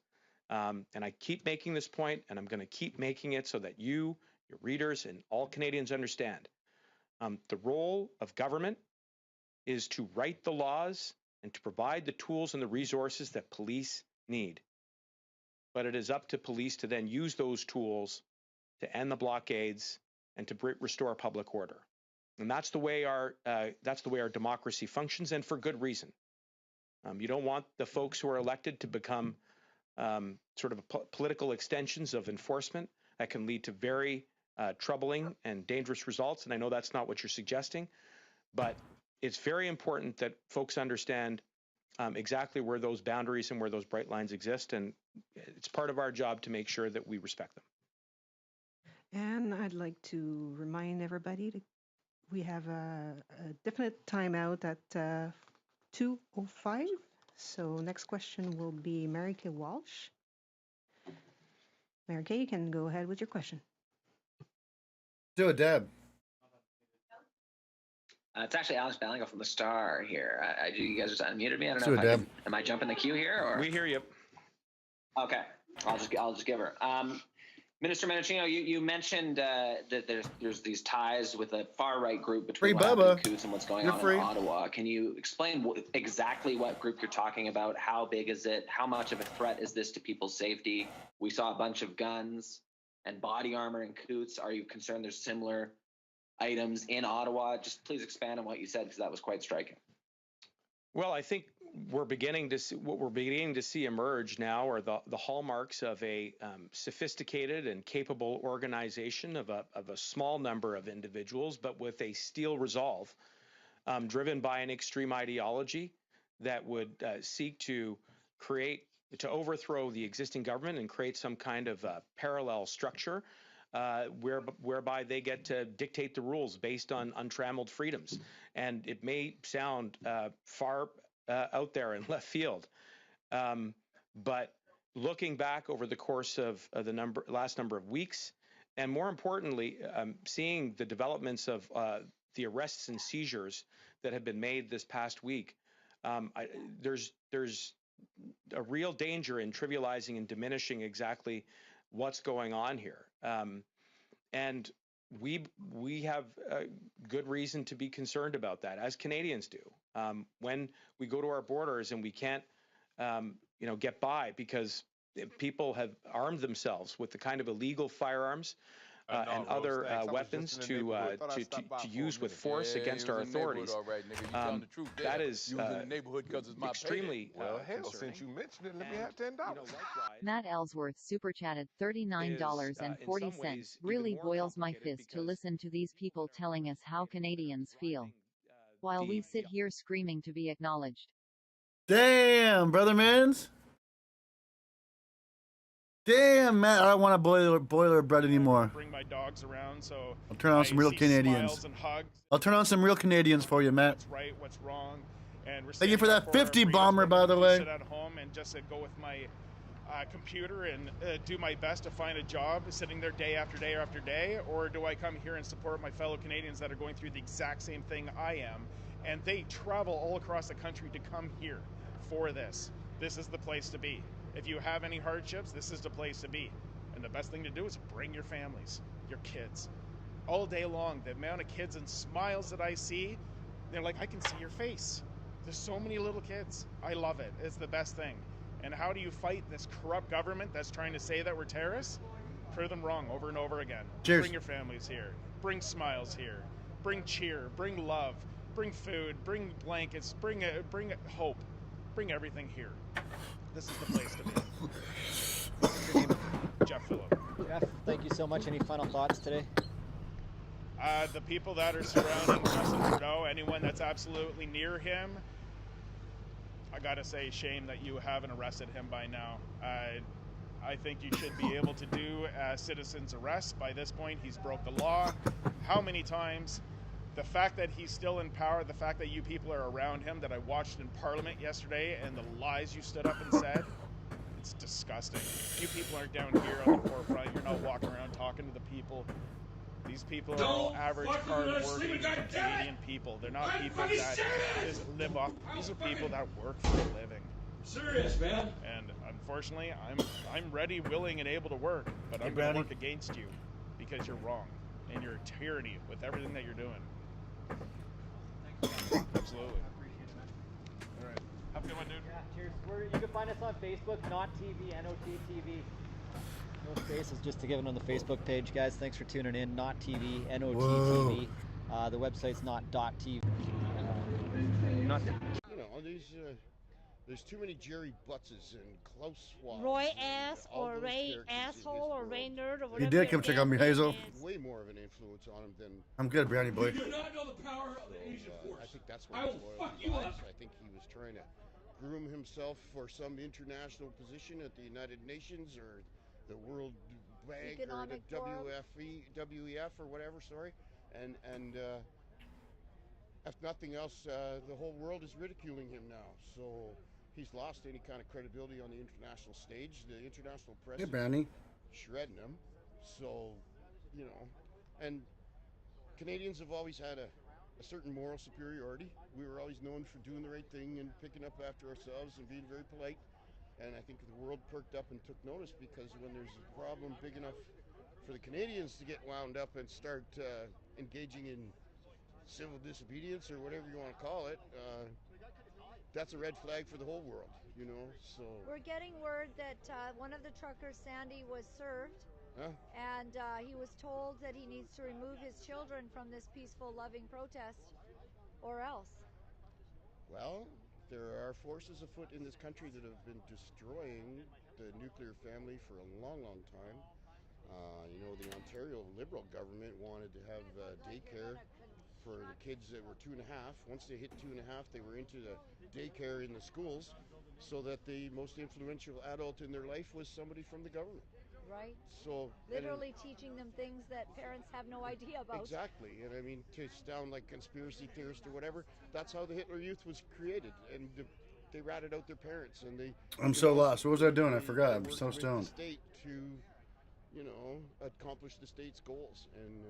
And I keep making this point, and I'm going to keep making it so that you, your readers, and all Canadians understand. The role of government is to write the laws and to provide the tools and the resources that police need. But it is up to police to then use those tools to end the blockades and to restore public order. And that's the way our democracy functions, and for good reason. You don't want the folks who are elected to become sort of political extensions of enforcement that can lead to very troubling and dangerous results. And I know that's not what you're suggesting, but it's very important that folks understand exactly where those boundaries and where those bright lines exist, and it's part of our job to make sure that we respect them. And I'd like to remind everybody that we have a definite timeout at 2:05. So next question will be Mary Kay Walsh. Mary Kay, you can go ahead with your question. Do it, Deb. It's actually Alex Ballinger from the Star here. You guys just unmuted me. I don't Do know it, if Deb. am I jumping the queue here? Or? We hear you. Okay, I'll just give her. Minister Mendocino, you mentioned that there's these ties with a far right group between what happened in Coutts and what's going on in Ottawa. Can you explain exactly what group you're talking about? How big is it? How much of a threat is this to people's safety? We saw a bunch of guns and body armor in Coutts. Are you concerned there's similar items in Ottawa? Just please expand on what you said, because that was quite striking. Well, I think what we're beginning to see emerge now are the hallmarks of a sophisticated and capable organization of a small number of individuals, but with a steel resolve, driven by an extreme ideology that would seek to overthrow the existing government and create some kind of parallel structure whereby they get to dictate the rules based on untrammeled freedoms. And it may sound far out there in left field, but looking back over the course of the last number of weeks, and more importantly, seeing the developments of the arrests and seizures that have been made this past week, there's a real danger in trivializing and diminishing exactly what's going on here. And we have good reason to be concerned about that, as Canadians do. When we go to our borders and we can't, get by because people have armed themselves with the kind of illegal firearms and other weapons to use with force against our authorities. That is extremely since you mentioned it, let me have $10. Matt Ellsworth super chatted $39.40. Really boils my fist to listen to these people telling us how Canadians feel, while we sit here screaming to be acknowledged. Damn, brother mans. Damn, Matt, I don't want a boiler bread anymore. Bring my dogs around, so I'll turn on some real Canadians. I'll turn on some real Canadians for you, Matt. What's right, what's wrong, and thank you for that 50 bomber, by the way. Sit at home and just go with my computer and do my best to find a job, sitting there day after day after day, or do I come here and support my fellow Canadians that are going through the exact same thing I am, and they travel all across the country to come here for this. This is the place to be. If you have any hardships, this is the place to be. And the best thing to do is bring your families, your kids. All day long, the amount of kids and smiles that I see, they're like, I can see your face. There's so many little kids. I love it. It's the best thing. And how do you fight this corrupt government that's trying to say that we're terrorists? Prove them wrong over and over again. Cheers. Bring your families here. Bring smiles here. bring cheer, bring love, bring food, bring blankets, bring hope, bring everything here. This is the place to be. Jeff Phillip. Jeff, thank you so much. Any final thoughts today? The people that are surrounding Justin Trudeau, anyone that's absolutely near him, I gotta say, shame that you haven't arrested him by now. I think you should be able to do a citizen's arrest. By this point, he's broke the law. How many times? The fact that he's still in power, the fact that you people are around him, that I watched in Parliament yesterday, and the lies you stood up and said, it's disgusting. You people aren't down here on the forefront. You're not walking around talking to the people. These people are all average, hard-working Canadian people. They're not people that just live off. These are people that work for a living. Serious, man. And unfortunately, I'm ready, willing, and able to work, but I'm going to work against you because you're wrong and you're a tyranny with everything that you're doing. Absolutely. All right. Have a good one, dude. Yeah, cheers. You can find us on Facebook, Not TV, NOTTV. No spaces, just to give it on the Facebook page, guys. Thanks for tuning in. Not TV, NOTTV. The website's not.tv. You know, there's too many Jerry Buttses and Klaus Schwab. Roy ass or Ray asshole or Ray nerd or whatever. He did come check on me, Hazel. Way more of an influence on him than. I'm good, Brownie boy. You do not know the power of the Asian force. I think that's what his loyalty lies. I think he was trying to groom himself for some international position at the United Nations or the World Bank Economic or the WEF or whatever. Sorry, and if nothing else, the whole world is ridiculing him now. So he's lost any kind of credibility on the international stage. The international press is shredding him. So, you know, and Canadians have always had a certain moral superiority. We were always known for doing the right thing and picking up after ourselves and being very polite. And I think the world perked up and took notice, because when there's a problem big enough for the Canadians to get wound up and start engaging in civil disobedience or whatever you want to call it, that's a red flag for the whole world, you know. So we're getting word that one of the truckers, Sandy, was served, and he was told that he needs to remove his children from this peaceful, loving protest, or else. Well, there are forces afoot in this country that have been destroying the nuclear family for a long, long time. You know, the Ontario Liberal government wanted to have daycare for the kids that were 2.5. Once they hit 2.5, they were into the daycare in the schools, so that the most influential adult in their life was somebody from the government. Right. So literally teaching them things that parents have no idea about. Exactly. And I mean, to sound like conspiracy theorist or whatever, that's how the Hitler Youth was created, and they ratted out their parents, and they. I'm so lost. What was I doing? I forgot. I'm so stoned. The state to, you know, accomplish the state's goals, and.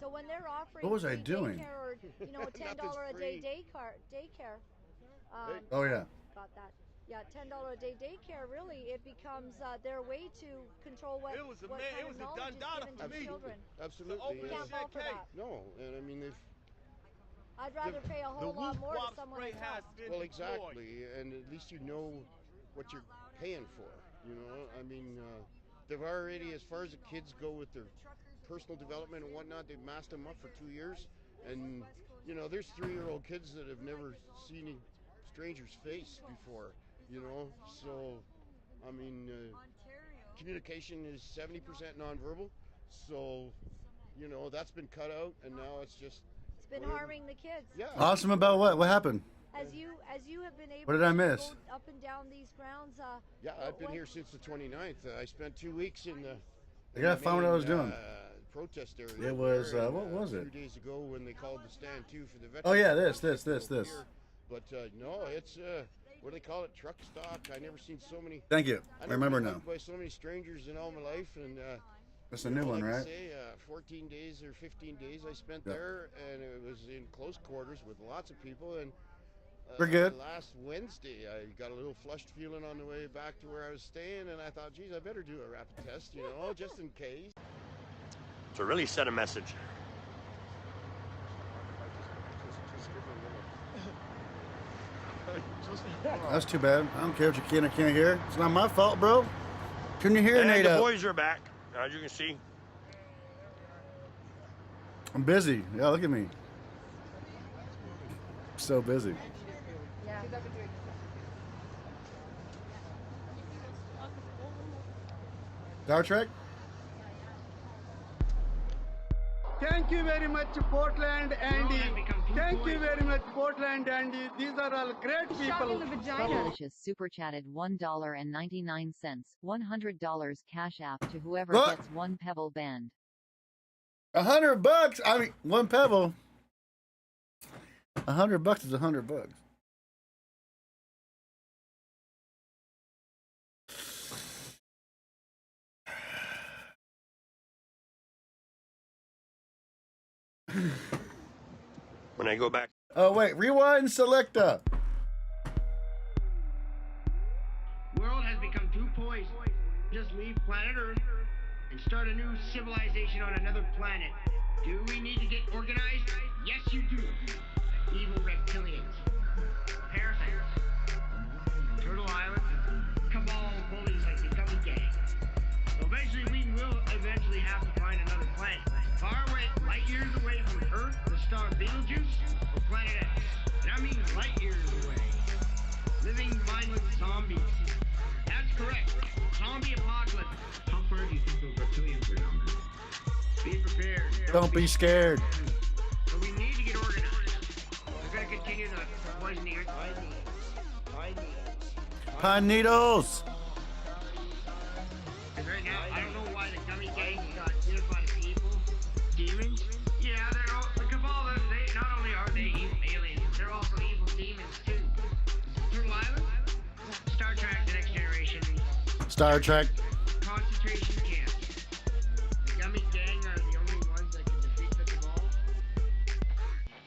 So when they're offering what was I doing? Daycare or, you know, a $10 a day daycare. Oh yeah. Got that. Yeah, $10 a day daycare. Really, it becomes their way to control what kind of knowledge is given to children. Absolutely. You can't fall for that. No, and I mean they've. I'd rather pay a whole lot more to someone who trusts. Well, exactly, and at least you know what you're paying for. You know, I mean, they've already, as far as the kids go with their personal development and whatnot, they've masked them up for 2 years, and you know, there's 3-year-old kids that have never seen a stranger's face before. You know, so I mean, communication is 70% nonverbal, so you know that's been cut out, and now it's just. It's been harming the kids. Yeah. Awesome about what? What happened? As you have been able what did I to miss? go up and down these grounds. Yeah, I've been here since the 29th. I spent 2 weeks in the. I gotta find what I was doing. Protest area. It was what was it? 2 days ago when they called the stand too for the veterans. Oh yeah, this. But no, it's what do they call it? Truck stock. I never seen so many. Thank you. I remember now. By so many strangers in all my life, and that's a new one, right? Say, 14 days or 15 days I spent there, and it was in close quarters with lots of people. And we're good. Last Wednesday, I got a little flushed feeling on the way back to where I was staying, and I thought, geez, I better do a rapid test, you know, just in case. To really send a message. That's too bad. I don't care what you can or can't hear. It's not my fault, bro. Turn your hearing aid The up. boys are back, as you can see. I'm busy. Yeah, look at me. so busy. Yeah. Star Trek? Thank you very much, PortlandAndy. Thank you very much, PortlandAndy. These are all great people. Delicious super chatted $1.99, $100 cash app to whoever What? gets one pebble banned. $100? I mean, one pebble. $100 is $100. When I go back. Oh wait, rewind selector. World has become too poised. Just leave planet Earth and start a new civilization on another planet. Do we need to get organized? Yes, you do. Evil reptilians, parasites, Turtle Island, cabal bullies like the Gummy Gang. So eventually we will have to find another planet. Far away, light years away from Earth, the star Betelgeuse, or planet X. And I mean light years away. Living mindless zombies. That's correct. Zombie apocalypse. How far do you think those reptilians are down there? Be prepared. Don't be scared. So we need to get organized. We're going to continue to poison the earth. Pine needles. Because right now, I don't know why the Gummy Gang got unified people, demons. Yeah, they're all, the cabal, they not only are they evil aliens, they're also evil demons too. Turtle Island, Star Trek, The Next Generation. Star Trek. Concentration camps. The Gummy Gang are the only ones that can defeat the cabal.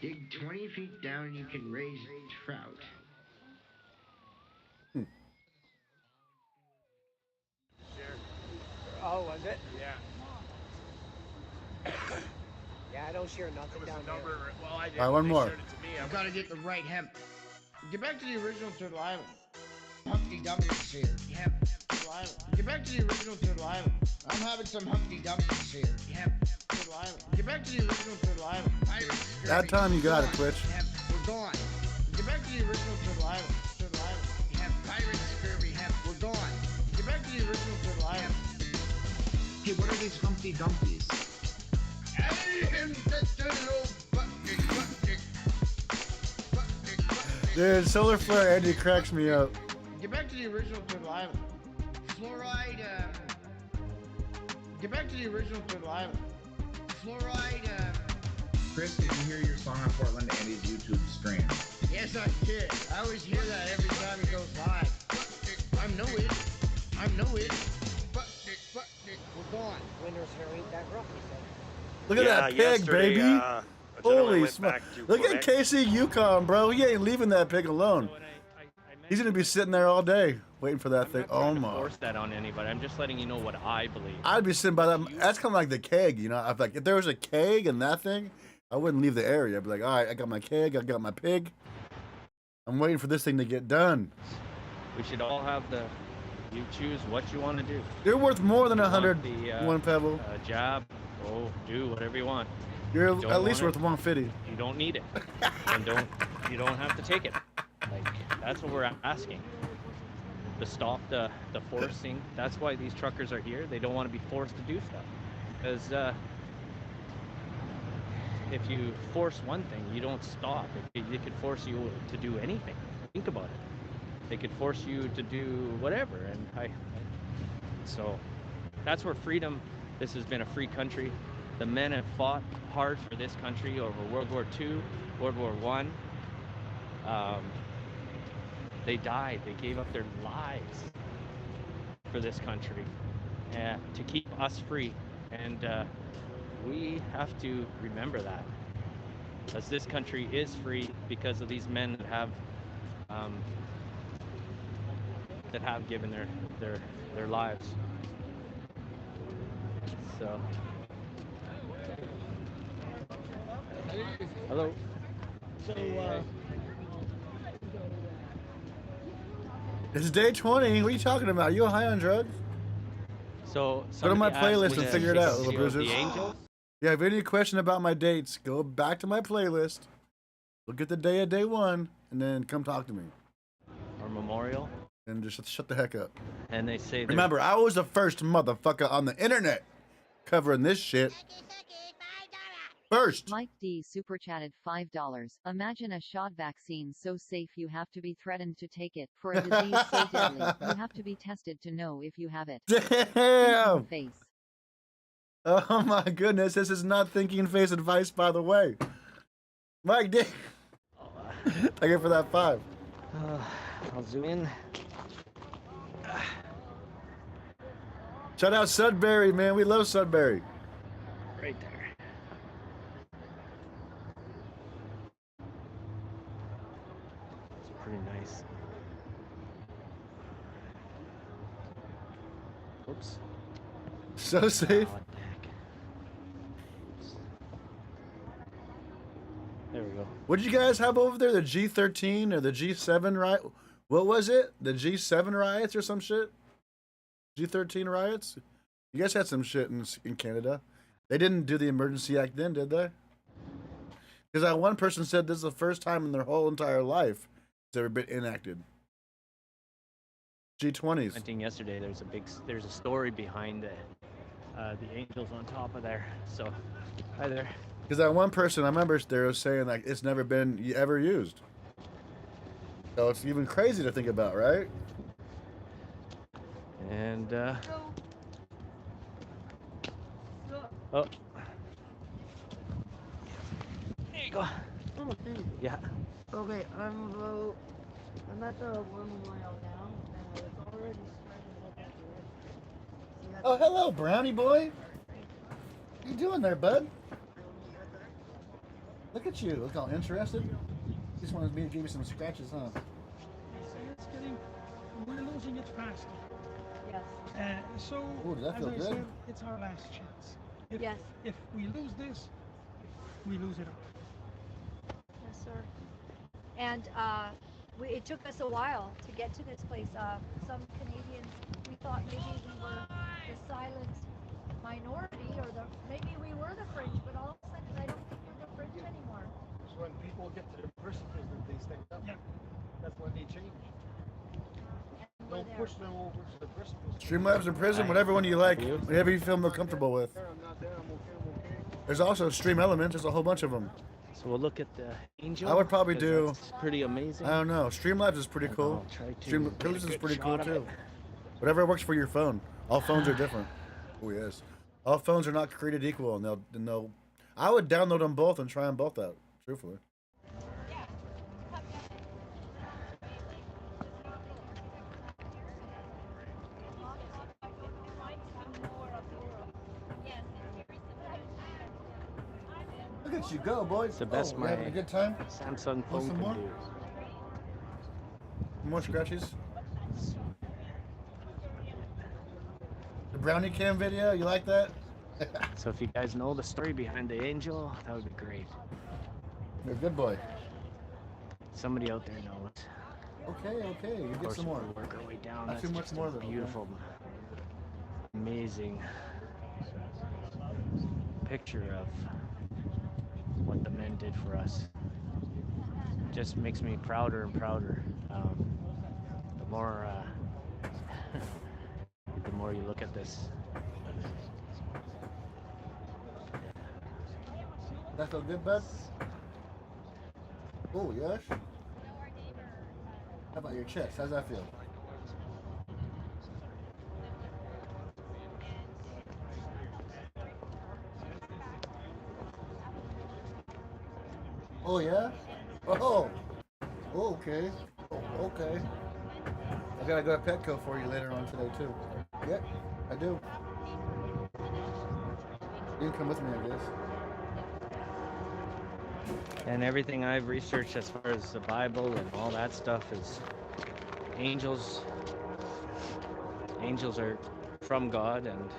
Dig 20 feet down and you can raise trout. Oh, was it? Yeah. Yeah, I don't share nothing down there. Well, I did. All right, one more. I've got to get the right hemp. Get back to the original Turtle Island. Humpty Dumpty's here. Hemp. Turtle Island. Get back to the original Turtle Island. I'm having some Humpty Dumpty's here. Hemp. Turtle Island. Get back to the original Turtle Island. Pirates. That time you got it, Twitch. Hemp. We're gone. Get back to the original Turtle Island. Turtle Island. Hemp. Pirates. Scurvy. Hemp. We're gone. Get back to the original Turtle Island. Hey, what are these Humpty Dumpties? Dude, solar flare Andy cracks me up. Get back to the original Turtle Island. Fluoride, get back to the original Turtle Island. Fluoride, Chris, did you hear your song on PortlandAndy's YouTube stream? Yes, I did. I always hear that every time it goes live. I'm no idiot. I'm no idiot. We're gone. Winners here ain't that rough, he said. Look at that pig, baby. Holy smoke. Look at Casey Yukon, bro. He ain't leaving that pig alone. He's going to be sitting there all day waiting for that thing. Oh, my. Force that on anybody. I'm just letting you know what I believe. I'd be sitting by that. That's kind of like the keg, you know. I'd like, if there was a keg and that thing, I wouldn't leave the area. I'd be like, all right, I got my keg, I got my pig. I'm waiting for this thing to get done. We should all have the... You choose what you want to do. You're worth more than 100, one pebble. Jab. Oh, do whatever you want. You're at least worth 150. You don't need it. And you don't have to take it. Like, that's what we're asking. To stop the forcing. That's why these truckers are here. They don't want to be forced to do stuff. Because if you force one thing, you don't stop. It could force you to do anything. Think about it. They could force you to do whatever, and so that's where freedom. This has been a free country. The men have fought hard for this country over World War II, World War I. They died. They gave up their lives for this country to keep us free, and we have to remember that, as this country is free because of these men that have given their lives. So, hello. So, this is day 20. What are you talking about? Are you high on drugs? So, go to my playlist and figure it out, little bruisers. The Angels? Yeah, if you have any question about my dates, go back to my playlist. Look at the day of day one, and then come talk to me. Or Memorial. And just shut the heck up. And they say remember, I was the first motherfucker on the internet covering this shit. First. Mike D super chatted $5. Imagine a shot vaccine so safe you have to be threatened to take it. For a disease so deadly, you have to be tested to know if you have it. Damn. Face. Oh my goodness, this is not thinking face advice, by the way. Mike D. Thank you for that 5. I'll zoom in. Shout out Sudbury, man. We love Sudbury. Right there. It's pretty nice. Oops. So safe. Oh, there we go. What did you guys have over there? The G13 or the G7 riot? What was it? The G7 riots or some shit? G13 riots? You guys had some shit in Canada. They didn't do the Emergency Act then, did they? Because that one person said this is the first time in their whole entire life it's ever been enacted. G20s. I think yesterday there's a story behind the angels on top of there. So, hi there. Because that one person, I remember they were saying like it's never been ever used. So it's even crazy to think about, right? And oh, there you go. Oh, thank you. Yeah. Okay, I'm at the War Memorial now, and it's already starting to look at Oh, hello, Brownie boy. What you doing there, bud? Look at you. Look all interested. Just wanted me to give you some scratches, huh? It's getting, we're losing it fast. Yes. So, ooh, does that as feel I good? said, it's our last chance. Yes. If we lose this, we lose it all. Yes, sir. And it took us a while to get to this place. Some Canadians, we thought maybe we were the silent minority, or maybe we were the fringe, but all of a sudden I don't think we're the fringe anymore. So when people get to the precipice that they stand up, that's when they change. Don't push them over to the precipice. Streamlabs in prison, whatever one you like, whatever you feel more comfortable with. I'm not there, I'm okay. There's also Stream Elements, there's a whole bunch of them. So we'll look at the angel. I would probably do. That's pretty amazing. I don't know. Streamlabs is pretty cool. Streamlabs is pretty cool too. Whatever works for your phone. All phones are different. Oh yes. All phones are not created equal, and they'll. I would download them both and try them both out. Truthfully. Look at you go, boys. It's the best my having a good time? Samsung phone can do. More scratches? The brownie cam video, you like that? So if you guys know the story behind the angel, that would be great. You're a good boy. Somebody out there knows. Okay, you get some more. We'll work our way down. Not too much more though. Beautiful, amazing picture of what the men did for us. Just makes me prouder and prouder. The more the more you look at this. That feel good, bud? Oh, yes? How about your chest? How's that feel? Oh, yeah? Oh! Okay. Oh, okay. I gotta go to Petco for you later on today, too. Yep, I do. You can come with me, I guess. And everything I've researched as far as the Bible and all that stuff is angels are from God, and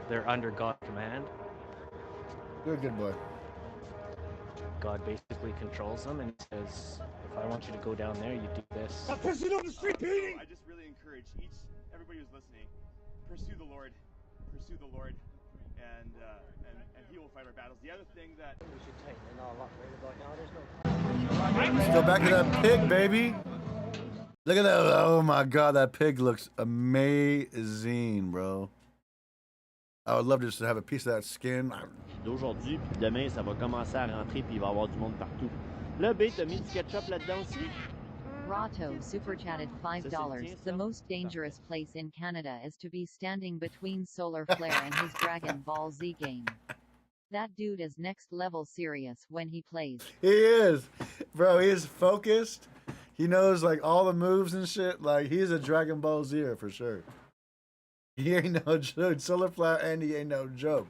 they're under God's command. You're a good boy. God basically controls them and says, if I want you to go down there, you do this. Stop pissing on the street, Petey! I just really encourage everybody who's listening, pursue the Lord. and he will fight our battles. The other thing that we should tighten it all up right about now. There's no. Let's go back to that pig, baby. Look at that. Oh my God, that pig looks amazing, bro. I would love just to have a piece of that skin. D'aujourd'hui, puis demain, ça va commencer à rentrer, puis il va y avoir du monde partout. Là, B, t'as mis du ketchup là-dedans aussi? Rato super chatted $5. The most dangerous place in Canada is to be standing between Solar Flare and his Dragon Ball Z game. That dude is next level serious when he plays. He is. Bro, he is focused. He knows like all the moves and shit. Like he's a Dragon Ball Zer for sure. He ain't no joke. Solar Flare Andy ain't no joke.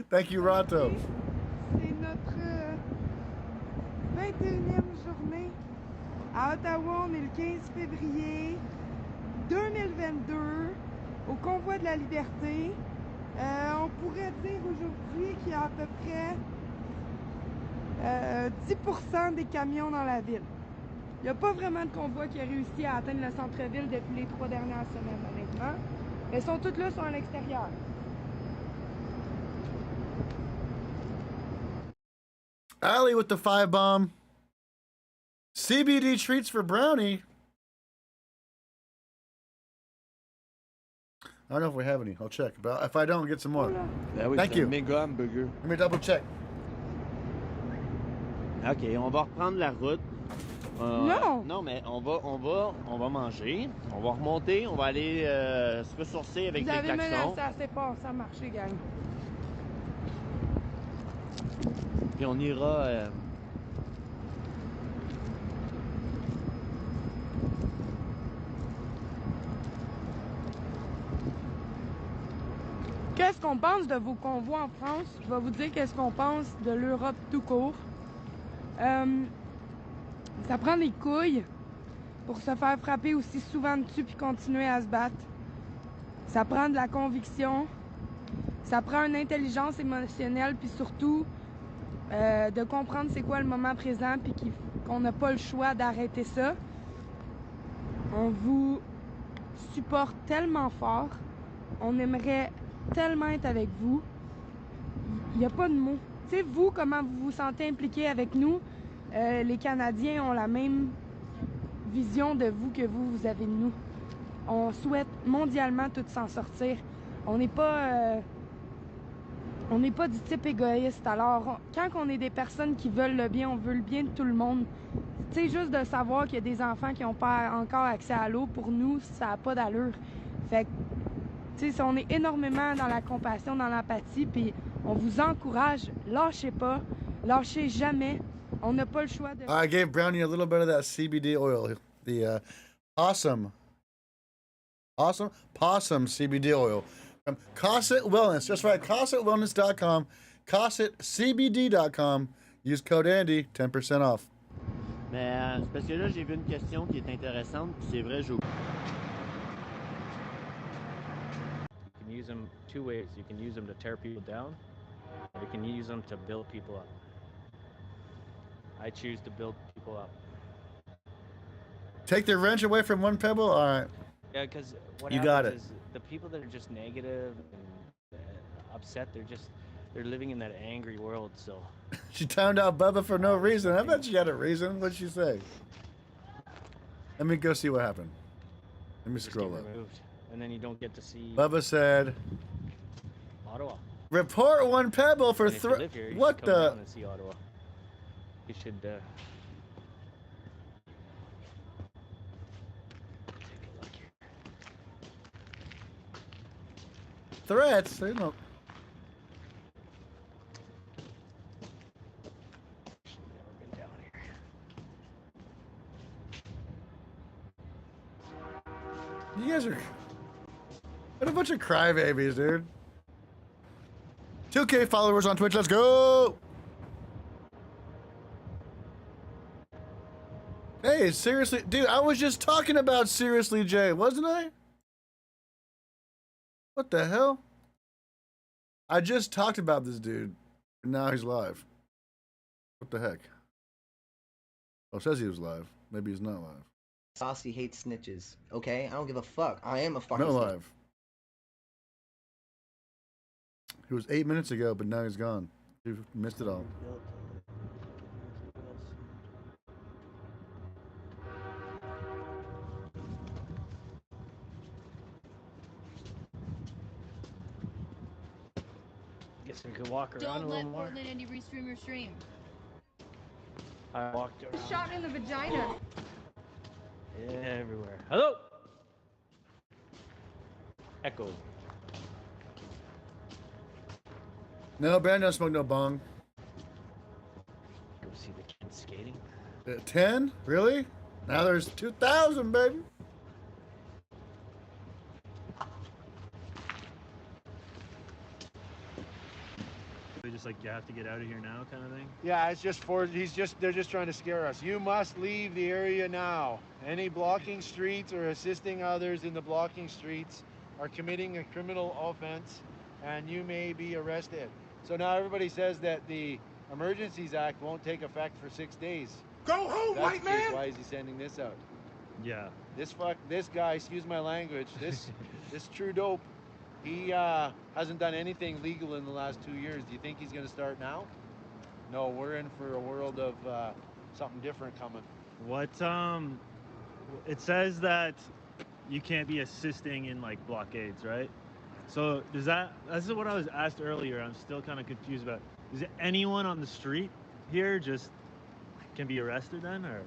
Thank you, Rato. C'est notre 21e journée. À Ottawa, on est le 15 février 2022 au Convoy de la Liberté. On pourrait dire aujourd'hui qu'il y a à peu près 10% des camions dans la ville. Il n'y a pas vraiment de convoi qui a réussi à atteindre le centre-ville depuis les 3 dernières semaines, honnêtement. Mais ils sont tous là, sont à l'extérieur. Ali with the 5 bomb. CBD treats for Brownie. I don't know if we have any. I'll check. But if I don't, get some more. Thank you. Méga hamburger. Let me double check. OK, on va reprendre la route. Non! Non, mais on va manger. On va remonter. On va aller se ressourcer avec Vous des avez klaxons. menacé assez fort, ça a marché, gang. Puis on ira... Qu'est-ce qu'on pense de vos convois en France? Je vais vous dire qu'est-ce qu'on pense de l'Europe tout court. Ça prend des couilles pour se faire frapper aussi souvent dessus puis continuer à se battre. Ça prend de la conviction. Ça prend une intelligence émotionnelle puis surtout de comprendre c'est quoi le moment présent puis qu'on n'a pas le choix d'arrêter ça. On vous supporte tellement fort. On aimerait tellement être avec vous. Il n'y a pas de mots. Tu sais, vous, comment vous vous sentez impliqué avec nous? Les Canadiens ont la même vision de vous que vous avez de nous. On souhaite mondialement tous s'en sortir. On n'est pas du type égoïste. Alors, quand on est des personnes qui veulent le bien, on veut le bien de tout le monde. Tu sais, juste de savoir qu'il y a des enfants qui n'ont pas encore accès à l'eau, pour nous, ça n'a pas d'allure. Fait que, tu sais, on est énormément dans la compassion, dans l'empathie, puis on vous encourage, lâchez pas, lâchez jamais. On n'a pas le choix de... I gave Brownie a little bit of that CBD oil, the possum CBD oil from Cosset Wellness. Just right, CossetWellness.com, CossetCBD.com. Use code Andy, 10% off. Mais c'est parce que là, j'ai vu une question qui est intéressante, puis c'est vrai, You can use them two ways. You can use them to tear people down, or you can use them to build people up. I choose to build people up. Take the wrench away from one pebble? All right. Yeah, because what you got it. is the people that are just negative and upset, they're living in that angry world, so. She timed out Bubba for no reason. I bet she had a reason. What'd she say? Let me go see what happened. Let me scroll up. Removed, and then you don't get to see. Bubba said, Ottawa. Report one pebble for And if you live here, you what should come the? down and see Ottawa. You should take a look here. Threats? There's no. Never been down here. You guys are. What a bunch of crybabies, dude. 2K followers on Twitch. Let's go. Hey, seriously, dude, I was just talking about Seriously Jay, wasn't I? What the hell? I just talked about this dude, and now he's live. What the heck? Oh, it says he was live. Maybe he's not live. Saucy hates snitches. Okay, I don't give a fuck. I am a fucking No snitch. live. He was 8 minutes ago, but now he's gone. You missed it all. Guess we could walk around a Don't little let more. PortlandAndy restream your stream. I walked around. Shot in the vagina. Everywhere. Hello. Echo. No, Brandon don't smoke no bong. Go see the kids skating. 10? Really? Now there's 2,000, baby. They just like, you have to get out of here now kind of thing? Yeah, it's just they're just trying to scare us. You must leave the area now. Any blocking streets or assisting others in the blocking streets are committing a criminal offense and you may be arrested. So now everybody says that the Emergencies Act won't take effect for 6 days. Go home, white man! Why is he sending this out? Yeah. This guy, excuse my language, this true dope, he hasn't done anything legal in the last 2 years. Do you think he's going to start now? No, we're in for a world of something different coming. What, it says that you can't be assisting in like blockades, right? So does that, this is what I was asked earlier, I'm still kind of confused about. Is it anyone on the street here just can be arrested then, or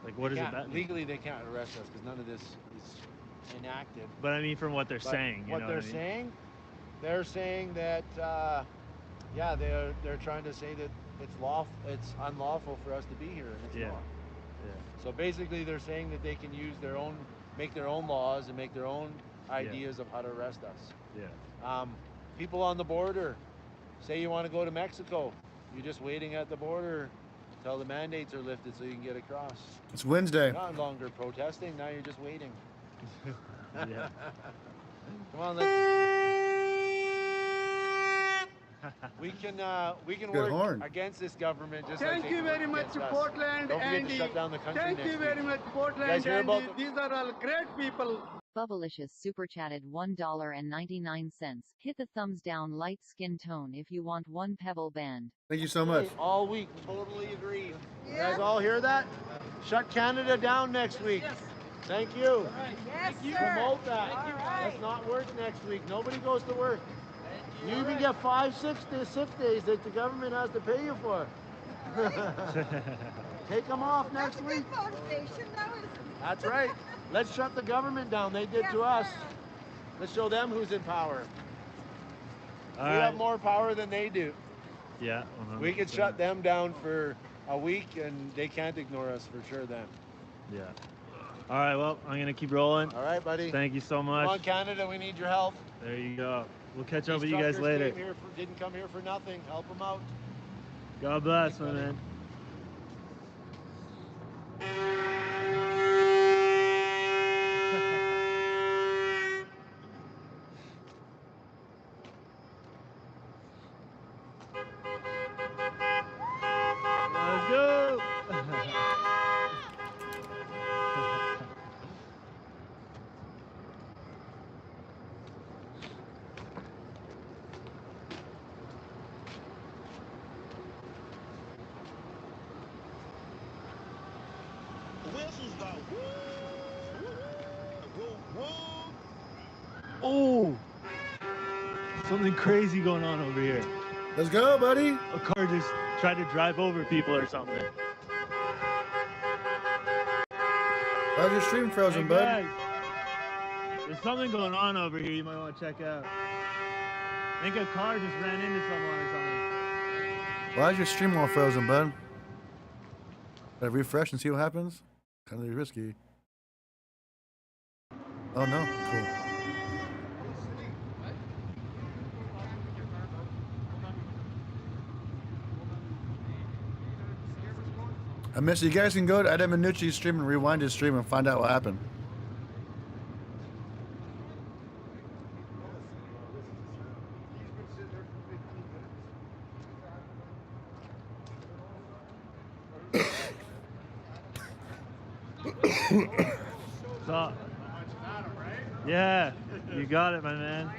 like what does that mean? Legally they can't arrest us because none of this is enacted. But I mean from what they're saying, what they're saying, they're saying that yeah, they're trying to say that it's unlawful for us to be here, and it's not. Yeah. So basically they're saying that they can make their own laws and make their own ideas of how to arrest us. Yeah. People on the border, say you want to go to Mexico, you're just waiting at the border until the mandates are lifted so you can get across. It's Wednesday. You're not longer protesting, now you're just waiting. Yeah. Come on, we can Good work horn. against this government just Thank like they you can work very much, against us. Portland Don't forget Andy. to shut down the country Thank next you very week. much, You Portland guys hear about Andy. These are all great people. Bubblicious super chatted $1.99. Hit the thumbs down light skin tone if you want one pebble band. Thank you so much. All week, totally agree. You guys all hear that? Shut Canada down next week. Yes. Thank you. Yes, sir. Promote that. All right. Let's not work next week. Nobody goes to work. You even get 5 sick days that the government has to pay you for. Take them off next week. That's a good motivation, though, isn't it? That's right. Let's shut the government down. They did to us. Let's show them who's in power. All we right. have more power than they do. Yeah. 100%. We could shut them down for a week and they can't ignore us for sure then. Yeah. All right, well, I'm going to keep rolling. All right, buddy. Thank you so much. Come on, Canada, we need your help. There you go. We'll catch up These with you guys truckers later. didn't come here for nothing. Help them out. God bless, my man. Let's go. Oh, something crazy going on over here. Let's go, buddy. A car just tried to drive over people or something. Why's your stream frozen, Hey, bud? guys, there's something going on over here you might want to check out. I think a car just ran into someone or something. Why's your stream all frozen, bud? Gotta refresh and see what happens? Kind of risky. Oh no, cool. I miss you guys can go to Adam Minucci's stream and rewind his stream and find out what happened. What's up? Yeah, you got it, my man.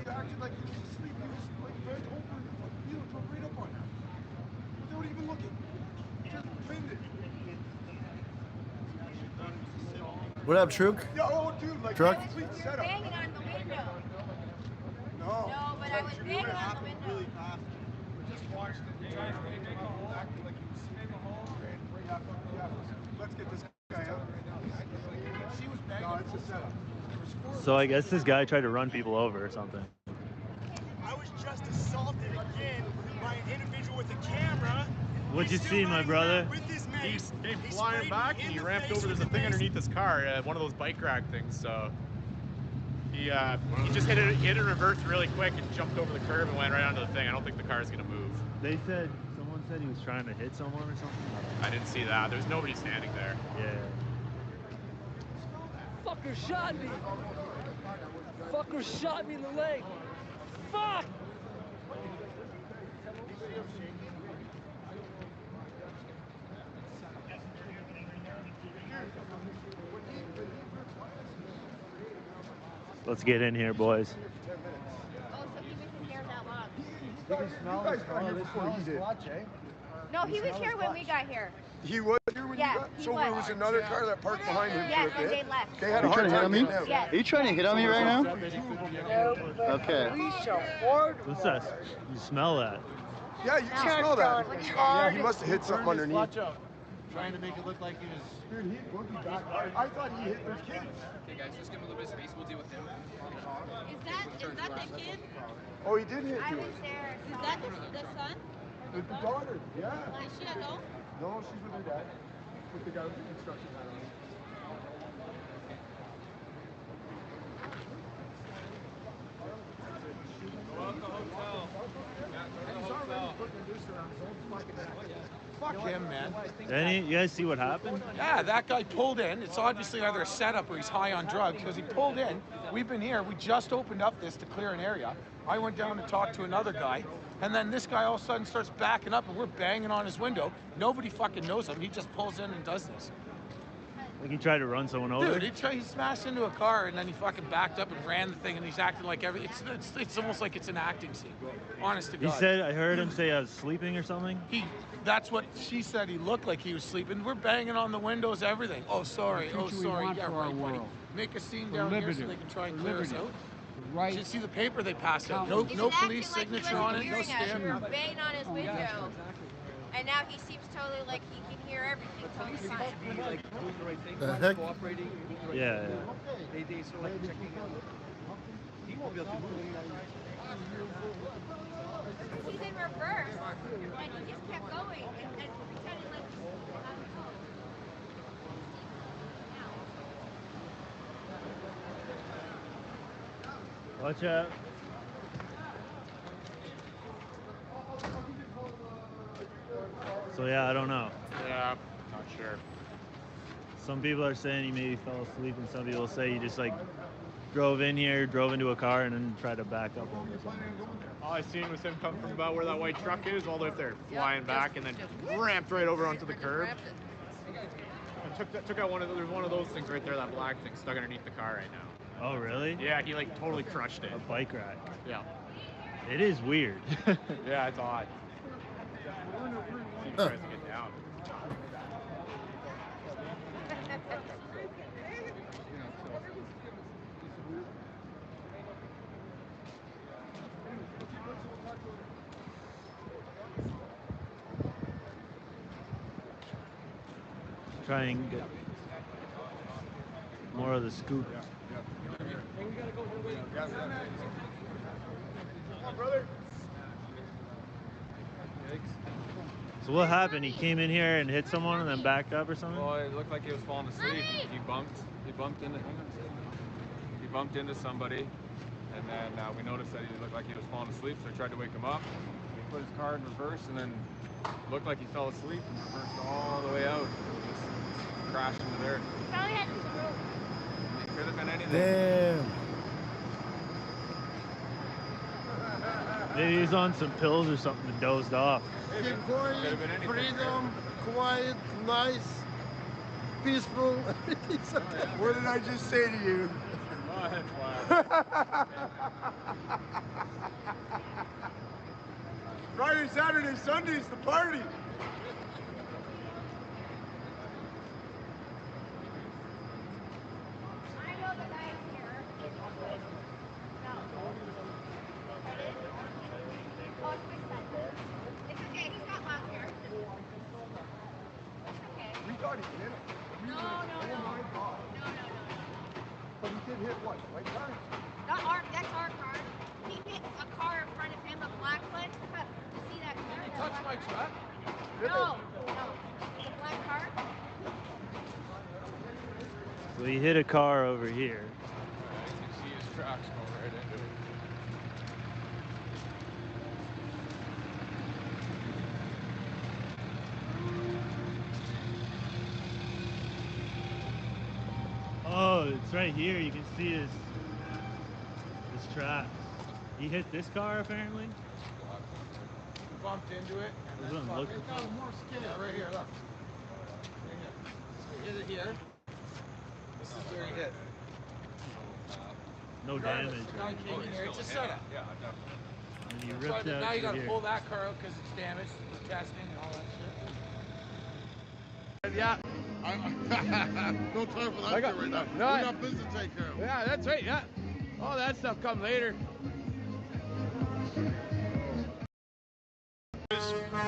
Acted like he was asleep. He was like bent over, drove right up on that. Without even looking. Just pinned it. What up, Truk? Yeah, oh dude, like Truck? complete setup. Banging on the window. No. No, but I was banging on the window. Really fast. We just watched it. We tried to take him out. Acted like he was asleep. Ran right up. Yeah. Let's get this guy out right now. She was banging. No, it's a setup. So I guess this guy tried to run people over or something. I was just assaulted again by an individual with a camera. What'd you see, my brother? He came flying back and he ramped over. There's a thing underneath his car, one of those bike rack things. So he just hit it in reverse really quick and jumped over the curb and went right onto the thing. I don't think the car is gonna move. Someone said he was trying to hit someone or something. I didn't see that. There's nobody standing there. Yeah. Fucker shot me. Fucker shot me in the leg. Fuck! Let's get in here, boys. Oh, so he wasn't here that long. You can smell his clutch, eh? No, he was here when we got here. He was here when you got? So there was another car that parked behind him Yes, for a and bit. they left. They had a hard time getting out. Yes. Are you trying to hit on me right now? Okay. What's that? You smell that? Yeah, you can smell that. Yeah, he must have hit something Burned his underneath. clutch out, trying to make it look like he was. Dude, we'll be back. I thought he hit their kids. Okay, guys, just give him a little bit of space. We'll deal with him. Is that the kid? Oh, he did hit I you. was there. Is that the son? The daughter, yeah. Is she at home? No, she's with her dad. With the guy with the construction hat on. Fuck him, man. You guys see what happened? Yeah, that guy pulled in. It's obviously either a setup or he's high on drugs because he pulled in. We've been here. We just opened up this to clear an area. I went down to talk to another guy, and then this guy all of a sudden starts backing up, and we're banging on his window. Nobody fucking knows him. He just pulls in and does this. Like he tried to run someone over? Dude, he smashed into a car, and then he fucking backed up and ran the thing, and he's acting like it's almost like it's an acting scene. Honest to God. He said, I heard him say I was sleeping or something? That's what she said. He looked like he was sleeping. We're banging on the windows, everything. Oh, sorry. Oh, sorry. Yeah, right, buddy. Make a scene down here so they can try and clear us out. Right. You see the paper they passed out. No police signature on it. No stamp. We were banging on his window. And now he seems totally like he can hear everything totally fine. The heck? Yeah. They sort of like checking out. He won't be able to move. He's in reverse. And he just kept going and pretending like Watch out. So yeah, I don't know. Yeah, not sure. Some people are saying he maybe fell asleep, and some people say he just like drove into a car and then tried to back up on or something. All I seen was him come from about where that white truck is, all the way up there, flying back, and then ramped right over onto the curb. And took out there's one of those things right there, that black thing stuck underneath the car right now. Oh, really? Yeah, he like totally crushed it. A bike rack. Yeah. It is weird. Yeah, it's odd. He tries to get down. Try and get more of the scoop. So what happened? He came in here and hit someone and then backed up or something? Well, it looked like he was falling asleep. He bumped into somebody, and then we noticed that he looked like he was falling asleep, so we tried to wake him up. He put his car in reverse and then looked like he fell asleep and reversed all the way out. Just crashed into there. Probably had some room. Could have been anything. Damn. Maybe he's on some pills or something and dozed off. Quiet, freedom, quiet, nice, peaceful. What did I just say to you? Oh, that's wild. Friday, Saturday, Sunday's the party. I know the guy here. No. Oh, it's my son. It's okay, he's not long here. It's okay. We thought he hit him. No. Oh my God. No. But he did hit what? Right car? That's our car. He hit a car in front of him, a black one. You see that car? Did he touch my truck? No. It's a black car. So he hit a car over here. You can see his tracks going right into it. Oh, it's right here. You can see his tracks. He hit this car apparently. He bumped into it. That's what I'm looking for. No, more skin. Yeah, right here, look. Right here. He hit it here. This is where he hit. No damage. Guy came in here. It's a setup. Yeah, definitely. And he That's ripped right, out now you gotta here. pull that car out because it's damaged. The testing and all that shit. Yeah. No time for that shit right now. We got business to take care of. Yeah, that's right. Yeah. All that stuff come later.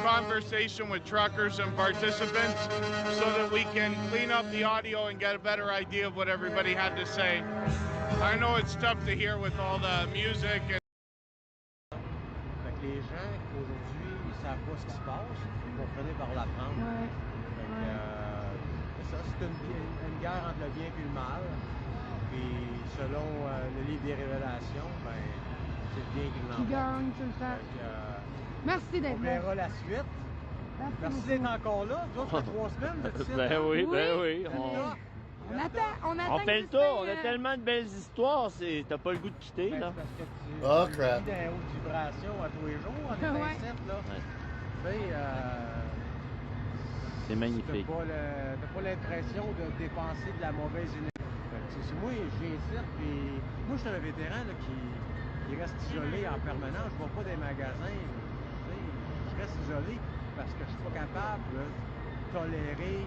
Conversation with truckers and participants so that we can clean up the audio and get a better idea of what everybody had to say. I know it's tough to hear with all the music and Fait que les gens aujourd'hui, ils savent pas ce qui se passe, ils vont finir par l'apprendre. Fait que, ça, c'est une guerre entre le bien et le mal. Puis selon le livre des Révélations, ben, c'est le bien qui l'emporte. Qui gagne tout le temps. Fait que, Merci d'être on là. verra la suite. Merci d'être encore là. Nous autres, ça fait 3 semaines, vous êtes ici, Ben hein? oui. On attend On fait le tour, on a tellement de belles histoires, t'as pas le goût de quitter, là. Parce que tu Oh, vis crap. dans les hautes vibrations à tous les jours, on est Ouais. 27, là. Tu sais, C'est magnifique. t'as pas l'impression de dépenser de la mauvaise énergie. Moi, je viens ici, puis moi, je suis un vétéran là, qui reste isolé en permanence. Je ne vais pas des magasins. Tu sais, je reste isolé parce que je suis pas capable de tolérer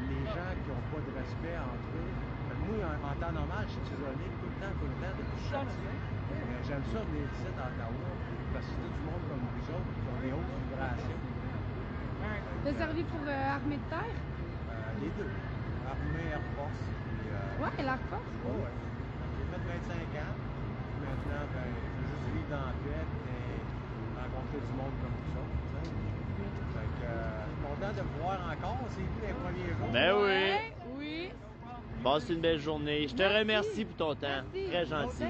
les gens qui n'ont pas de respect entre eux. Fait que moi, en temps normal, je suis isolé tout le temps, depuis que je suis sorti. J'aime ça venir ici dans Ottawa, parce que c'est tout du monde comme vous autres qui ont des hautes vibrations. T'as servi pour armée de terre? Les deux. Armée, Air Force. Puis, Ouais, l'Air Force. ouais. J'ai fait 25 ans. Maintenant, ben, je veux juste vivre dans la paix et rencontrer du monde comme vous autres. Tu sais. Fait que, content de vous voir encore. C'est vous les premiers jours. Ben oui. Oui. Passe une belle journée. Je te remercie pour ton temps. Très gentil.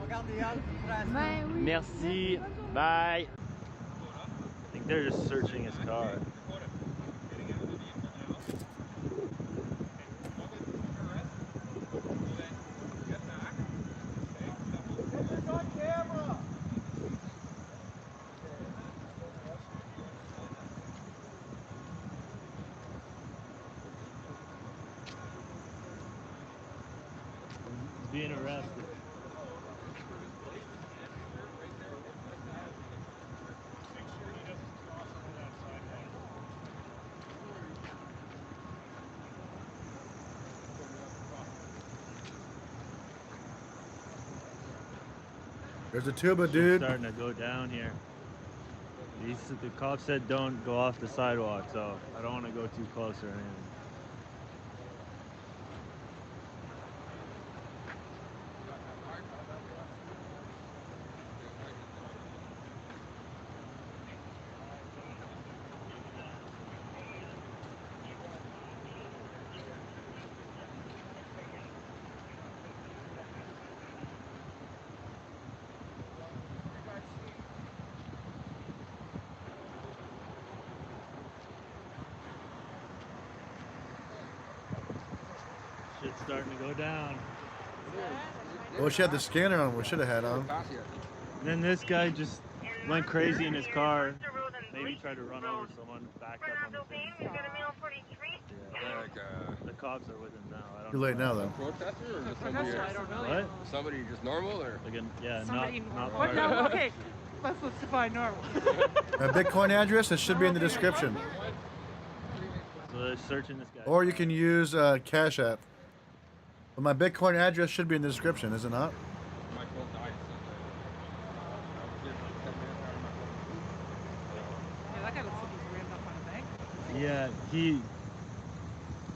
On regarde les hautes vibrations. Ben oui. Merci. Bye. I think they're just searching his car. Being arrested. There's a tuba, Shit's dude. starting to go down here. The cop said don't go off the sidewalk, so I don't want to go too close or anything. Shit's starting to go down. Well, she had the scanner on. We should have had on. And then this guy just went crazy in his car. Maybe tried to run over someone, backed up on the thing. Yeah. The cops are with him now. I don't Too late now, then. Protester or just somebody? I don't know. What? Somebody just normal or? Again, yeah, Somebody not what? part No, of it. okay. Let's define normal. A Bitcoin address, it should be in the description. So they're searching this guy. Or you can use Cash App. But my Bitcoin address should be in the description, is it not? My phone died. Yeah, that guy looks like he's rammed up on a bank. Yeah,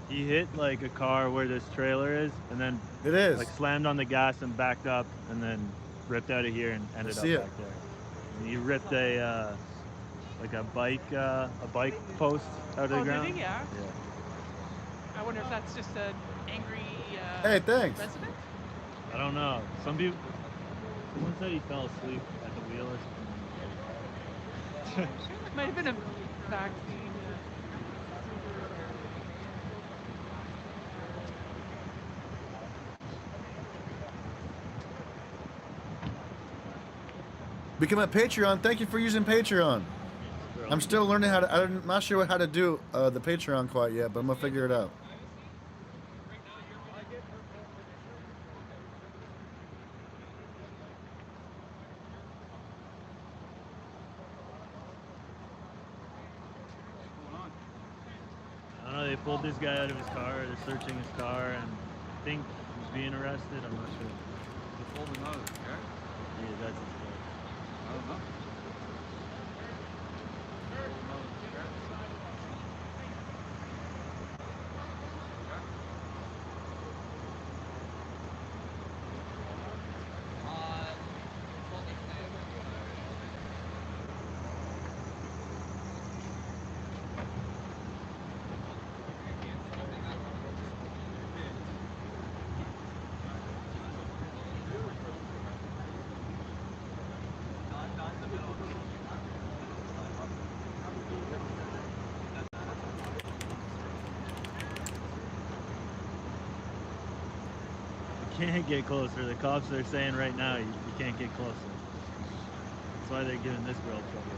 he hit like a car where this trailer is, and then it is like slammed on the gas and backed up, and then ripped out of here and ended up back there. And he ripped a like a bike post out of the ground. Did he? Yeah. Yeah. I wonder if that's just an angry Hey, thanks. resident. I don't know. Someone said he fell asleep at the wheel or something. Might have been a vaccine. Become a Patreon. Thank you for using Patreon. I'm still learning how to. I'm not sure how to do the Patreon quite yet, but I'm gonna figure it out. I don't know. They pulled this guy out of his car. They're searching his car, and I think he's being arrested. I'm not sure. They pulled him out of his car? Yeah, that's his car. I don't know. Can't get closer. The cops are saying right now you can't get closer. That's why they're giving this girl trouble.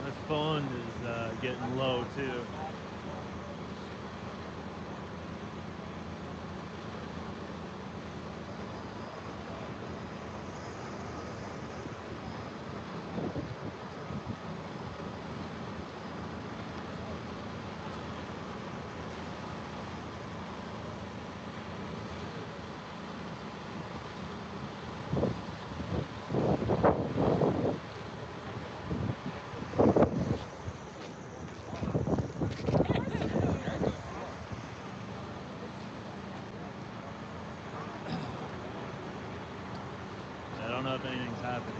This phone is getting low too. I don't know if anything's happening.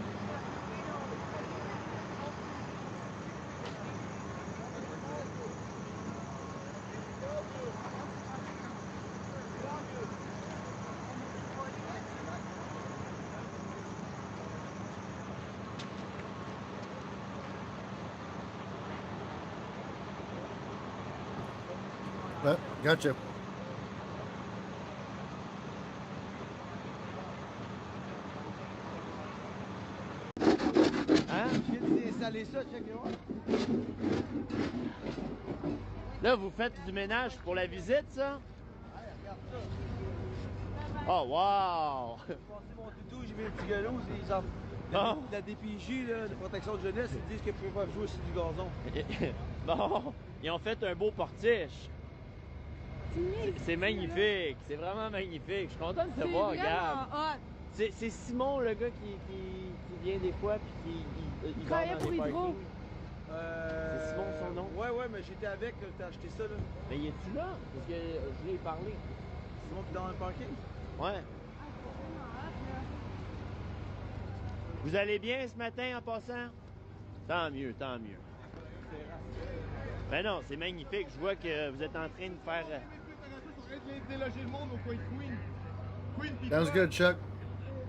Gotcha. Hein? Je viens d'installer ça, check-le. Là, vous faites du ménage pour la visite, ça? Regarde ça. Oh, wow! J'ai passé mon toutou, j'ai mis un petit galop, la DPJ, là, de protection de jeunesse, ils disent qu'ils ne peuvent pas jouer sur du gazon. Bon, ils ont fait un beau portiche. C'est magnifique, c'est vraiment magnifique. Je suis content de te voir, Gab. C'est Simon, le gars qui vient des fois puis qui dort dans les parkings. C'est Simon son nom? Ouais, mais j'étais avec quand t'as acheté ça, là. Mais il est-tu là? Parce que je l'ai parlé. Simon qui est dans le parking? Ouais. Vous allez bien ce matin en passant? Tant mieux, tant mieux. Ben non, c'est magnifique. Je vois que vous êtes en train de faire... Déloger le monde au coin de Queen. Sounds good, Chuck.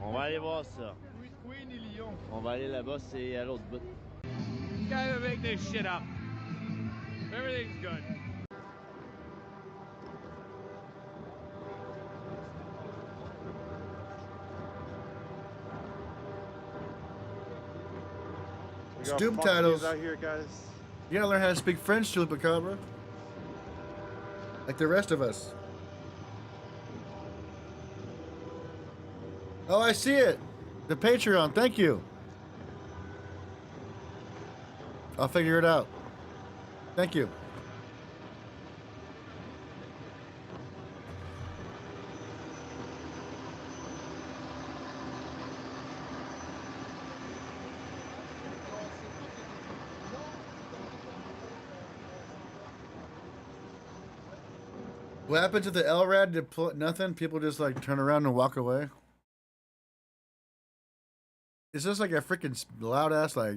On va aller voir ça. Queen et Lyon. On va aller là-bas, c'est à l'autre bout. These guys are making this shit up. Everything's good. Stoop titles. Out here, guys. You gotta learn how to speak French, Chupacabra. Like the rest of us. Oh, I see it. The Patreon. Thank you. I'll figure it out. Thank you. What happened to the LRAD? Nothing. People just like turn around and walk away. It's just like a freaking loud ass like.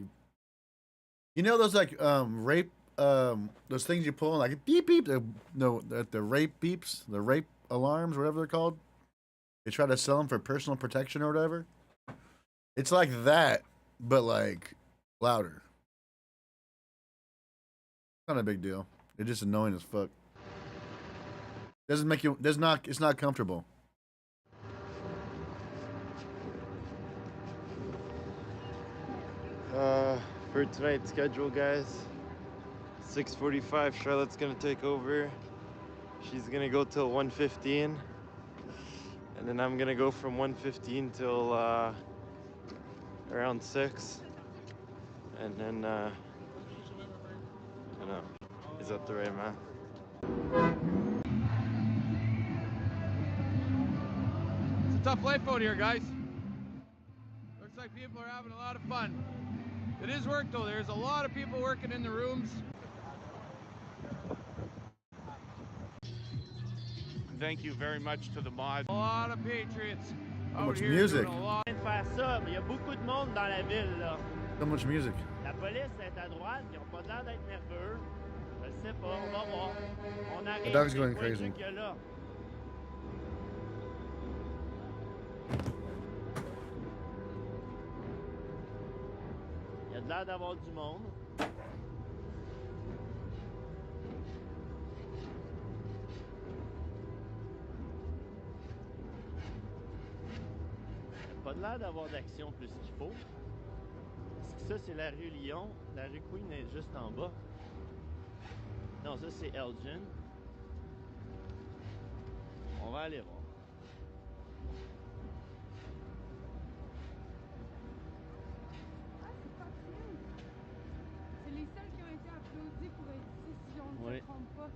You know those like rape those things you pull like beep beep the rape beeps, the rape alarms, whatever they're called. They try to sell them for personal protection or whatever. It's like that, but like louder. Not a big deal. It's just annoying as fuck. Doesn't make you. It's not comfortable. For tonight's schedule, guys, 6:45. Charlotte's gonna take over. She's gonna go till 1:15, and then I'm gonna go from 1:15 till around 6, and then I don't know. Is that the right math? It's a tough life out here, guys. Looks like people are having a lot of fun. It is work though. There's a lot of people working in the rooms. Thank you very much to the mods. A lot of patriots out here music. On vient de faire ça, mais il y a beaucoup de monde dans la ville là. So much music. La police est à droite, ils ont pas l'air d'être nerveux. Je sais pas, on va voir. On arrive. The dog's going crazy. qu'il y a là. Il y a de l'air d'avoir du monde. Il n'y a pas de l'air d'avoir d'action plus qu'il faut. Parce que ça, c'est la rue Lyon. La rue Queen est juste en bas. Non, ça, c'est Elgin. On va aller voir. C'est les seuls qui ont été applaudis pour être ici, si on ne se trompe pas.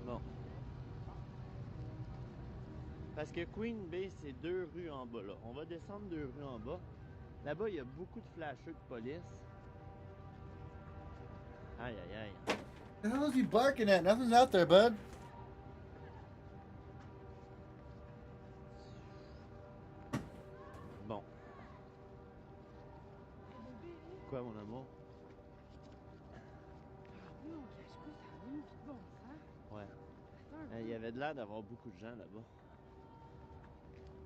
Bon. Parce que Queen Bay, c'est 2 rues en bas, là. On va descendre 2 rues en bas. Là-bas, il y a beaucoup de flasheux de police. Aïe, aïe, aïe. The hell is he barking at? Nothing's out there, bud. Bon. Quoi, mon amour? Non, cache pas, ça a rien de bon sens. Ouais. Il y avait de l'air d'avoir beaucoup de gens là-bas.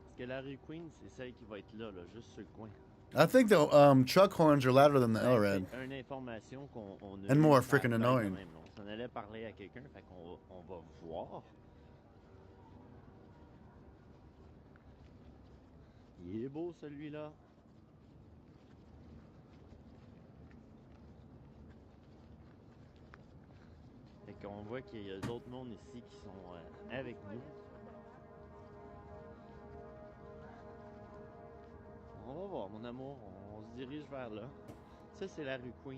Parce que la rue Queen, c'est celle qui va être là, juste sur le coin. I think the truck horns are louder than the LRAD. C'est une information qu'on a. And more freaking annoying. On s'en allait parler à quelqu'un, fait qu'on va voir. Il est beau celui-là. Fait qu'on voit qu'il y a d'autres mondes ici qui sont avec nous. On va voir, mon amour. On se dirige vers là. Ça, c'est la rue Queens.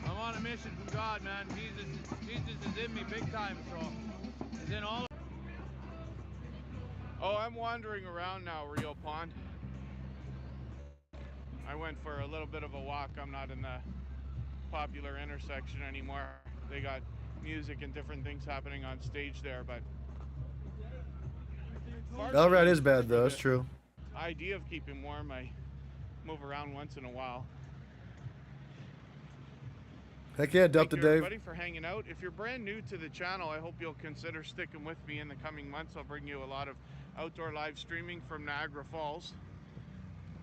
I'm on a mission from God, man. Jesus is in me big time, so he's in all. Oh, I'm wandering around now, Rio Pond. I went for a little bit of a walk. I'm not in the popular intersection anymore. They got music and different things happening on stage there, but Alright is bad though. It's true. Idea of keeping warm. I move around once in a while. Heck yeah, Delta Thank you, Dave. everybody, for hanging out. If you're brand new to the channel, I hope you'll consider sticking with me in the coming months. I'll bring you a lot of outdoor live streaming from Niagara Falls,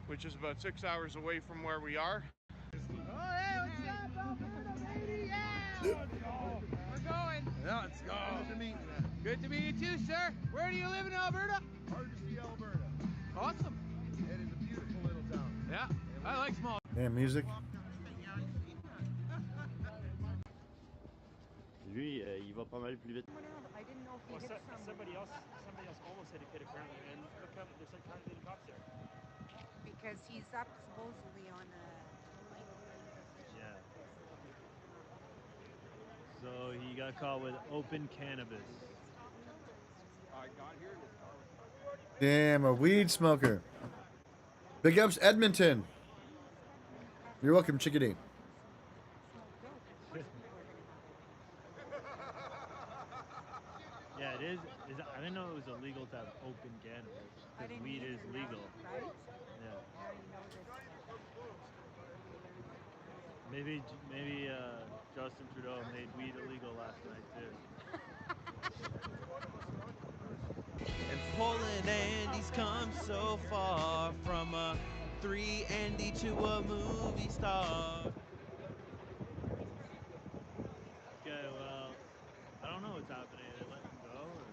which is about 6 hours away from where we are. Oh, hey, what's up, Alberta, baby? Yeah! Let's go. We're going. Yeah, let's go. Good to meet you. Good to meet you too, sir. Where do you live in Alberta? Hardisty, Alberta. Awesome. It is a beautiful little town. Yeah, I like small. Damn music. Lui, il va pas mal plus vite. I didn't know if he hit Somebody else almost hit a kid apparently, and look how there's like tons of cops there. Because he's up supposedly on a... Yeah. So he got caught with open cannabis. I got here and his car was... Damn, a weed smoker. Big ups Edmonton. You're welcome, Chickadee. Yeah, it is. I didn't know it was illegal to have open cannabis. Because weed is legal. Right? Yeah. Now you know this. Maybe Justin Trudeau made weed illegal last night too. And PortlandAndy's come so far from a 3 Andy to a movie star. Okay, well, I don't know what's happening. They let him go? Or?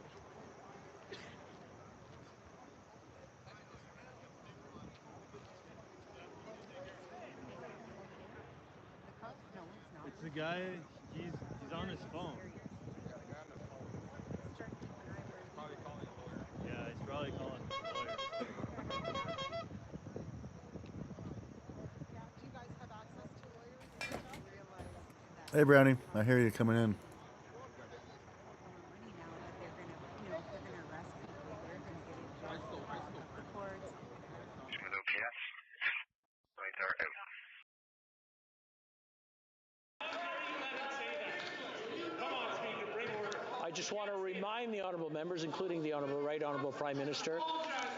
It's the guy, he's on his phone. Probably calling a lawyer. Yeah, he's probably calling a lawyer. Do you guys have access to lawyers? Hey Brownie, I hear you coming in. I just want to remind the honourable members, including the Right Honourable Prime Minister,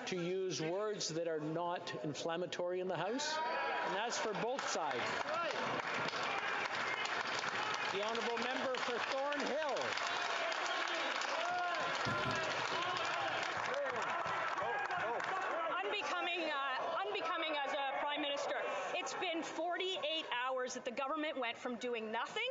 to use words that are not inflammatory in the House, and that's for both sides. The Honourable Member for Thornhill. Unbecoming as a Prime Minister. It's been 48 hours that the government went from doing nothing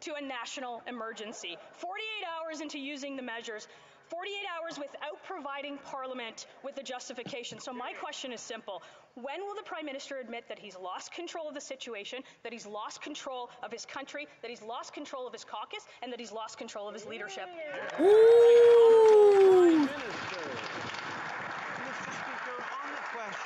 to a national emergency. 48 hours into using the measures. 48 hours without providing Parliament with a justification. So my question is simple. When will the Prime Minister admit that he's lost control of the situation, that he's lost control of his country, that he's lost control of his caucus, and that he's lost control of his leadership?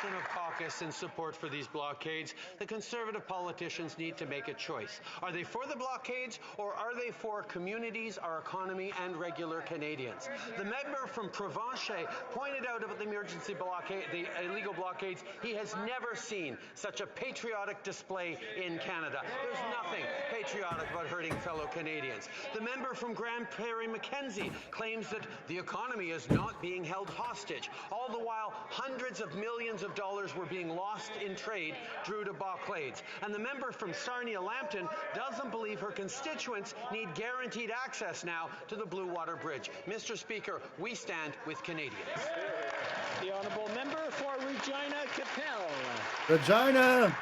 Of caucus and support for these blockades, the Conservative politicians need to make a choice. Are they for the blockades or are they for communities, our economy, and regular Canadians? The member from Provencher pointed out about the emergency blockade, the illegal blockades. He has never seen such a patriotic display in Canada. There's nothing patriotic about hurting fellow Canadians. The member from Grand Prairie Mackenzie claims that the economy is not being held hostage. All the while, hundreds of millions of dollars were being lost in trade due to blockades. And the member from Sarnia-Lambton doesn't believe her constituents need guaranteed access now to the Blue Water Bridge. Mr. Speaker, we stand with Canadians. The Honourable Member for Regina Capel. Regina!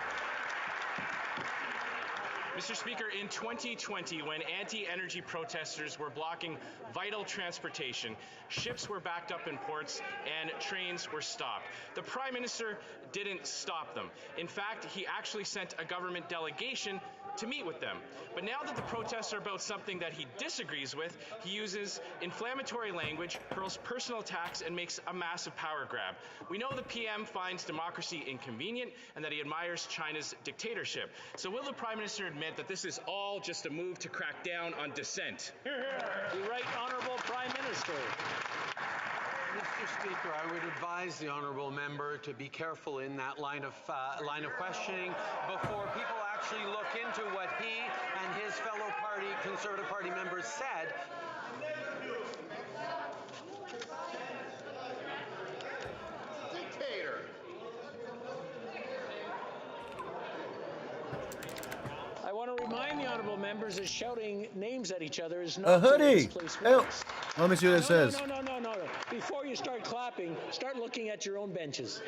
Mr. Speaker, in 2020, when anti-energy protesters were blocking vital transportation, ships were backed up in ports and trains were stopped. The Prime Minister didn't stop them. In fact, he actually sent a government delegation to meet with them. But now that the protests are about something that he disagrees with, he uses inflammatory language, hurls personal attacks, and makes a massive power grab. We know the PM finds democracy inconvenient and that he admires China's dictatorship. So will the Prime Minister admit that this is all just a move to crack down on dissent? The Right Honourable Prime Minister. Mr. Speaker, I would advise the honourable member to be careful in that line of questioning before people actually look into what he and his fellow Conservative Party members said. I want to remind the honourable members that shouting names at each other is A not the way hoodie. this place Oh, works. let me see what it says. No. Before you start clapping, start looking at your own benches.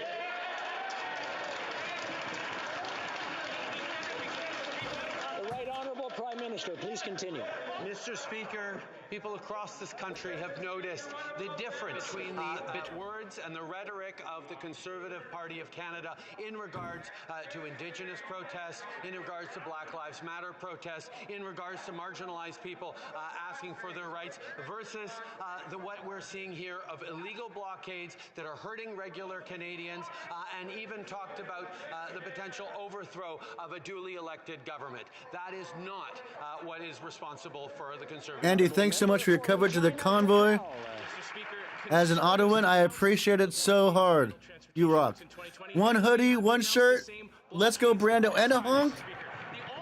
The Right Honourable Prime Minister, please continue. Mr. Speaker, people across this country have noticed the difference between the words and the rhetoric of the Conservative Party of Canada in regards to Indigenous protests, in regards to Black Lives Matter protests, in regards to marginalized people asking for their rights, versus what we're seeing here of illegal blockades that are hurting regular Canadians, and even talked about the potential overthrow of a duly elected government. That is not what is responsible for the Conservative. Andy, thanks so much for your coverage of the convoy. As an Ottawan, I appreciate it so hard. You rock. One hoodie, one shirt. Let's go, Brando, and a honk. The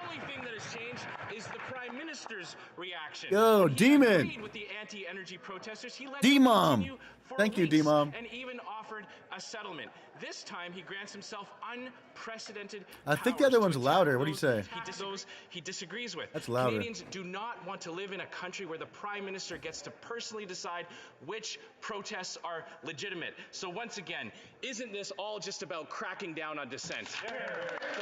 only thing that has changed is the Prime Minister's reaction. Yo, When he Demon. agreed with the anti-energy protesters, he let D-Mom. them continue for Thank you, weeks D-Mom. and even offered a settlement. This time, he grants himself unprecedented I think the other one's louder. What do you say? those he disagrees with. That's louder. Canadians do not want to live in a country where the Prime Minister gets to personally decide which protests are legitimate. So once again, isn't this all just about cracking down on dissent?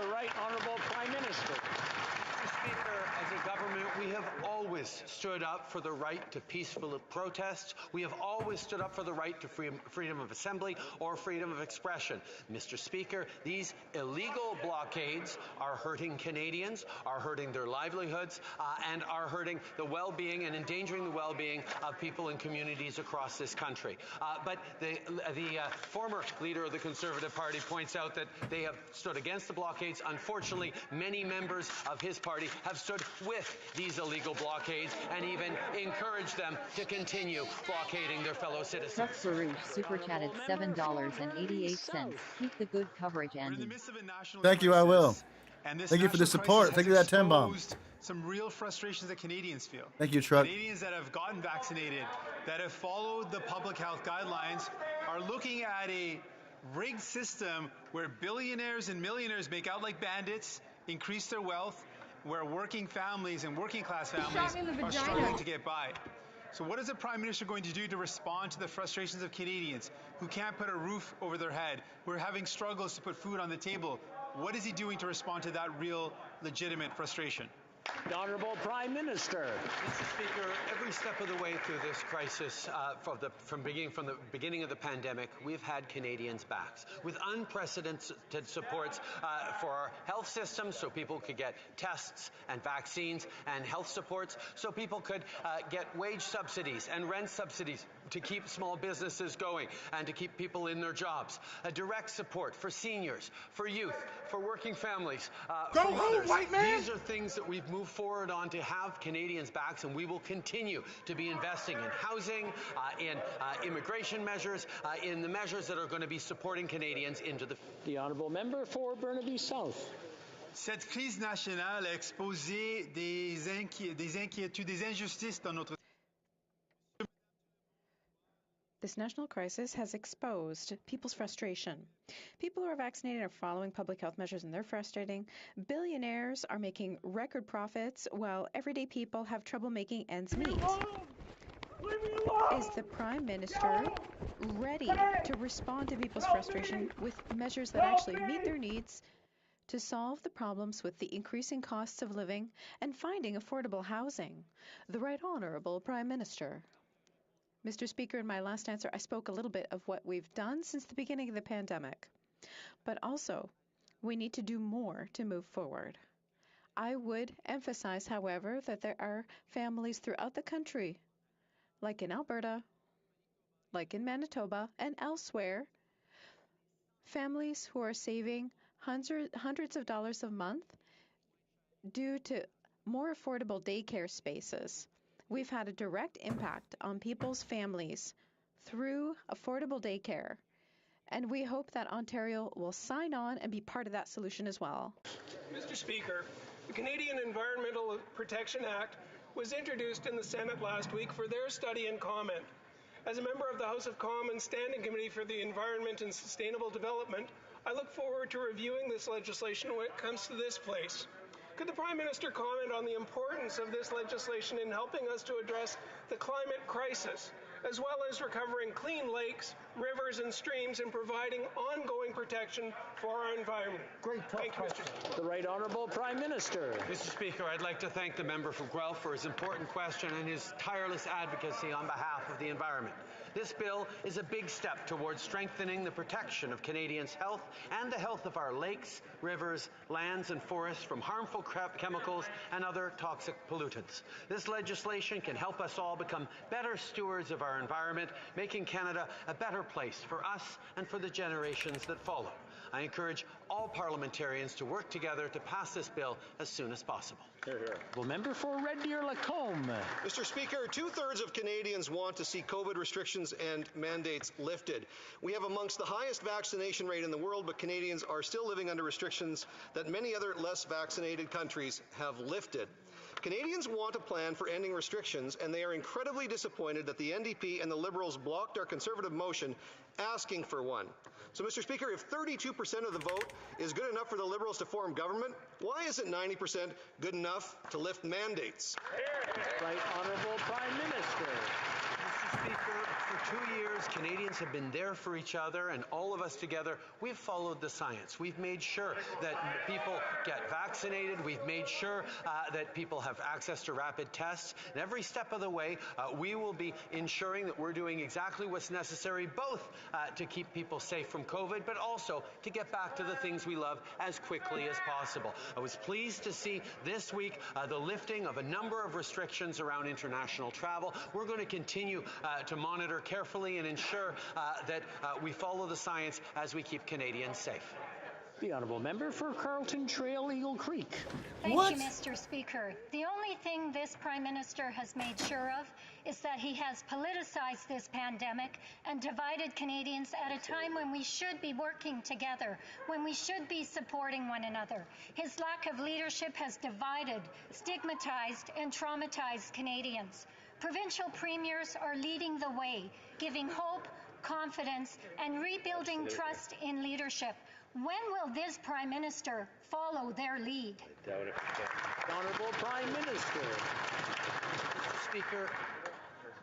The Right Honourable Prime Minister. Mr. Speaker, as a government, we have always stood up for the right to peaceful protest. We have always stood up for the right to freedom of assembly or freedom of expression. Mr. Speaker, these illegal blockades are hurting Canadians, are hurting their livelihoods, and are hurting the well-being and endangering the well-being of people in communities across this country. But the former leader of the Conservative Party points out that they have stood against the blockades. Unfortunately, many members of his party have stood with these illegal blockades and even encouraged them to continue blockading their fellow citizens. Chuck Baruch super chatted $7.88. Keep the good coverage, Andy. Thank you, I will. And this Thank you for the national support. crisis Thank you for has that 10 bomb. exposed some real frustrations that Canadians feel. Thank you, Truck. Canadians that have gotten vaccinated, that have followed the public health guidelines, are looking at a rigged system where billionaires and millionaires make out like bandits, increase their wealth, where working families and working class families are struggling to get by. So what is the Prime Minister going to do to respond to the frustrations of Canadians who can't put a roof over their head, who are having struggles to put food on the table? What is he doing to respond to that real, legitimate frustration? The Honourable Prime Minister. Mr. Speaker, every step of the way through this crisis, from the beginning of the pandemic, we've had Canadians' backs with unprecedented supports for our health systems, so people could get tests and vaccines and health supports, so people could get wage subsidies and rent subsidies to keep small businesses going and to keep people in their jobs. A direct support for seniors, for youth, for working families, Go for home, mothers. white man! These are things that we've moved forward on to have Canadians' backs, and we will continue to be investing in housing, in immigration measures, in the measures that are going to be supporting Canadians into the Honourable Member for Burnaby South. Cette crise nationale a exposé des inquiétudes, des injustices dans notre. This national crisis has exposed people's frustration. People who are vaccinated are following public health measures and they're frustrating. Billionaires are making record profits while everyday people have trouble making ends meet. Is the Prime Minister ready to respond to people's frustration with measures that actually meet their needs to solve the problems with the increasing costs of living and finding affordable housing? The Right Honourable Prime Minister. Mr. Speaker, in my last answer, I spoke a little bit of what we've done since the beginning of the pandemic. But also, we need to do more to move forward. I would emphasize, however, that there are families throughout the country, like in Alberta, like in Manitoba, and elsewhere, families who are saving hundreds of dollars a month due to more affordable daycare spaces. We've had a direct impact on people's families through affordable daycare, and we hope that Ontario will sign on and be part of that solution as well. Mr. Speaker, the Canadian Environmental Protection Act was introduced in the Senate last week for their study and comment. As a member of the House of Commons Standing Committee for the Environment and Sustainable Development, I look forward to reviewing this legislation when it comes to this place. Could the Prime Minister comment on the importance of this legislation in helping us to address the climate crisis, as well as recovering clean lakes, rivers and streams and providing ongoing protection for our environment? Thank you, Mr. Speaker. The Right Honourable Prime Minister. Mr. Speaker, I'd like to thank the member from Guelph for his important question and his tireless advocacy on behalf of the environment. This bill is a big step towards strengthening the protection of Canadians' health and the health of our lakes, rivers, lands and forests from harmful chemicals and other toxic pollutants. This legislation can help us all become better stewards of our environment, making Canada a better place for us and for the generations that follow. I encourage all parliamentarians to work together to pass this bill as soon as possible. Well, member for Red Deer Lacombe. Mr. Speaker, 2/3 of Canadians want to see COVID restrictions and mandates lifted. We have amongst the highest vaccination rate in the world, but Canadians are still living under restrictions that many other less vaccinated countries have lifted. Canadians want a plan for ending restrictions, and they are incredibly disappointed that the NDP and the Liberals blocked our Conservative motion asking for one. So, Mr. Speaker, if 32% of the vote is good enough for the Liberals to form government, why isn't 90% good enough to lift mandates? Right Honourable Prime Minister. Mr. Speaker, for 2 years, Canadians have been there for each other, and all of us together, we've followed the science. We've made sure that people get vaccinated. We've made sure that people have access to rapid tests. And every step of the way, we will be ensuring that we're doing exactly what's necessary, both to keep people safe from COVID, but also to get back to the things we love as quickly as possible. I was pleased to see this week the lifting of a number of restrictions around international travel. We're going to continue to monitor carefully and ensure that we follow the science as we keep Canadians safe. The Honourable Member for Carlton Trail Eagle Creek. Thank you, Mr. Speaker. The only thing this Prime Minister has made sure of is that he has politicized this pandemic and divided Canadians at a time when we should be working together, when we should be supporting one another. His lack of leadership has divided, stigmatized, and traumatized Canadians. Provincial premiers are leading the way, giving hope, confidence, and rebuilding trust in leadership. When will this Prime Minister follow their lead? Honourable Prime Minister. Mr. Speaker,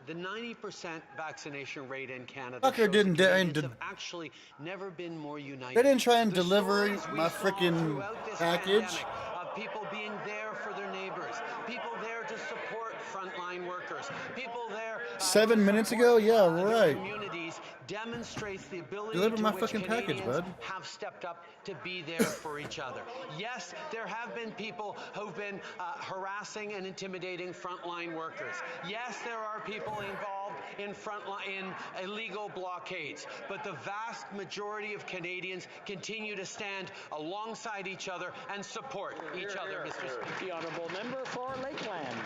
the 90% vaccination rate in Canada Fucker didn't have actually never been more united. They didn't try and deliver my freaking package. Of people being there for their neighbors, people there to support frontline workers, people there 7 minutes ago? Yeah, right. Communities demonstrates the ability Deliver to my which fucking package, Canadians bud. have stepped up to be there for each other. Yes, there have been people who've been harassing and intimidating frontline workers. Yes, there are people involved in illegal blockades, but the vast majority of Canadians continue to stand alongside each other and support each other, Mr. Speaker. The Honourable Member for Lakeland.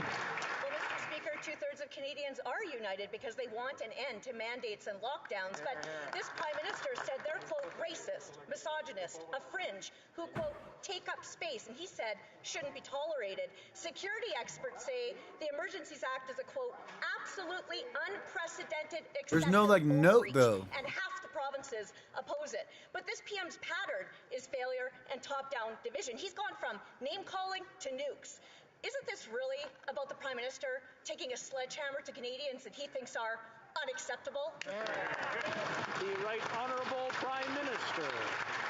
Well, Mr. Speaker, 2/3 of Canadians are united because they want an end to mandates and lockdowns. But this Prime Minister said they're, quote, racist, misogynist, a fringe, who, quote, take up space, and he said shouldn't be tolerated. Security experts say the Emergencies Act is a, quote, absolutely unprecedented There's no, like, note, though. And half the provinces oppose it. But this PM's pattern is failure and top-down division. He's gone from name-calling to nukes. Isn't this really about the Prime Minister taking a sledgehammer to Canadians that he thinks are unacceptable? The Right Honourable Prime Minister.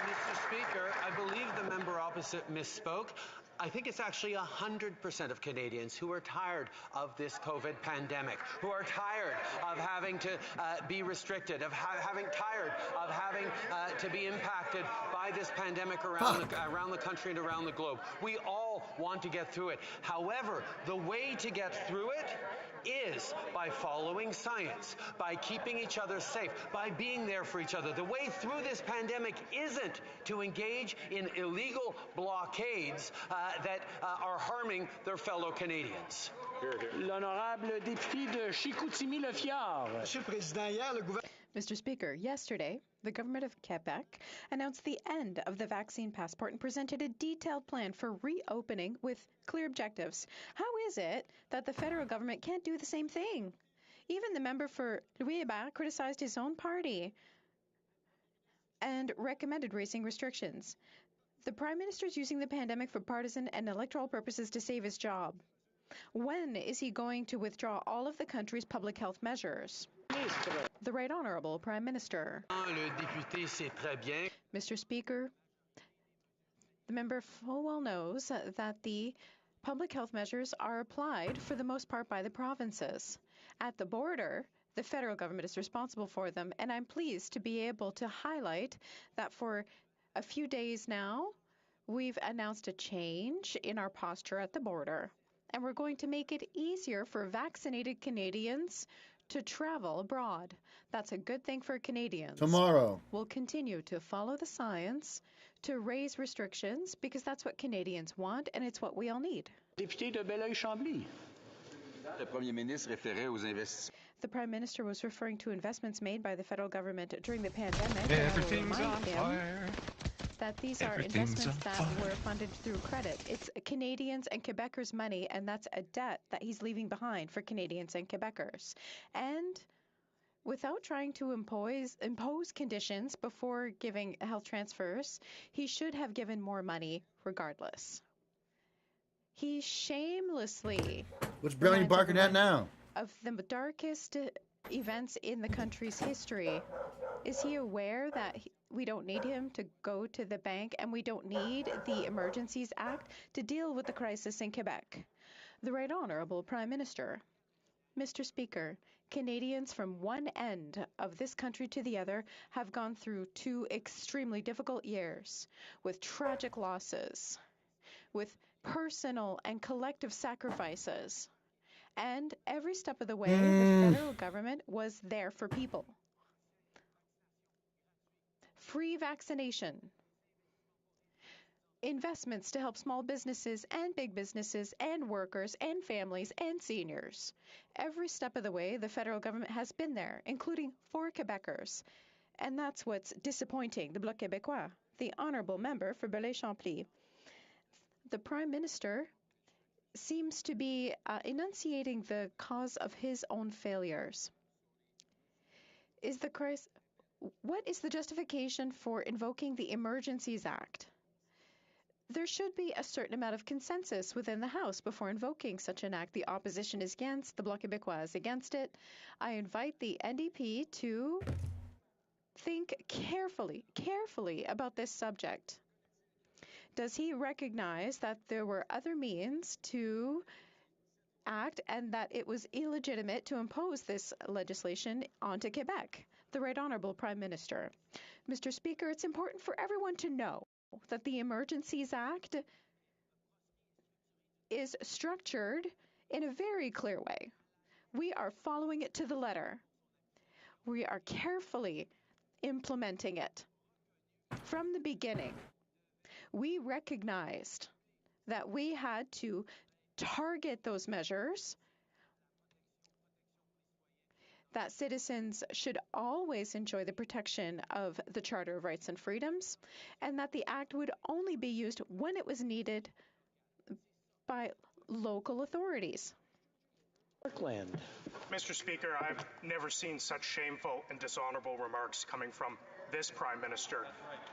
Mr. Speaker, I believe the member opposite misspoke. I think it's actually 100% of Canadians who are tired of this COVID pandemic, who are tired of having to be restricted, of having to be impacted by this pandemic around the country and around the globe. We all want to get through it. However, the way to get through it is by following science, by keeping each other safe, by being there for each other. The way through this pandemic isn't to engage in illegal blockades that are harming their fellow Canadians. L'honorable député de Chicoutimi-Le-Fjord. Mr. Speaker, yesterday, the government of Quebec announced the end of the vaccine passport and presented a detailed plan for reopening with clear objectives. How is it that the federal government can't do the same thing? Even the member for Louis-Hébert criticized his own party and recommended raising restrictions. The Prime Minister is using the pandemic for partisan and electoral purposes to save his job. When is he going to withdraw all of the country's public health measures? The Right Honourable Prime Minister. Mr. Speaker, the member full well knows that the public health measures are applied for the most part by the provinces. At the border, the federal government is responsible for them, and I'm pleased to be able to highlight that for a few days now, we've announced a change in our posture at the border, and we're going to make it easier for vaccinated Canadians to travel abroad. That's a good thing for Canadians. Tomorrow. We'll continue to follow the science, to raise restrictions, because that's what Canadians want, and it's what we all need. Député de Belleuil-Chambly. Le Premier ministre référait aux investissements. The Prime Minister was referring to investments made by the federal government during the pandemic. Everything's on fire. That these are investments that were funded through credit. It's Canadians and Quebecers' money, and that's a debt that he's leaving behind for Canadians and Quebecers. And without trying to impose conditions before giving health transfers, he should have given more money regardless. He shamelessly... What's Brownie barking at now? Of the darkest events in the country's history. Is he aware that we don't need him to go to the bank, and we don't need the Emergencies Act to deal with the crisis in Quebec? The Right Honourable Prime Minister. Mr. Speaker, Canadians from one end of this country to the other have gone through 2 extremely difficult years with tragic losses, with personal and collective sacrifices. And every step of the way, the federal government was there for people. Free vaccination, investments to help small businesses and big businesses and workers and families and seniors. Every step of the way, the federal government has been there, including for Quebecers. And that's what's disappointing the Bloc Québécois, the honourable member for Belleuil-Chambly. The Prime Minister seems to be enunciating the cause of his own failures. What is the justification for invoking the Emergencies Act? There should be a certain amount of consensus within the House before invoking such an act. The opposition is against, the Bloc Québécois is against it. I invite the NDP to think carefully about this subject. Does he recognize that there were other means to act and that it was illegitimate to impose this legislation onto Quebec? The Right Honourable Prime Minister. Mr. Speaker, it's important for everyone to know that the Emergencies Act is structured in a very clear way. We are following it to the letter. We are carefully implementing it. From the beginning, we recognized that we had to target those measures, that citizens should always enjoy the protection of the Charter of Rights and Freedoms, and that the Act would only be used when it was needed by local authorities. Portland. Mr. Speaker, I've never seen such shameful and dishonorable remarks coming from this Prime Minister.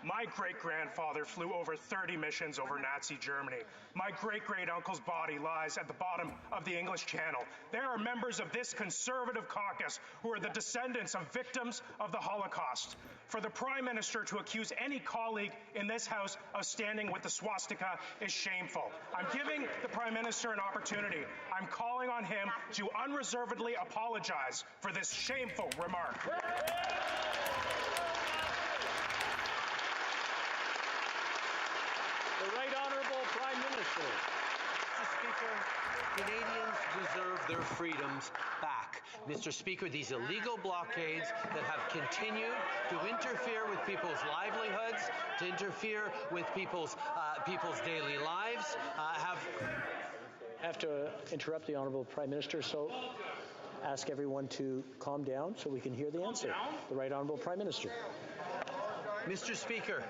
My great-grandfather flew over 30 missions over Nazi Germany. My great-great-uncle's body lies at the bottom of the English Channel. There are members of this Conservative caucus who are the descendants of victims of the Holocaust. For the Prime Minister to accuse any colleague in this House of standing with the swastika is shameful. I'm giving the Prime Minister an opportunity. I'm calling on him to unreservedly apologize for this shameful remark. The Right Honourable Prime Minister. Mr. Speaker, Canadians deserve their freedoms back. Mr. Speaker, these illegal blockades that have continued to interfere with people's livelihoods, to interfere with people's daily lives, I have to interrupt the Honourable Prime Minister, so ask everyone to calm down so we can hear the answer. The Right Honourable Prime Minister. Mr. Speaker,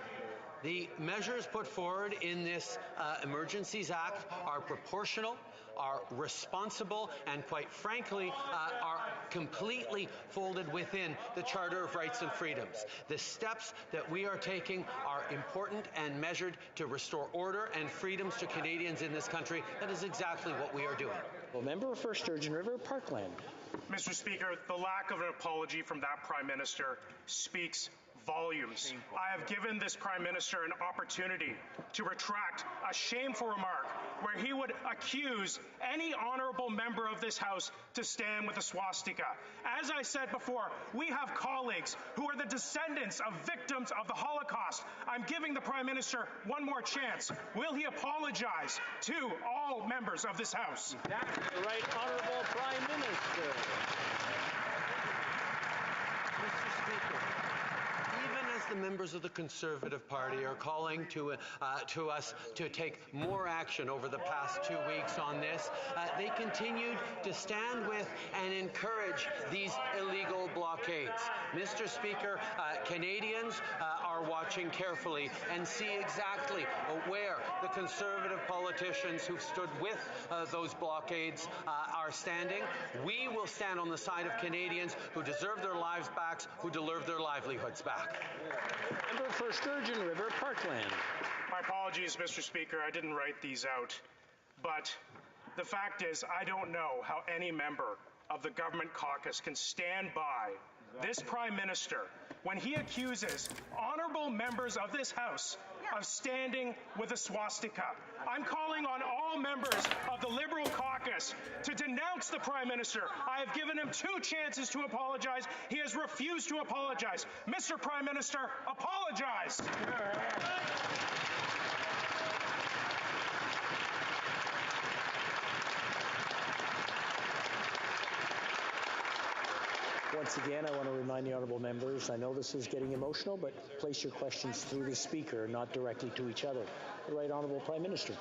the measures put forward in this Emergencies Act are proportional, are responsible, and quite frankly, are completely folded within the Charter of Rights and Freedoms. The steps that we are taking are important and measured to restore order and freedoms to Canadians in this country. That is exactly what we are doing. Well, member for Sturgeon River, Parkland. Mr. Speaker, the lack of an apology from that Prime Minister speaks volumes. I have given this Prime Minister an opportunity to retract a shameful remark where he would accuse any honorable member of this House to stand with a swastika. As I said before, we have colleagues who are the descendants of victims of the Holocaust. I'm giving the Prime Minister one more chance. Will he apologize to all members of this House? The Right Honourable Prime Minister. Mr. Speaker, even as the members of the Conservative Party are calling to us to take more action over the past 2 weeks on this, they continued to stand with and encourage these illegal blockades. Mr. Speaker, Canadians are watching carefully and see exactly where the Conservative politicians who've stood with those blockades are standing. We will stand on the side of Canadians who deserve their lives back, who deserve their livelihoods back. Member for Sturgeon River, Parkland. My apologies, Mr. Speaker. I didn't write these out. But the fact is, I don't know how any member of the government caucus can stand by this Prime Minister when he accuses honorable members of this House of standing with a swastika. I'm calling on all members of the Liberal caucus to denounce the Prime Minister. I have given him 2 chances to apologize. He has refused to apologize. Mr. Prime Minister, apologize. Once again, I want to remind the honourable members, I know this is getting emotional, but place your questions through the Speaker, not directly to each other. The Right Honourable Prime Minister.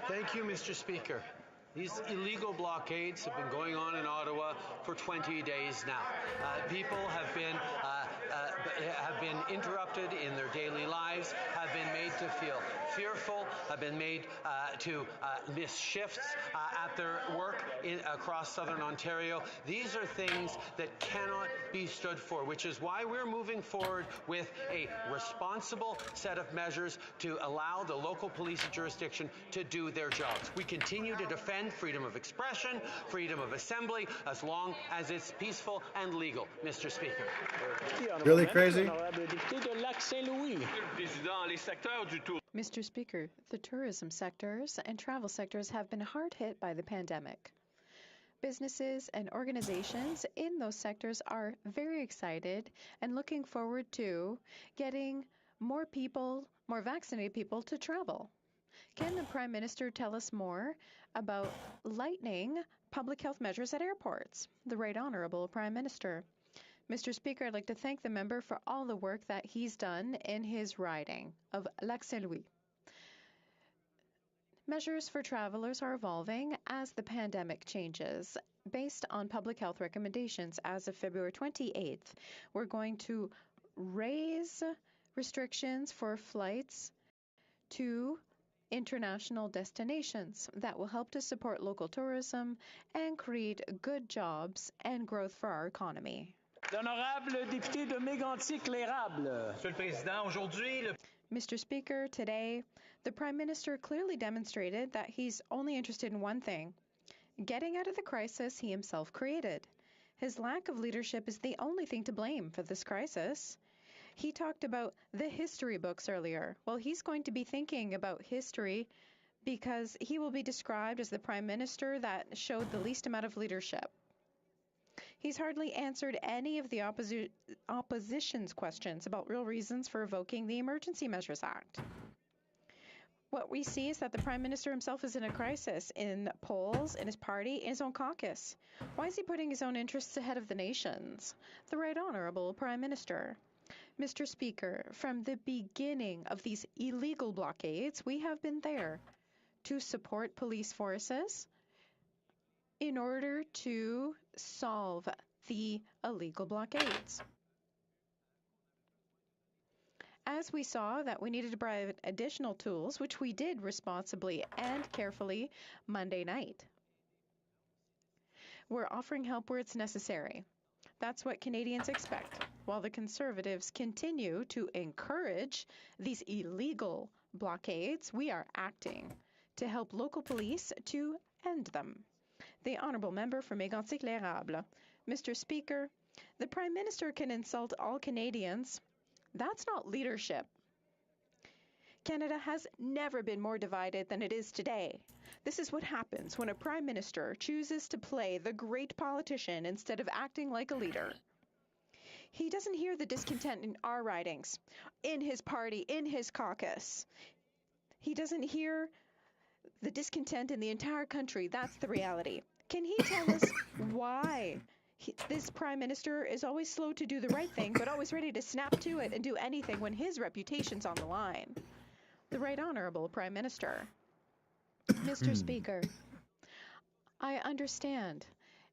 Thank you, Mr. Speaker. These illegal blockades have been going on in Ottawa for 20 days now. People have been interrupted in their daily lives, have been made to feel fearful, have been made to miss shifts at their work across southern Ontario. These are things that cannot be stood for, which is why we're moving forward with a responsible set of measures to allow the local police jurisdiction to do their jobs. We continue to defend freedom of expression, freedom of assembly, as long as it's peaceful and legal, Mr. Speaker. Really crazy? Mr. Speaker, the tourism sectors and travel sectors have been hard hit by the pandemic. Businesses and organizations in those sectors are very excited and looking forward to getting more vaccinated people to travel. Can the Prime Minister tell us more about lightening public health measures at airports? The Right Honourable Prime Minister. Mr. Speaker, I'd like to thank the member for all the work that he's done in his riding of Lac Saint-Louis. Measures for travelers are evolving as the pandemic changes. Based on public health recommendations as of February 28th, we're going to raise restrictions for flights to international destinations that will help to support local tourism and create good jobs and growth for our economy. L'honorable député de Mégantic-L'Érable. Monsieur le Président, aujourd'hui, Mr. Speaker, today, the Prime Minister clearly demonstrated that he's only interested in one thing, getting out of the crisis he himself created. His lack of leadership is the only thing to blame for this crisis. He talked about the history books earlier. Well, he's going to be thinking about history because he will be described as the Prime Minister that showed the least amount of leadership. He's hardly answered any of the opposition's questions about real reasons for revoking the Emergency Measures Act. What we see is that the Prime Minister himself is in a crisis in polls, in his party, in his own caucus. Why is he putting his own interests ahead of the nation's? The Right Honourable Prime Minister. Mr. Speaker, from the beginning of these illegal blockades, we have been there to support police forces in order to solve the illegal blockades. As we saw that we needed to provide additional tools, which we did responsibly and carefully Monday night. We're offering help where it's necessary. That's what Canadians expect. While the Conservatives continue to encourage these illegal blockades, we are acting to help local police to end them. The Honourable Member for Mégantic-l'Érable. Mr. Speaker, the Prime Minister can insult all Canadians. That's not leadership. Canada has never been more divided than it is today. This is what happens when a Prime Minister chooses to play the great politician instead of acting like a leader. He doesn't hear the discontent in our ridings, in his party, in his caucus. He doesn't hear the discontent in the entire country. That's the reality. Can he tell us why this Prime Minister is always slow to do the right thing, but always ready to snap to it and do anything when his reputation's on the line? The Right Honourable Prime Minister. Mr. Speaker, I understand.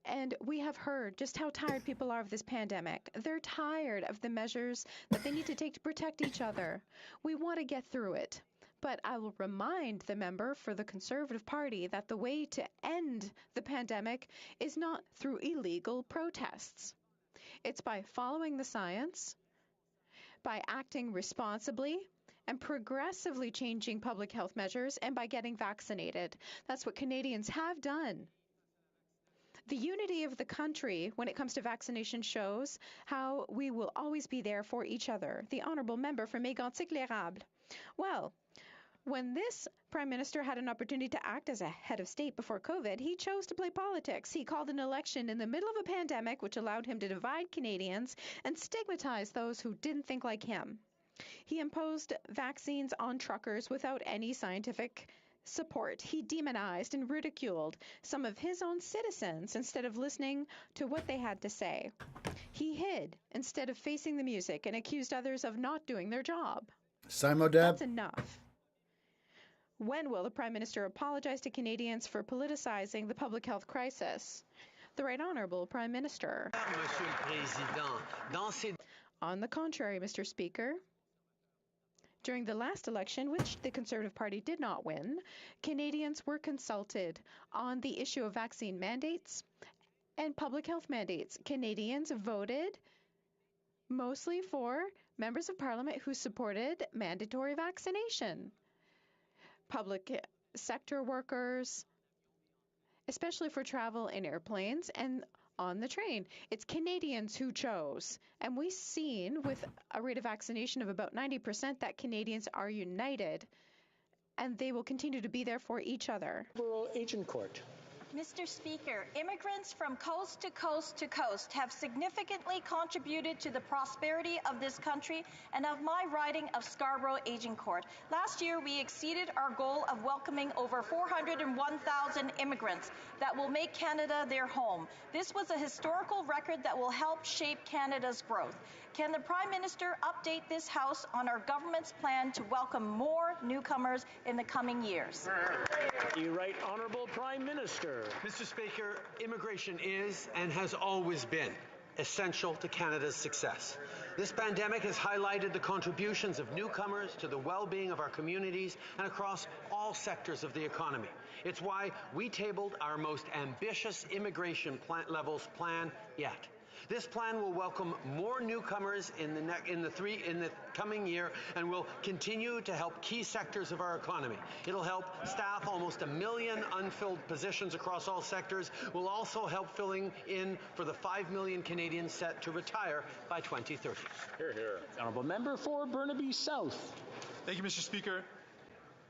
And we have heard just how tired people are of this pandemic. They're tired of the measures that they need to take to protect each other. We want to get through it. But I will remind the member for the Conservative Party that the way to end the pandemic is not through illegal protests. It's by following the science, by acting responsibly, and progressively changing public health measures, and by getting vaccinated. That's what Canadians have done. The unity of the country when it comes to vaccination shows how we will always be there for each other. The Honourable Member for Mégantic-l'Érable. Well, when this Prime Minister had an opportunity to act as a head of state before COVID, he chose to play politics. He called an election in the middle of a pandemic, which allowed him to divide Canadians and stigmatize those who didn't think like him. He imposed vaccines on truckers without any scientific support. He demonized and ridiculed some of his own citizens instead of listening to what they had to say. He hid instead of facing the music and accused others of not doing their job. Simodab. That's enough. When will the Prime Minister apologize to Canadians for politicizing the public health crisis? The Right Honourable Prime Minister. On the contrary, Mr. Speaker, during the last election, which the Conservative Party did not win, Canadians were consulted on the issue of vaccine mandates and public health mandates. Canadians voted mostly for members of Parliament who supported mandatory vaccination. Public sector workers, especially for travel in airplanes and on the train. It's Canadians who chose. And we've seen with a rate of vaccination of about 90% that Canadians are united and they will continue to be there for each other. Agent Court. Mr. Speaker, immigrants from coast to coast to coast have significantly contributed to the prosperity of this country and of my riding of Scarborough Agincourt. Last year, we exceeded our goal of welcoming over 401,000 immigrants that will make Canada their home. This was a historical record that will help shape Canada's growth. Can the Prime Minister update this House on our government's plan to welcome more newcomers in the coming years? The Right Honourable Prime Minister. Mr. Speaker, immigration is and has always been essential to Canada's success. This pandemic has highlighted the contributions of newcomers to the well-being of our communities and across all sectors of the economy. It's why we tabled our most ambitious immigration plan yet. This plan will welcome more newcomers in the coming year and will continue to help key sectors of our economy. It'll help staff almost 1 million unfilled positions across all sectors. Will also help filling in for the 5 million Canadians set to retire by 2030. Hear, hear. Honourable Member for Burnaby South. Thank you, Mr. Speaker.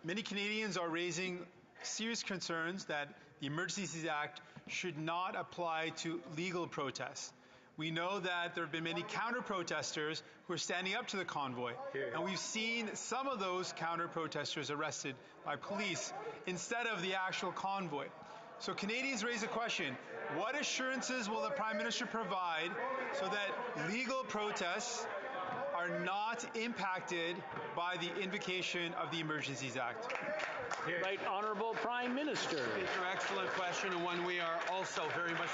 Many Canadians are raising serious concerns that the Emergencies Act should not apply to legal protests. We know that there have been many counter-protesters who are standing up to the convoy, and we've seen some of those counter-protesters arrested by police instead of the actual convoy. So Canadians raise a question: what assurances will the Prime Minister provide so that legal protests are not impacted by the invocation of the Emergencies Act? Right Honourable Prime Minister. Speaker, excellent question, and one we are also very much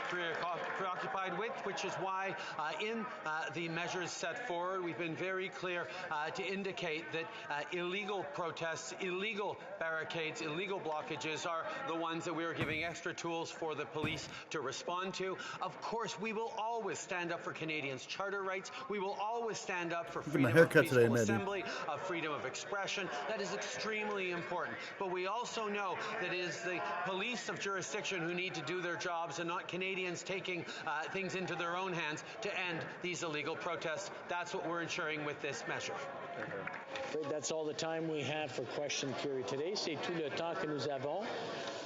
preoccupied with, which is why in the measures set forward, we've been very clear to indicate that illegal protests, illegal barricades, illegal blockages are the ones that we are giving extra tools for the police to respond to. Of course, we will always stand up for Canadians' charter rights. We will always stand up for freedom of peaceful assembly, of freedom of expression. That is extremely important. But we also know that it is the police of jurisdiction who need to do their jobs and not Canadians taking things into their own hands to end these illegal protests. That's what we're ensuring with this measure. That's all the time we have for question period today. C'est tout le temps que nous avons.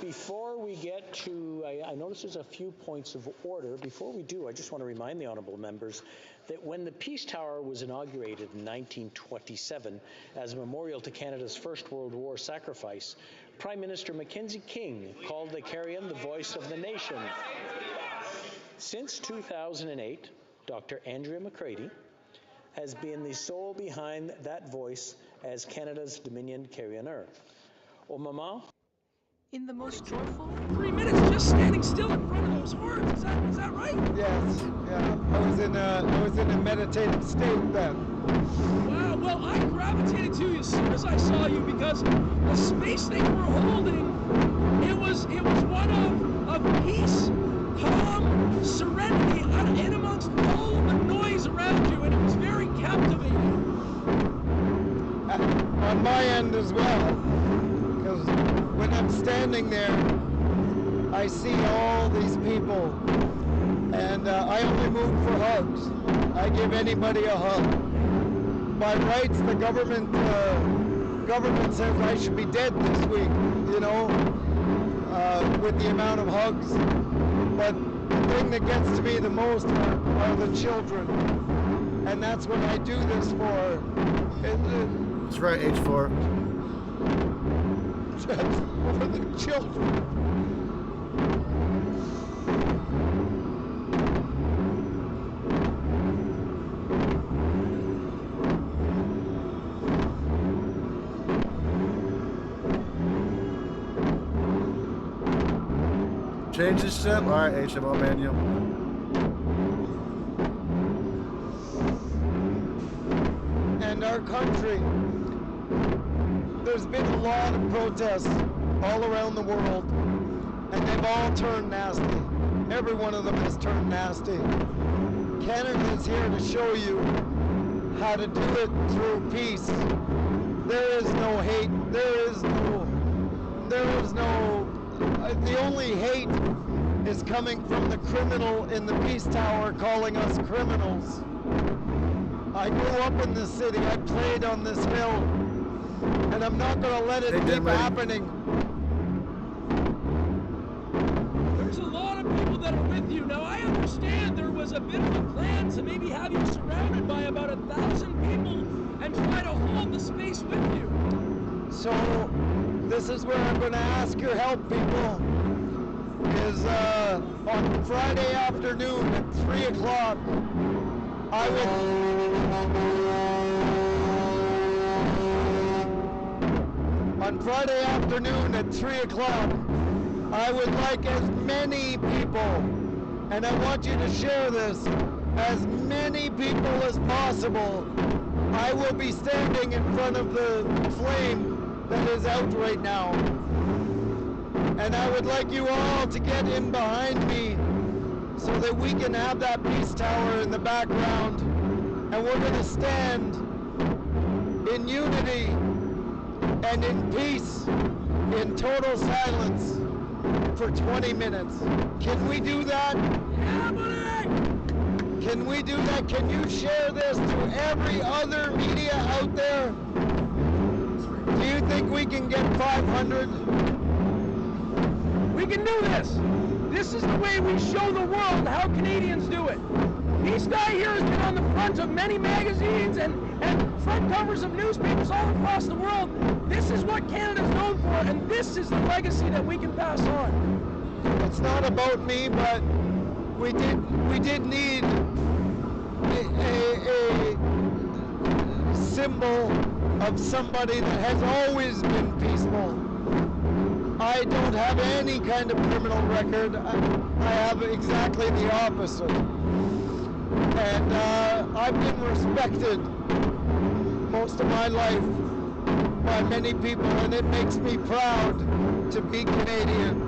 Before we get to, I notice there's a few points of order. Before we do, I just want to remind the honourable members that when the Peace Tower was inaugurated in 1927 as a memorial to Canada's First World War sacrifice, Prime Minister Mackenzie King called the carillon the voice of the nation. Since 2008, Dr. Andrea McCready has been the soul behind that voice as Canada's Dominion carillonneur. Au moment, in the most joyful 3 minutes just standing still in front of those horns. Is that right? Yes. Yeah. I was in a meditative state then. Wow. Well, I gravitated to you as soon as I saw you because the space they were holding, it was one of peace, calm, serenity, in amongst all of the noise around you, and it was very captivating. On my end as well, because when I'm standing there, I see all these people, and I only move for hugs. I give anybody a hug. By rights, the government says I should be dead this week, with the amount of hugs. But the thing that gets to me the most are the children, and that's what I do this for. That's right, H4. For the children. Change this ship? Alright, HMO manual. And our country, there's been a lot of protests all around the world, and they've all turned nasty. Every one of them has turned nasty. Canada is here to show you how to do it through peace. There is no hate. The only hate is coming from the criminal in the Peace Tower calling us criminals. I grew up in this city. I played on this hill. And I'm not going to let it keep happening. There's a lot of people that are with you. Now, I understand there was a bit of a plan to maybe have you surrounded by about 1,000 people and try to hold the space with you. So, this is where I'm going to ask your help, people. Is on Friday afternoon at 3 o'clock, on Friday afternoon at 3 o'clock, I would like as many people, and I want you to share this, as many people as possible. I will be standing in front of the flame that is out right now. And I would like you all to get in behind me so that we can have that Peace Tower in the background. And we're going to stand in unity and in peace, in total silence for 20 minutes. Can we do that? Yeah, buddy! Can we do that? Can you share this to every other media out there? Do you think we can get 500? We can do this. This is the way we show the world how Canadians do it. This guy here has been on the front of many magazines and front covers of newspapers all across the world. This is what Canada's known for, and this is the legacy that we can pass on. It's not about me, but we did need symbol of somebody that has always been peaceful. I don't have any kind of criminal record. I have exactly the opposite. And I've been respected most of my life by many people, and it makes me proud to be Canadian.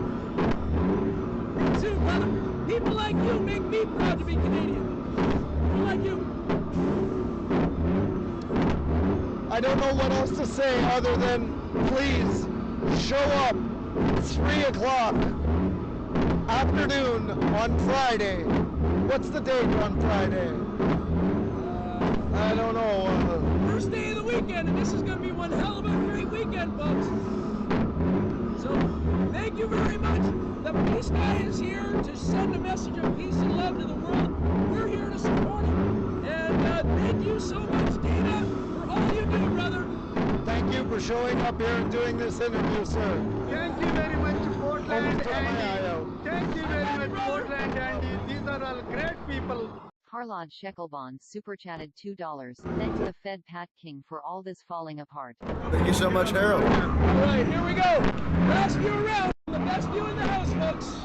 Me too, brother. People like you make me proud to be Canadian. People like you. I don't know what else to say other than please show up 3 o'clock afternoon on Friday. What's the date on Friday? I don't know. First day of the weekend, and this is going to be one hell of a great weekend, folks. So, thank you very much. The Peace Guy is here to send a message of peace and love to the world. We're here to support him. And thank you so much, Dana, for all you do, brother. Thank you for showing up here and doing this interview, sir. Thank you very much to PortlandAndy. Thank you very much, PortlandAndy. These are all great people. Harlod Sheckelbond super chatted $2. Thanks the Fed Pat King for all this falling apart. Thank you so much, Harold. All right, here we go. Last view around. The best view in the house, folks.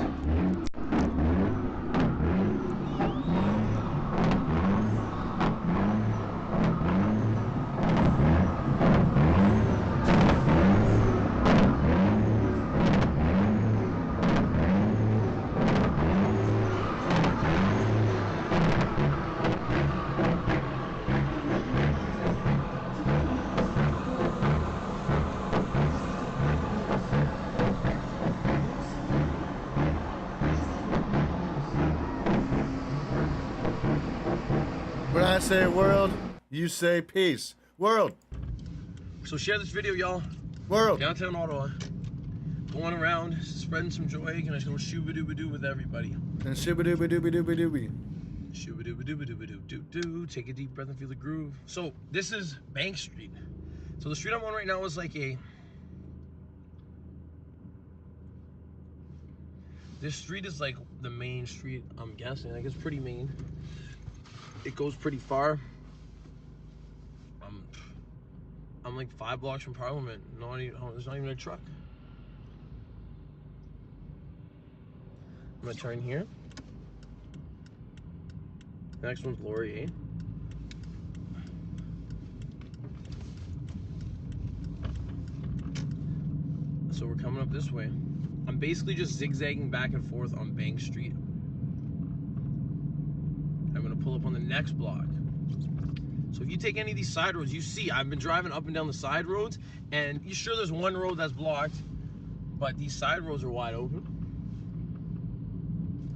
When I say world, you say peace. World. So share this video, y'all. World. Downtown Ottawa. Going around, spreading some joy, gonna go shooba-dooba-doo with everybody. And shooba-dooba-dooba-dooba-dooby. Shooba-dooba-dooba-doo-doo-doo. Take a deep breath and feel the groove. So this is Bank Street. So the street I'm on right now is like a... This street is like the main street, I'm guessing. Like it's pretty main. It goes pretty far. I'm like 5 blocks from Parliament. There's not even a truck. I'm gonna turn here. Next one's Laurier. So we're coming up this way. I'm basically just zigzagging back and forth on Bank Street. I'm gonna pull up on the next block. So if you take any of these side roads, you see I've been driving up and down the side roads, and you sure there's one road that's blocked, but these side roads are wide open.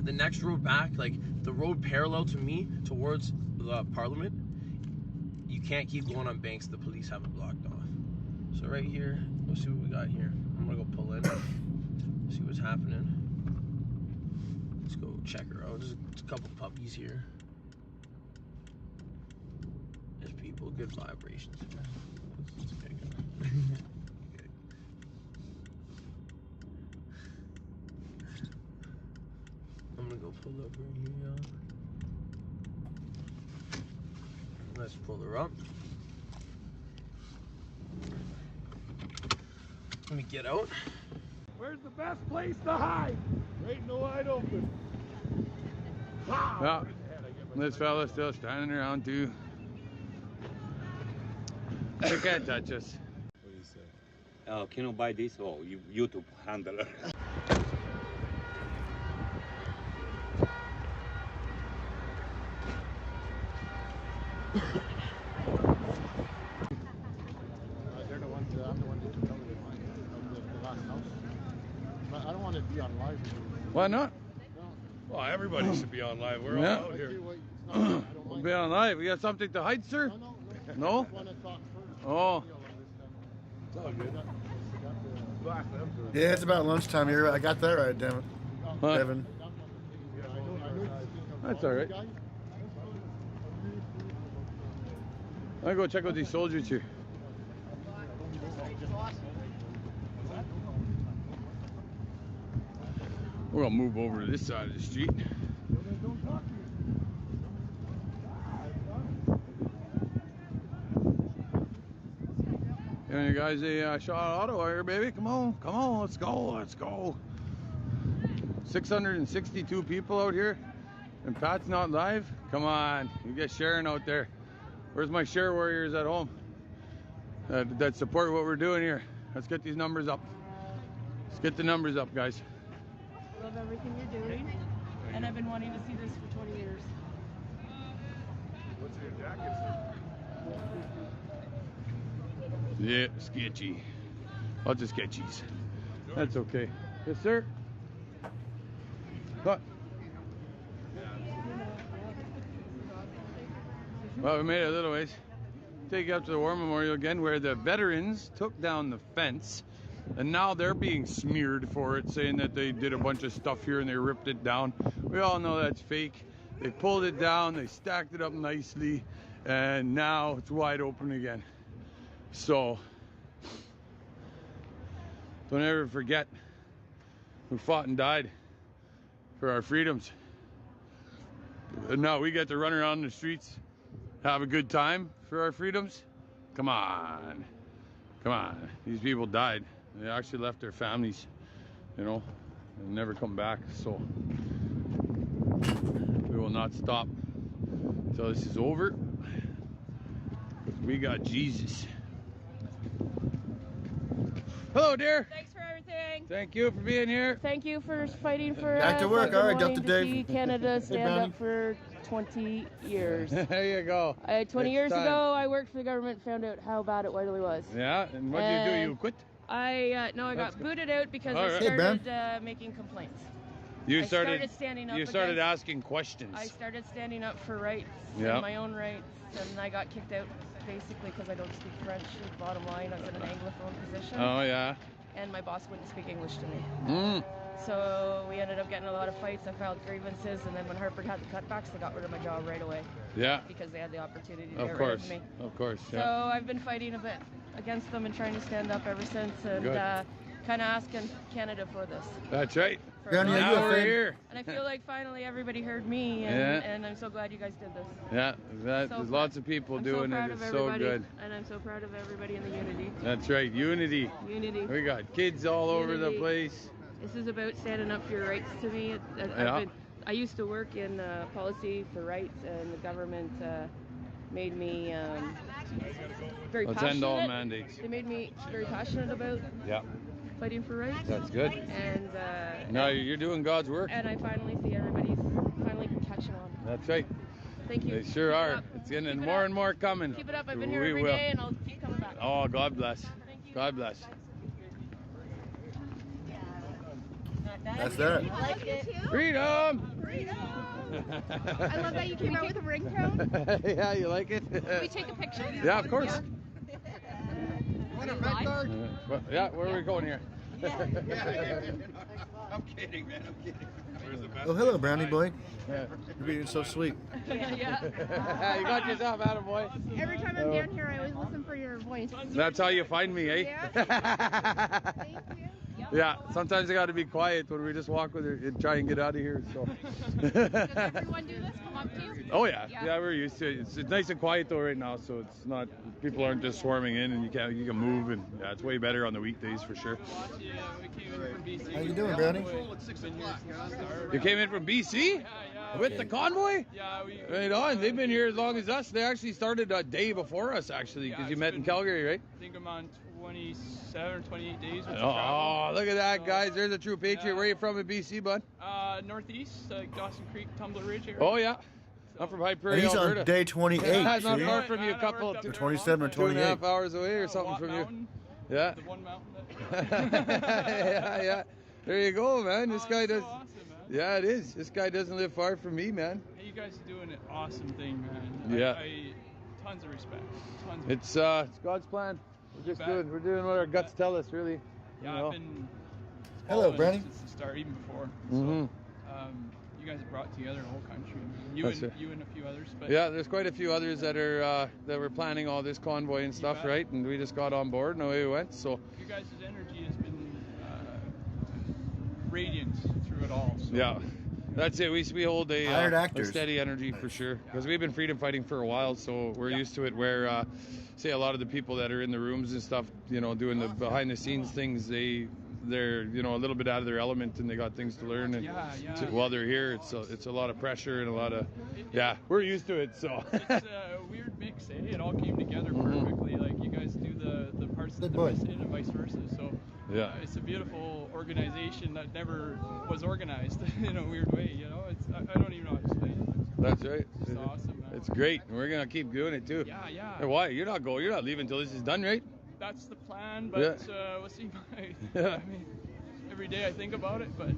The next road back, like the road parallel to me towards the Parliament, you can't keep going on Banks. The police have it blocked off. So right here, let's see what we got here. I'm gonna go pull in, see what's happening. Let's go check her out. There's a couple puppies here. There's people, good vibrations. Let's get going. I'm gonna go pull up right here, y'all. Let's pull her up. Let me get out. Where's the best place to hide? Right in the wide open. Well, this fella's still standing around too. They can't touch us. What do you say? Can you buy this? Oh, YouTube handler. They're the ones. I'm the one that took over the last house. But I don't want it to be on live. Why not? Well, everybody should be on live. We're all out here. We'll be on live. We got something to hide, sir? No? Oh. It's all good. Yeah, it's about lunchtime here. I got that right, damn it. Huh? Devin. That's all right. I'll go check out these soldiers here. We're gonna move over to this side of the street. Giving you guys a shot of Ottawa here, baby. Come on, let's go. 662 people out here, and Pat's not live. Come on, you get Sharon out there. Where's my share warriors at home that support what we're doing here? Let's get these numbers up. Let's get the numbers up, guys. Love everything you're doing, and I've been wanting to see this for 20 years. What's your jacket? Yeah, sketchy. Lots of sketchies. That's okay. Yes, sir. What? Well, we made it a little ways. Take you up to the War Memorial again, where the veterans took down the fence, and now they're being smeared for it, saying that they did a bunch of stuff here and they ripped it down. We all know that's fake. They pulled it down, they stacked it up nicely, and now it's wide open again. So, don't ever forget who fought and died for our freedoms. And now we get to run around the streets, have a good time for our freedoms. Come on. These people died. They actually left their families, you know, and never come back. So we will not stop until this is over. We got Jesus. Hello, dear. Thanks for everything. Thank you for being here. Thank you for fighting for Back us. to work. I've been All right, wanting Delta to Dave. see Canada Hey, stand Brownie. up for 20 years. There you go. 20 years ago, I worked for the government, found out how bad it really was. Yeah, and what did you do? You quit? I got That's good. booted out because All I right. started making complaints. You I started standing up. You started against- asking questions. I started standing up for rights, Yeah. and my own rights, and I got kicked out basically because I don't speak French. Bottom line, I was in an anglophone position. Oh yeah. And my boss wouldn't speak English to me. Mm. So we ended up getting a lot of fights. I filed grievances, and then when Hartford had the cutbacks, they got rid of my job right away. Yeah. Because they had the opportunity to Of get course. rid of me. Of course. So Yeah. I've been fighting a bit against them and trying to stand up ever since, and Good. kind of asking Canada for this. That's right. For Granny, are now you a we're fan? here. And I feel like finally everybody heard me, and, Yeah. and I'm so glad you guys did this. Yeah. There's proud. lots of people I'm doing so proud it. of It's so everybody, good. and I'm so proud of everybody in the unity. That's right. Unity. Unity. We got kids all over the Unity. place. This is about standing up for your rights to me. Yeah. I used to work in policy for rights, and the government made me very Let's passionate. end all mandates. They made me very passionate about Yeah. fighting for rights. That's good. And No, you're doing God's work. and I finally see everybody's finally catching on. That's right. Thank you. They sure Keep it are. up. It's getting Keep it more up. and more coming. Keep it up. I've been here We every will. day, and I'll keep coming back. Oh, God bless. God bless. That's that. I like it. Freedom! I love that you came out with a ringtone. Yeah, you like it? Can we take a picture? Yeah, of course. Want a red card? Yeah, where are we going here? I'm kidding, man. I'm kidding. Where's the best? Oh, hello, Brownie boy. Yeah. You're being so sweet. Yeah. You got yourself out of boy. Every time I'm down here, I always listen for your voice. That's how you find me, eh? Yeah. Thank you. Yeah, sometimes I got to be quiet when we just walk with her and try and get out of here. So. Does everyone do this? Come up to you? Oh yeah, yeah, we're used to it. It's nice and quiet though right now, so it's not, people aren't just swarming in, and you can move, and yeah, it's way better on the weekdays for sure. How you doing, Brownie? You came in from BC? With the convoy? Yeah, Right on. They've been here as long as us. They actually started a day before us, actually, because you met in Calgary, right? I think I'm on 27 or 28 days with the Oh, travel. look at that, guys. There's a true patriot. Where are you from in BC, bud? Northeast, Dawson Creek, Tumbler Ridge area. Oh, yeah. I'm from High Prairie, And he's Alberta. on day 28. Yeah, not see? far from you, a couple, Or 27 or 28. 2.5 hours away or something from you. Yeah. The one mountain Yeah, yeah. There you go, man. This guy does. awesome, man. Yeah, it is. This guy doesn't live far from me, man. Hey, you guys are doing an awesome thing, man. Yeah. Tons of respect. Tons of It's God's plan. You bet. We're doing what our guts tell us, really. Yeah, you know. I've been Hello, following Brownie. since the start, even before. Mhm. You guys have brought together the whole country. Man. That's it. You and a few others. But Yeah, there's quite a few others that are that were planning all this convoy and stuff, bet. right? And we just got on board and away we went. So your guys' energy has been radiant through it all. So. yeah, That's it. We hold Hired a actors. steady energy for sure, because we've been freedom fighting for a while, so we're used to it. Where, say, a lot of the people that are in the rooms and stuff, you know, doing the behind the scenes things, they're you know, a little bit out of their element, and they got things to learn. And while they're here, it's a lot of pressure and a lot of we're used to it. So it's a weird mix. It all came together perfectly. Like you guys do the parts that they're missing and vice versa. So it's a beautiful organization that never was organized in a weird way. You know, I don't even know how to explain it. That's right. It's awesome, man. It's great. We're gonna keep doing it too. Yeah. Hey, why? You're not leaving until this is done, right? That's the plan, but we'll see. I mean, every day I think about it, but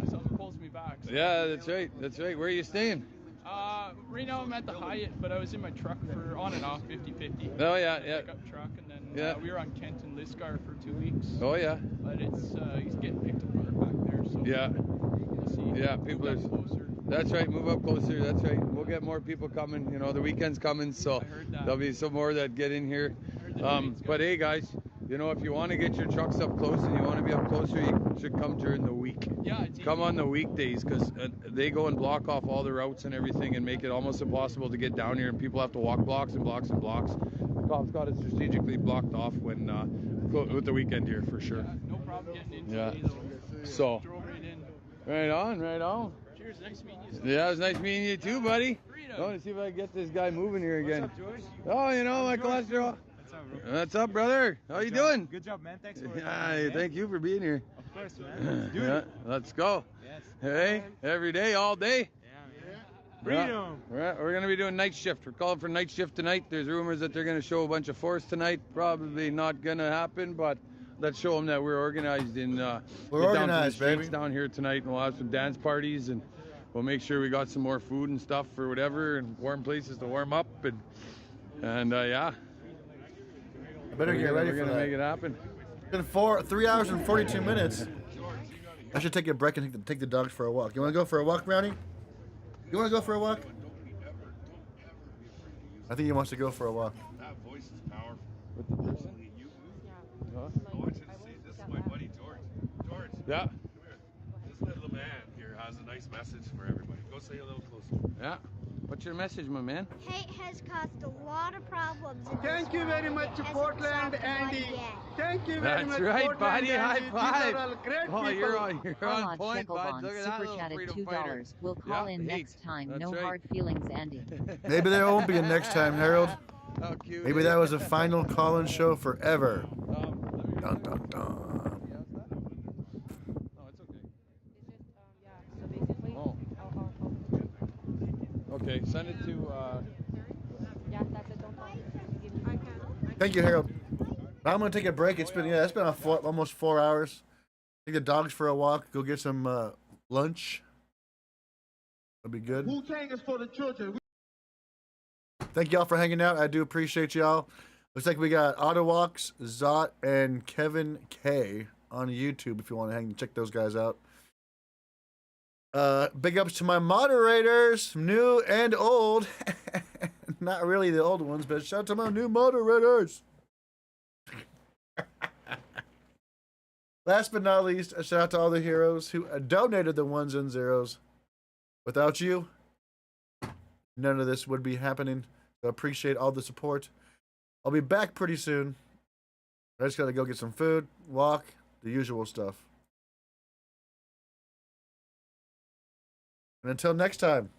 something pulls me back. So That's right. That's right. Where are you staying? Right now I'm at the Hyatt, but I was in my truck for on and off 50-50. Oh yeah. Pickup truck, and then we were on Kent and Lisgar for 2 weeks. Oh yeah. But it's he's getting picked apart back there, so we'll see. Yeah, people are closer. That's right. Move up closer. That's right. We'll get more people coming. You know, the weekend's coming, so there'll be some more that get in here. But hey, guys, you know, if you want to get your trucks up close and you want to be up closer, you should come during the week. Yeah, come on the weekdays, because they go and block off all the routes and everything and make it almost impossible to get down here, and people have to walk blocks and blocks and blocks. The cops got it strategically blocked off when with the weekend here for sure. Yeah, no problem getting in today, though. So, drove right in. Right on. Cheers, nice meeting you. Yeah, it was nice meeting you too, buddy. I want to see if I can get this guy moving here again. What's up, George? Oh, you know, my cholesterol. What's up, bro? What's up, brother? How you doing? Good job, man. Thanks for Thank you for being here. Of course, man. Let's go. Yes. Hey, every day, all day. Freedom. We're going to be doing night shift. We're calling for night shift tonight. There's rumors that they're going to show a bunch of force tonight. Probably not going to happen, but let's show them that we're organized. We're organized, baby. Down here tonight, and we'll have some dance parties, and we'll make sure we got some more food and stuff for whatever, and warm places to warm up, and yeah. I better get ready for that. We're gonna make it happen. It's been 3 hours and 42 minutes. I should take a break and take the dogs for a walk. You want to go for a walk, Brownie? You want to go for a walk? I think he wants to go for a walk. That voice is powerful. With the person? I want you to see. This is my buddy George. George. Yeah. Come here. This little man here has a nice message for everybody. Go say a little closer. Yeah. What's your message, my man? Hate has caused a lot of problems. Thank you very much, PortlandAndy. Thank you very much, That's right, Portland buddy. High Andy. five. These are all great Oh, people. you're on Ahmad point, bud. Shekelbon Look at that super little chatted freedom fighter. $2. We'll call in Yeah, next time. that's No right. hard feelings, Andy. Maybe there won't be a next time, Harold. How cute. Maybe that was a final call-in show forever. Dun, dun, dun. Okay, send it to. Thank you, Harold. I'm gonna take a break. It's been almost 4 hours. Take the dogs for a walk. Go get some lunch. That'll be good. Wu-Tang is for the children. Thank y'all for hanging out. I do appreciate y'all. Looks like we got Ottawalks, Zot, and Kevin K on YouTube if you want to check those guys out. Big ups to my moderators, new and old. Not really the old ones, but shout out to my new moderators. Last but not least, a shout out to all the heroes who donated the ones and zeros. Without you, none of this would be happening. So appreciate all the support. I'll be back pretty soon. I just gotta go get some food, walk, the usual stuff. And until next time.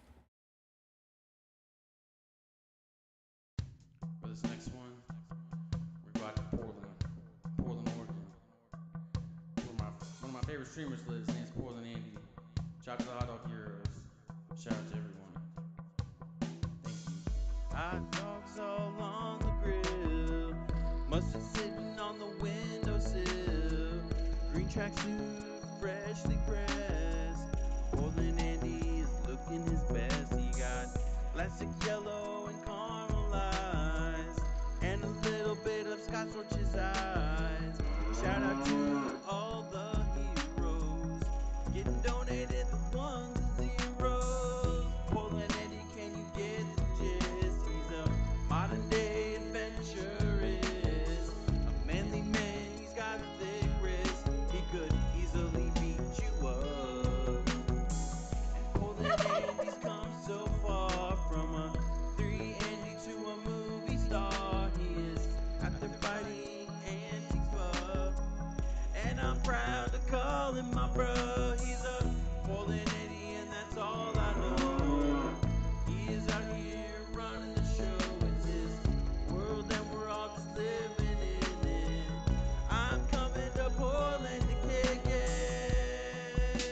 For this next one, we're back in Portland, Oregon. One of my favorite streamers lives. His name's PortlandAndy. Shout out to the Hot Dog Heroes. Shout out to everyone. Thank you. Hot dogs all on the grill. Mustard sitting on the windowsill. Green tracksuit, freshly pressed. PortlandAndy is looking his best. He got plastic yellow and caramelized, and a little bit of Scotch on his eyes. Shout out to all the heroes getting donated, the ones and zeros. PortlandAndy, can you get the gist? He's a modern day adventurist, a manly man. He's got thick wrists. He could easily beat you up. And I'm proud to call him my bro. He's a PortlandAndy, and that's all I know. He is out here running the show. It's his world, and we're all just living in it. I'm coming to Portland to kick it.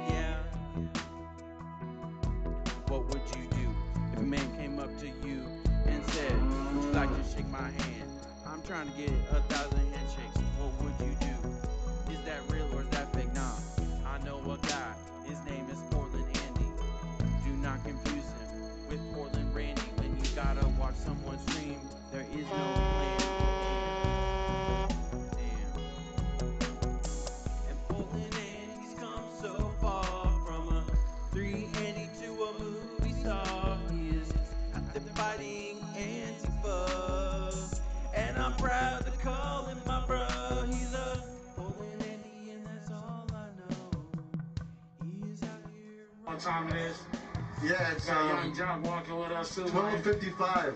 Yeah. What would you do if a man came up to you and said, would you like to shake my hand? I'm trying to get 1,000 handshakes. What would you do? Is that real or is that fake? Nah, I know a guy. His name is PortlandAndy. Do not confuse him with Portland Randy. When you gotta watch someone stream, there is no plan. And PortlandAndy's come so far from a 3-Andy to a movie star. He is out there fighting Antifa, and I'm proud to call him my bro. He's a PortlandAndy, and that's all I know. He is out here. What time it is? Yeah, it's got a young jock walking with us too. 12:55.